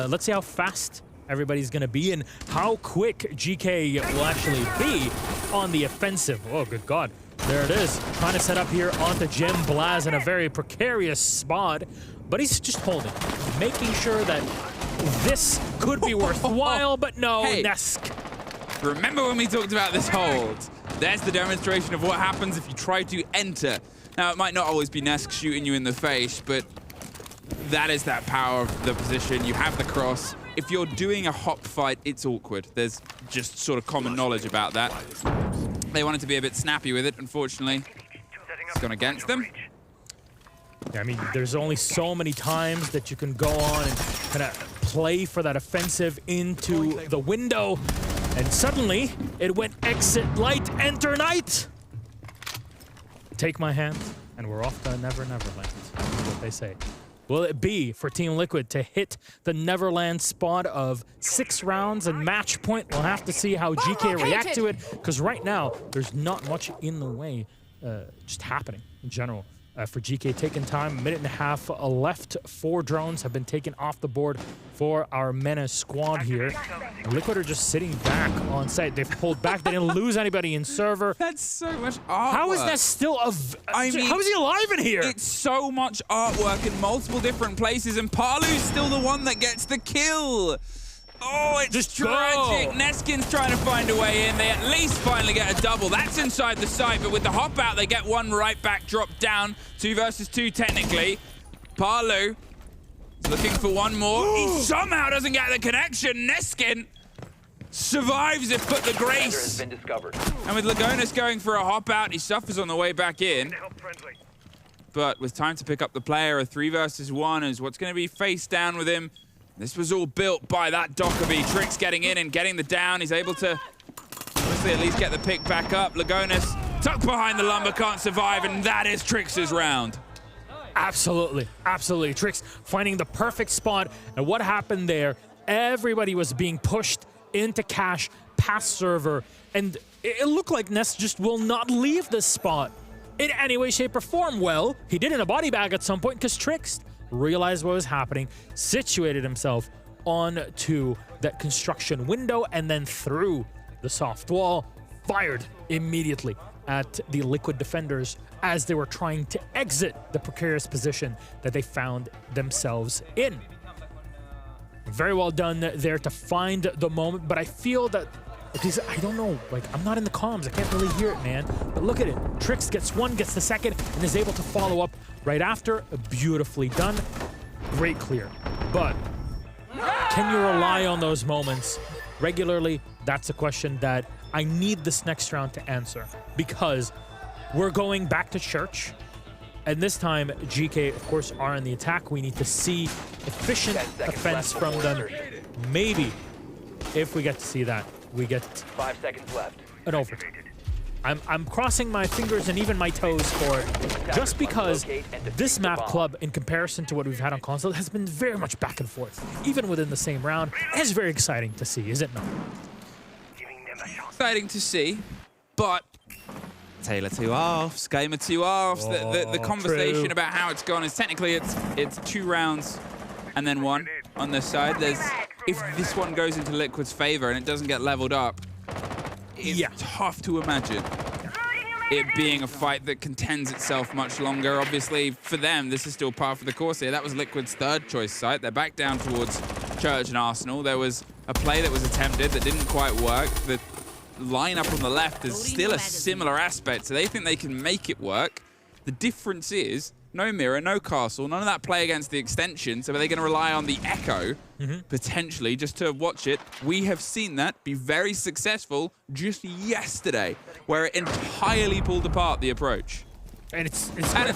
Let's see how fast everybody's going to be and how quick GK will actually be on the offensive. Oh, good God. There it is. Trying to set up here onto Jim Blaz in a very precarious spot, but he's just holding, making sure that this could be worthwhile, but no, hey, Nesk. Remember when we talked about this hold? There's the demonstration of what happens if you try to enter. Now, it might not always be Nesk shooting you in the face, but that is that power of the position. You have the cross. If you're doing a hop fight, it's awkward. There's just sort of common knowledge about that. They wanted to be a bit snappy with it, unfortunately. It's gone against them. Yeah, I mean, there's only so many times that you can go on and kind of play for that offensive into the window. And suddenly, it went exit light, enter night. Take my hand, and we're off to Never Neverland. That's what they say. Will it be for Team Liquid to hit the Neverland spot of 6 rounds and match point? We'll have to see how GK react to it, because right now, there's not much in the way just happening in general. For GK, taking time, 1.5 minutes left. 4 drones have been taken off the board for our MENA squad here. Liquid are just sitting back on site. They've pulled back. They didn't lose anybody in server. That's so much artwork. How is that still I mean, how is he alive in here? It's so much artwork in multiple different places, and Palu's still the one that gets the kill. Oh, it's just tragic. Go. Neskin's trying to find a way in. They at least finally get a double. That's inside the site, but with the hop out, they get one right back, drop down. 2 versus 2 technically. Palu is looking for one more. He somehow doesn't get the connection. Neskin survives it, but the grace. Been discovered. And with Lagonis going for a hop out, he suffers on the way back in. But with time to pick up the player, a 3 versus 1 is what's going to be face down with him. This was all built by that Dockerby. Trix getting in and getting the down. He's able to obviously at least get the pick back up. Lagonis tucked behind the lumber, can't survive, and that is Trix's round. Absolutely, absolutely. Trix finding the perfect spot. And what happened there, everybody was being pushed into cash, past server, and it looked like Ness just will not leave this spot in any way, shape, or form. Well, he did in a body bag at some point because Trix realized what was happening, situated himself onto that construction window, and then through the soft wall, fired immediately. at the Liquid defenders as they were trying to exit the precarious position that they found themselves in. Very well done there to find the moment, but I feel that, because I don't know, like, I'm not in the comms, I can't really hear it, man. But look at it, Trix gets one, gets the second, and is able to follow up right after. Beautifully done. Great clear. But can you rely on those moments regularly? That's a question that I need this next round to answer, because we're going back to church. And this time, GK, of course, are in the attack. We need to see efficient offense from them. Maybe, if we get to see that, we get 5 seconds left. an overtime. I'm crossing my fingers and even my toes for it, just because this map club, in comparison to what we've had on Consulate, has been very much back and forth, even within the same round. It's very exciting to see, is it not? Exciting to see, but Taylor 2 offs, Gamer 2 offs. The conversation true. about how it's gone is technically it's 2 rounds and then 1 on this side. If this one goes into Liquid's favor and it doesn't get leveled up, it's tough to imagine it being a fight that contends itself much longer. Obviously, for them, this is still par for the course here. That was Liquid's 3rd choice site. They're back down towards Church and Arsenal. There was a play that was attempted that didn't quite work. The lineup on the left is still a similar aspect, so they think they can make it work. The difference is no mirror, no castle, none of that play against the extension. So are they going to rely on the echo, potentially, just to watch it? We have seen that be very successful just yesterday, where it entirely pulled apart the approach. And it's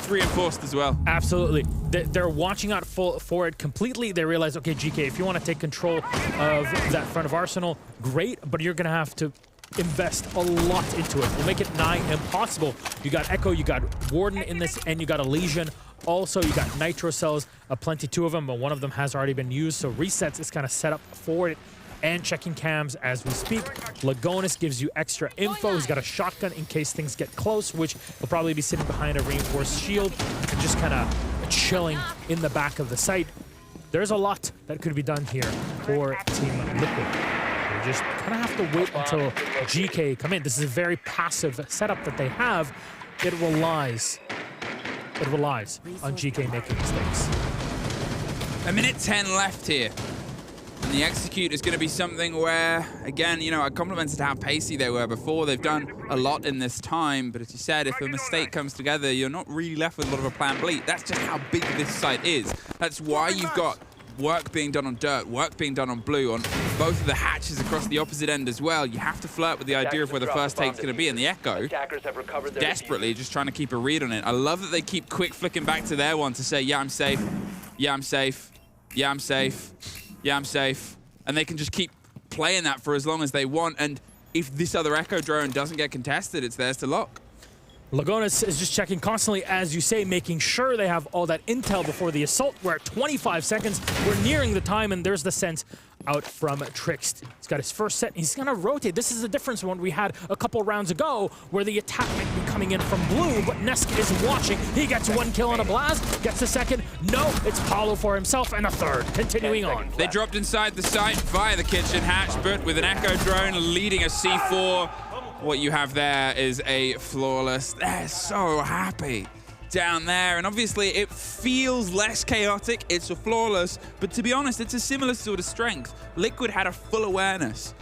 reinforced as well. Absolutely. They're watching out for it completely. They realize, okay, GK, if you want to take control of that front of Arsenal, great, but you're going to have to invest a lot into it. We'll make it nigh impossible. You got Echo, you got Warden in this, and you got Elysian. Also, you got Nitro Cells, plenty, 2 of them, but one of them has already been used, so Resets is kind of set up for it. And checking cams as we speak. Lagonis gives you extra info. He's got a shotgun in case things get close, which will probably be sitting behind a reinforced shield and just kind of chilling in the back of the site. There's a lot that could be done here for Team Liquid. We just kind of have to wait until GK come in. This is a very passive setup that they have. It relies on GK making mistakes. 1:10 left here. And the execute is going to be something where, again, you know, I complimented how pacey they were before. They've done a lot in this time, but as you said, if a mistake comes together, you're not really left with a lot of a plan B. That's just how big this site is. That's why you've got work being done on dirt, work being done on blue, on both of the hatches across the opposite end as well. You have to flirt with the idea of where the first take's going to be, and the Echo, desperately just trying to keep a read on it. I love that they keep quick flicking back to their one to say, yeah, I'm safe, yeah, I'm safe, yeah, I'm safe. Yeah, I'm safe. And they can just keep playing that for as long as they want. And if this other Echo drone doesn't get contested, it's theirs to lock. Lagonis is just checking constantly, as you say, making sure they have all that intel before the assault. We're at 25 seconds. We're nearing the time, and there's the sense out from Trixt. He's got his first set. He's going to rotate. This is the difference from what we had a couple rounds ago, where the attack might be coming in from blue, but Nesk is watching. He gets 1 kill on a blast, gets the second. No, it's Paulo for himself, and a third. Continuing on. They dropped inside the site via the kitchen hatch, but with an Echo drone leading a C4. What you have there is a flawless. They're so happy down there, and obviously it feels less chaotic. It's a flawless, but to be honest, it's a similar sort of strength. Liquid had a full awareness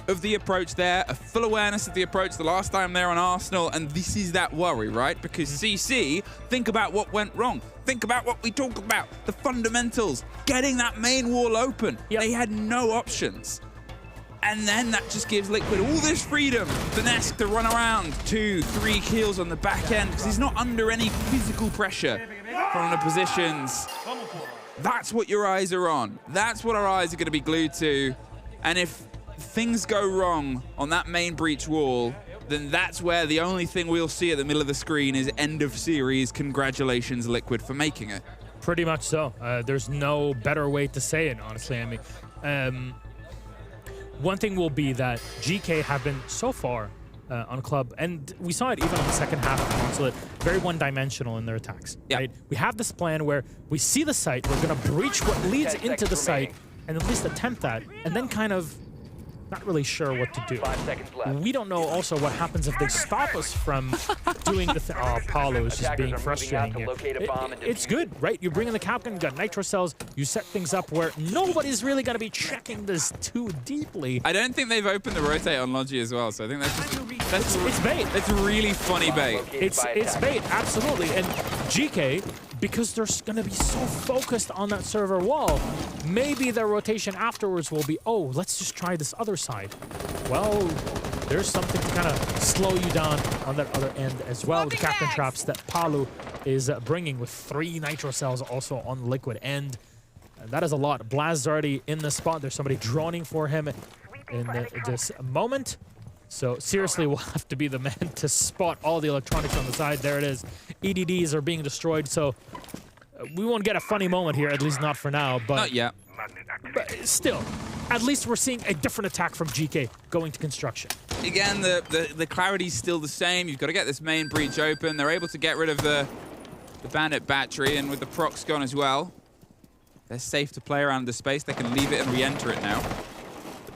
of the approach there, a full awareness of the approach the last time they're on Arsenal, and this is that worry, right? Because CC, think about what went wrong. Think about what we talked about, the fundamentals, getting that main wall open. Yep. They had no options. And then that just gives Liquid all this freedom for Nesk to run around. 2, 3 kills on the back end because he's not under any physical pressure from the positions. That's what your eyes are on. That's what our eyes are going to be glued to. And if things go wrong on that main breach wall, then that's where the only thing we'll see at the middle of the screen is end of series. Congratulations, Liquid, for making it. Pretty much so. There's no better way to say it, honestly. I mean, one thing will be that GK have been so far on Club, and we saw it even in the second half of Consulate, very one-dimensional in their attacks. Yeah. Right? We have this plan where we see the site, we're going to breach what leads into the site, and at least attempt that, and then kind of not really sure what to do. 5 seconds left. We don't know also what happens if they stop us from doing the thing. Oh, Paulo is just Attackers being are moving out frustrating to here. locate a bomb and It's defuse good, right? You bring in the Capcan, you got nitro cells, you set things up where nobody's really going to be checking this too deeply. I don't think they've opened the rotate on Logi as well, so I think It's bait. that's really funny bait. located It's by it's attackers. bait, absolutely. And GK, because they're going to be so focused on that server wall, maybe their rotation afterwards will be, oh, let's just try this other side. Well, there's something to kind of slow you down on that other end as well. The Captain traps that Palu is bringing with 3 nitro cells also on Liquid end. And that is a lot. Blaz is already in the spot. There's somebody droning for him in this moment. So seriously, we'll have to be the man to spot all the electronics on the side. There it is. EDDs are being destroyed, so we won't get a funny moment here, at least not for now. But, Not yet. but still, at least we're seeing a different attack from GK going to construction. Again, the clarity's still the same. You've got to get this main breach open. They're able to get rid of the bandit battery, and with the procs gone as well, they're safe to play around the space. They can leave it and re-enter it now.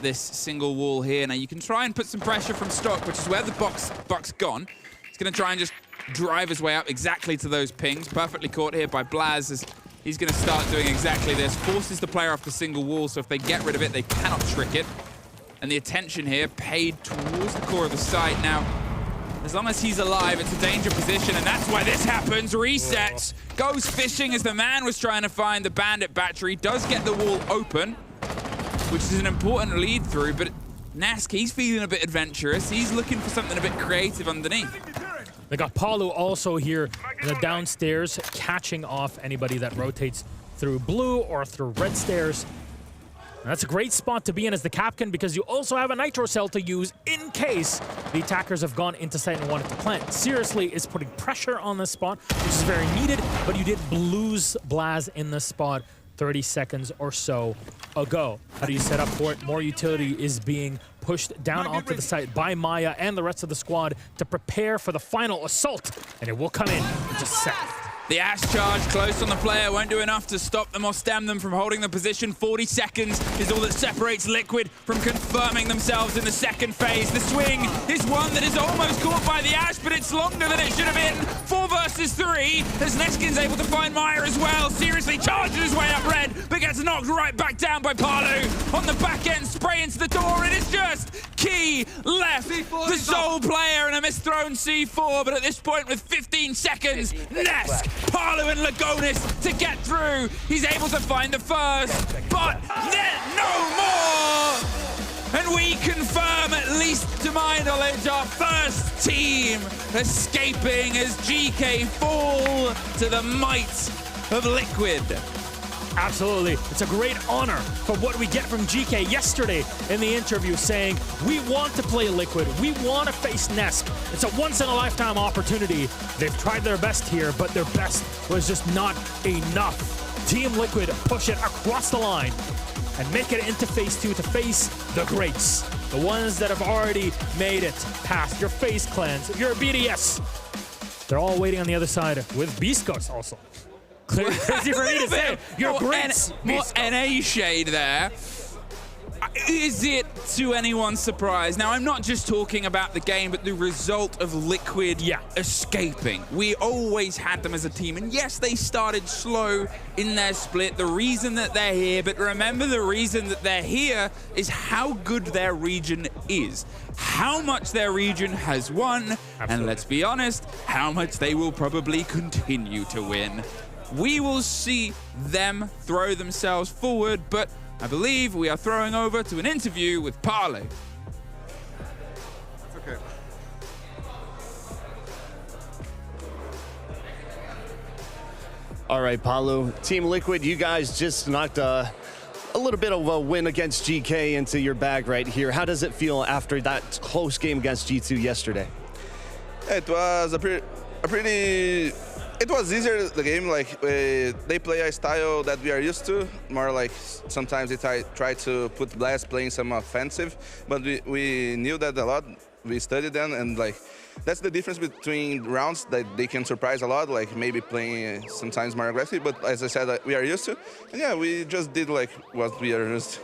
This single wall here. Now you can try and put some pressure from stock, which is where the Buck's gone. He's going to try and just drive his way up exactly to those pings. Perfectly caught here by Blaz as he's going to start doing exactly this. Forces the player off the single wall, so if they get rid of it, they cannot trick it. And the attention here paid towards the core of the site. Now, as long as he's alive, it's a danger position, and that's why this happens. Resets, goes fishing as the man was trying to find the bandit battery, does get the wall open, which is an important lead through, but Nask, he's feeling a bit adventurous. He's looking for something a bit creative underneath. They got Palu also here in the downstairs, catching off anybody that rotates through blue or through red stairs. And that's a great spot to be in as the Capcan, because you also have a nitro cell to use in case the attackers have gone into site and wanted to plant. Seriously is putting pressure on this spot, which is very needed, but you did lose Blaz in this spot 30 seconds or so ago. How do you set up for it? More utility is being pushed down onto the site by Maya and the rest of the squad to prepare for the final assault, and it will come in just a sec. The Ash charge close on the player won't do enough to stop them or stem them from holding the position. 40 seconds is all that separates Liquid from confirming themselves in the second phase. The swing is one that is almost caught by the Ash, but it's longer than it should have been. 4 versus 3, as Neskin's able to find Maya as well. Seriously charges his way up red, but gets knocked right back down by Palu. On the back end, spray into the door. It is just Key left. The sole player and a misthrown C4, but at this point with 15 seconds, Nesk, Palu and Lagonis to get through. He's able to find the first, but then no more! And we confirm, at least to my knowledge, our first team escaping as GK fall to the might of Liquid. Absolutely. It's a great honor for what we get from GK yesterday in the interview, saying we want to play Liquid, we want to face Nesk. It's a once-in-a-lifetime opportunity. They've tried their best here, but their best was just not enough. Team Liquid push it across the line and make it into phase 2 to face the greats, the ones that have already made it past your FaZe clans, your BDS. They're all waiting on the other side with Beastcoats also. Crazy for me to say. You're great. More NA shade there. Is it to anyone's surprise? Now, I'm not just talking about the game, but the result of Liquid escaping. We always had them as a team, and yes, they started slow in their split. The reason that they're here, but remember, the reason that they're here is how good their region is, how much their region has won, and let's be honest, how much they will probably continue to win. We will see them throw themselves forward, but I believe we are throwing over to an interview with Palu. Okay. All right, Palu. Team Liquid, you guys just knocked a little bit of a win against GK into your bag right here. How does it feel after that close game against G2 yesterday? It was a pretty. It was easier, the game, like they play a style that we are used to, more like sometimes they try to put Blast playing some offensive, but we knew that a lot, we studied them, and like that's the difference between rounds, that they can surprise a lot, like maybe playing sometimes more aggressive, but as I said, we are used to, and yeah, we just did like what we are used to.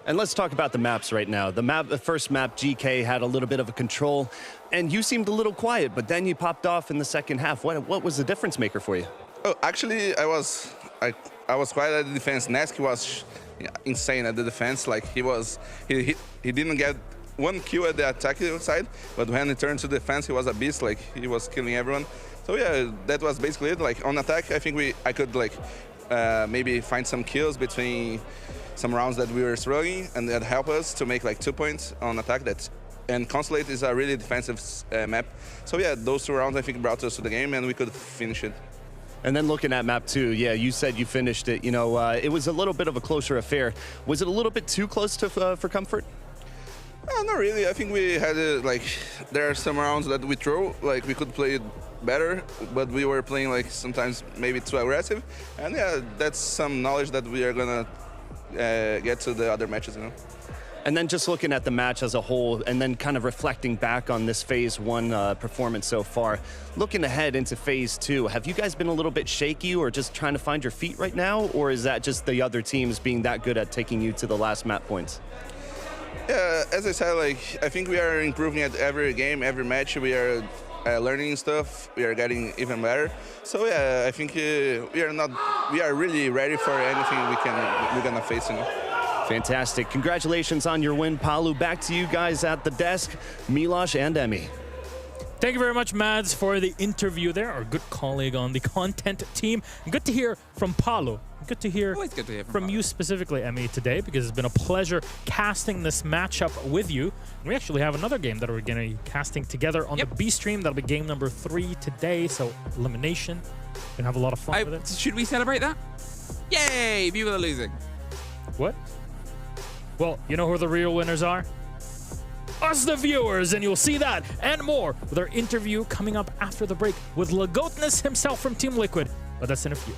And let's talk about the maps right now. The first map, GK had a little bit of a control, and you seemed a little quiet, but then you popped off in the second half. What was the difference maker for you? Oh, actually, I was quiet at the defense. Nesk was insane at the defense. Like he didn't get one kill at the attacking side, but when he turned to defense, he was a beast. Like he was killing everyone. So yeah, that was basically it. Like on attack, I think I could like maybe find some kills between some rounds that we were struggling, and that helped us to make like 2 points on attack. And Consulate is a really defensive map. So yeah, those 2 rounds I think brought us to the game, and we could finish it. And then looking at map 2, yeah, you said you finished it. You know, it was a little bit of a closer affair. Was it a little bit too close to for comfort? Not really. I think we had like there are some rounds that we throw like we could play it better, but we were playing like sometimes maybe too aggressive. And yeah, that's some knowledge that we are gonna get to the other matches, you know. And then just looking at the match as a whole, and then kind of reflecting back on this Phase 1 performance so far, looking ahead into Phase 2, have you guys been a little bit shaky or just trying to find your feet right now? Or is that just the other teams being that good at taking you to the last map points? Yeah, as I said, like I think we are improving at every game, every match. We are learning stuff. We are getting even better. So yeah, I think we are really ready for anything we're gonna face, you know. Fantastic. Congratulations on your win, Palu. Back to you guys at the desk, Milosh and Emmy. Thank you very much, Mads, for the interview there. Our good colleague on the content team. Good to hear from Palu. Good to hear, Always good to hear from you specifically, Emmy, today, because it's been a pleasure casting this matchup with you. And we actually have another game that we're going to be casting together on the B stream. That'll be game number 3 today, so elimination. We're going to have a lot of fun with it. Should we celebrate that? Yay! People are losing. What? Well, you know who the real winners are? Us, the viewers, and you'll see that and more with our interview coming up after the break with Lagotness himself from Team Liquid. But that's in a few.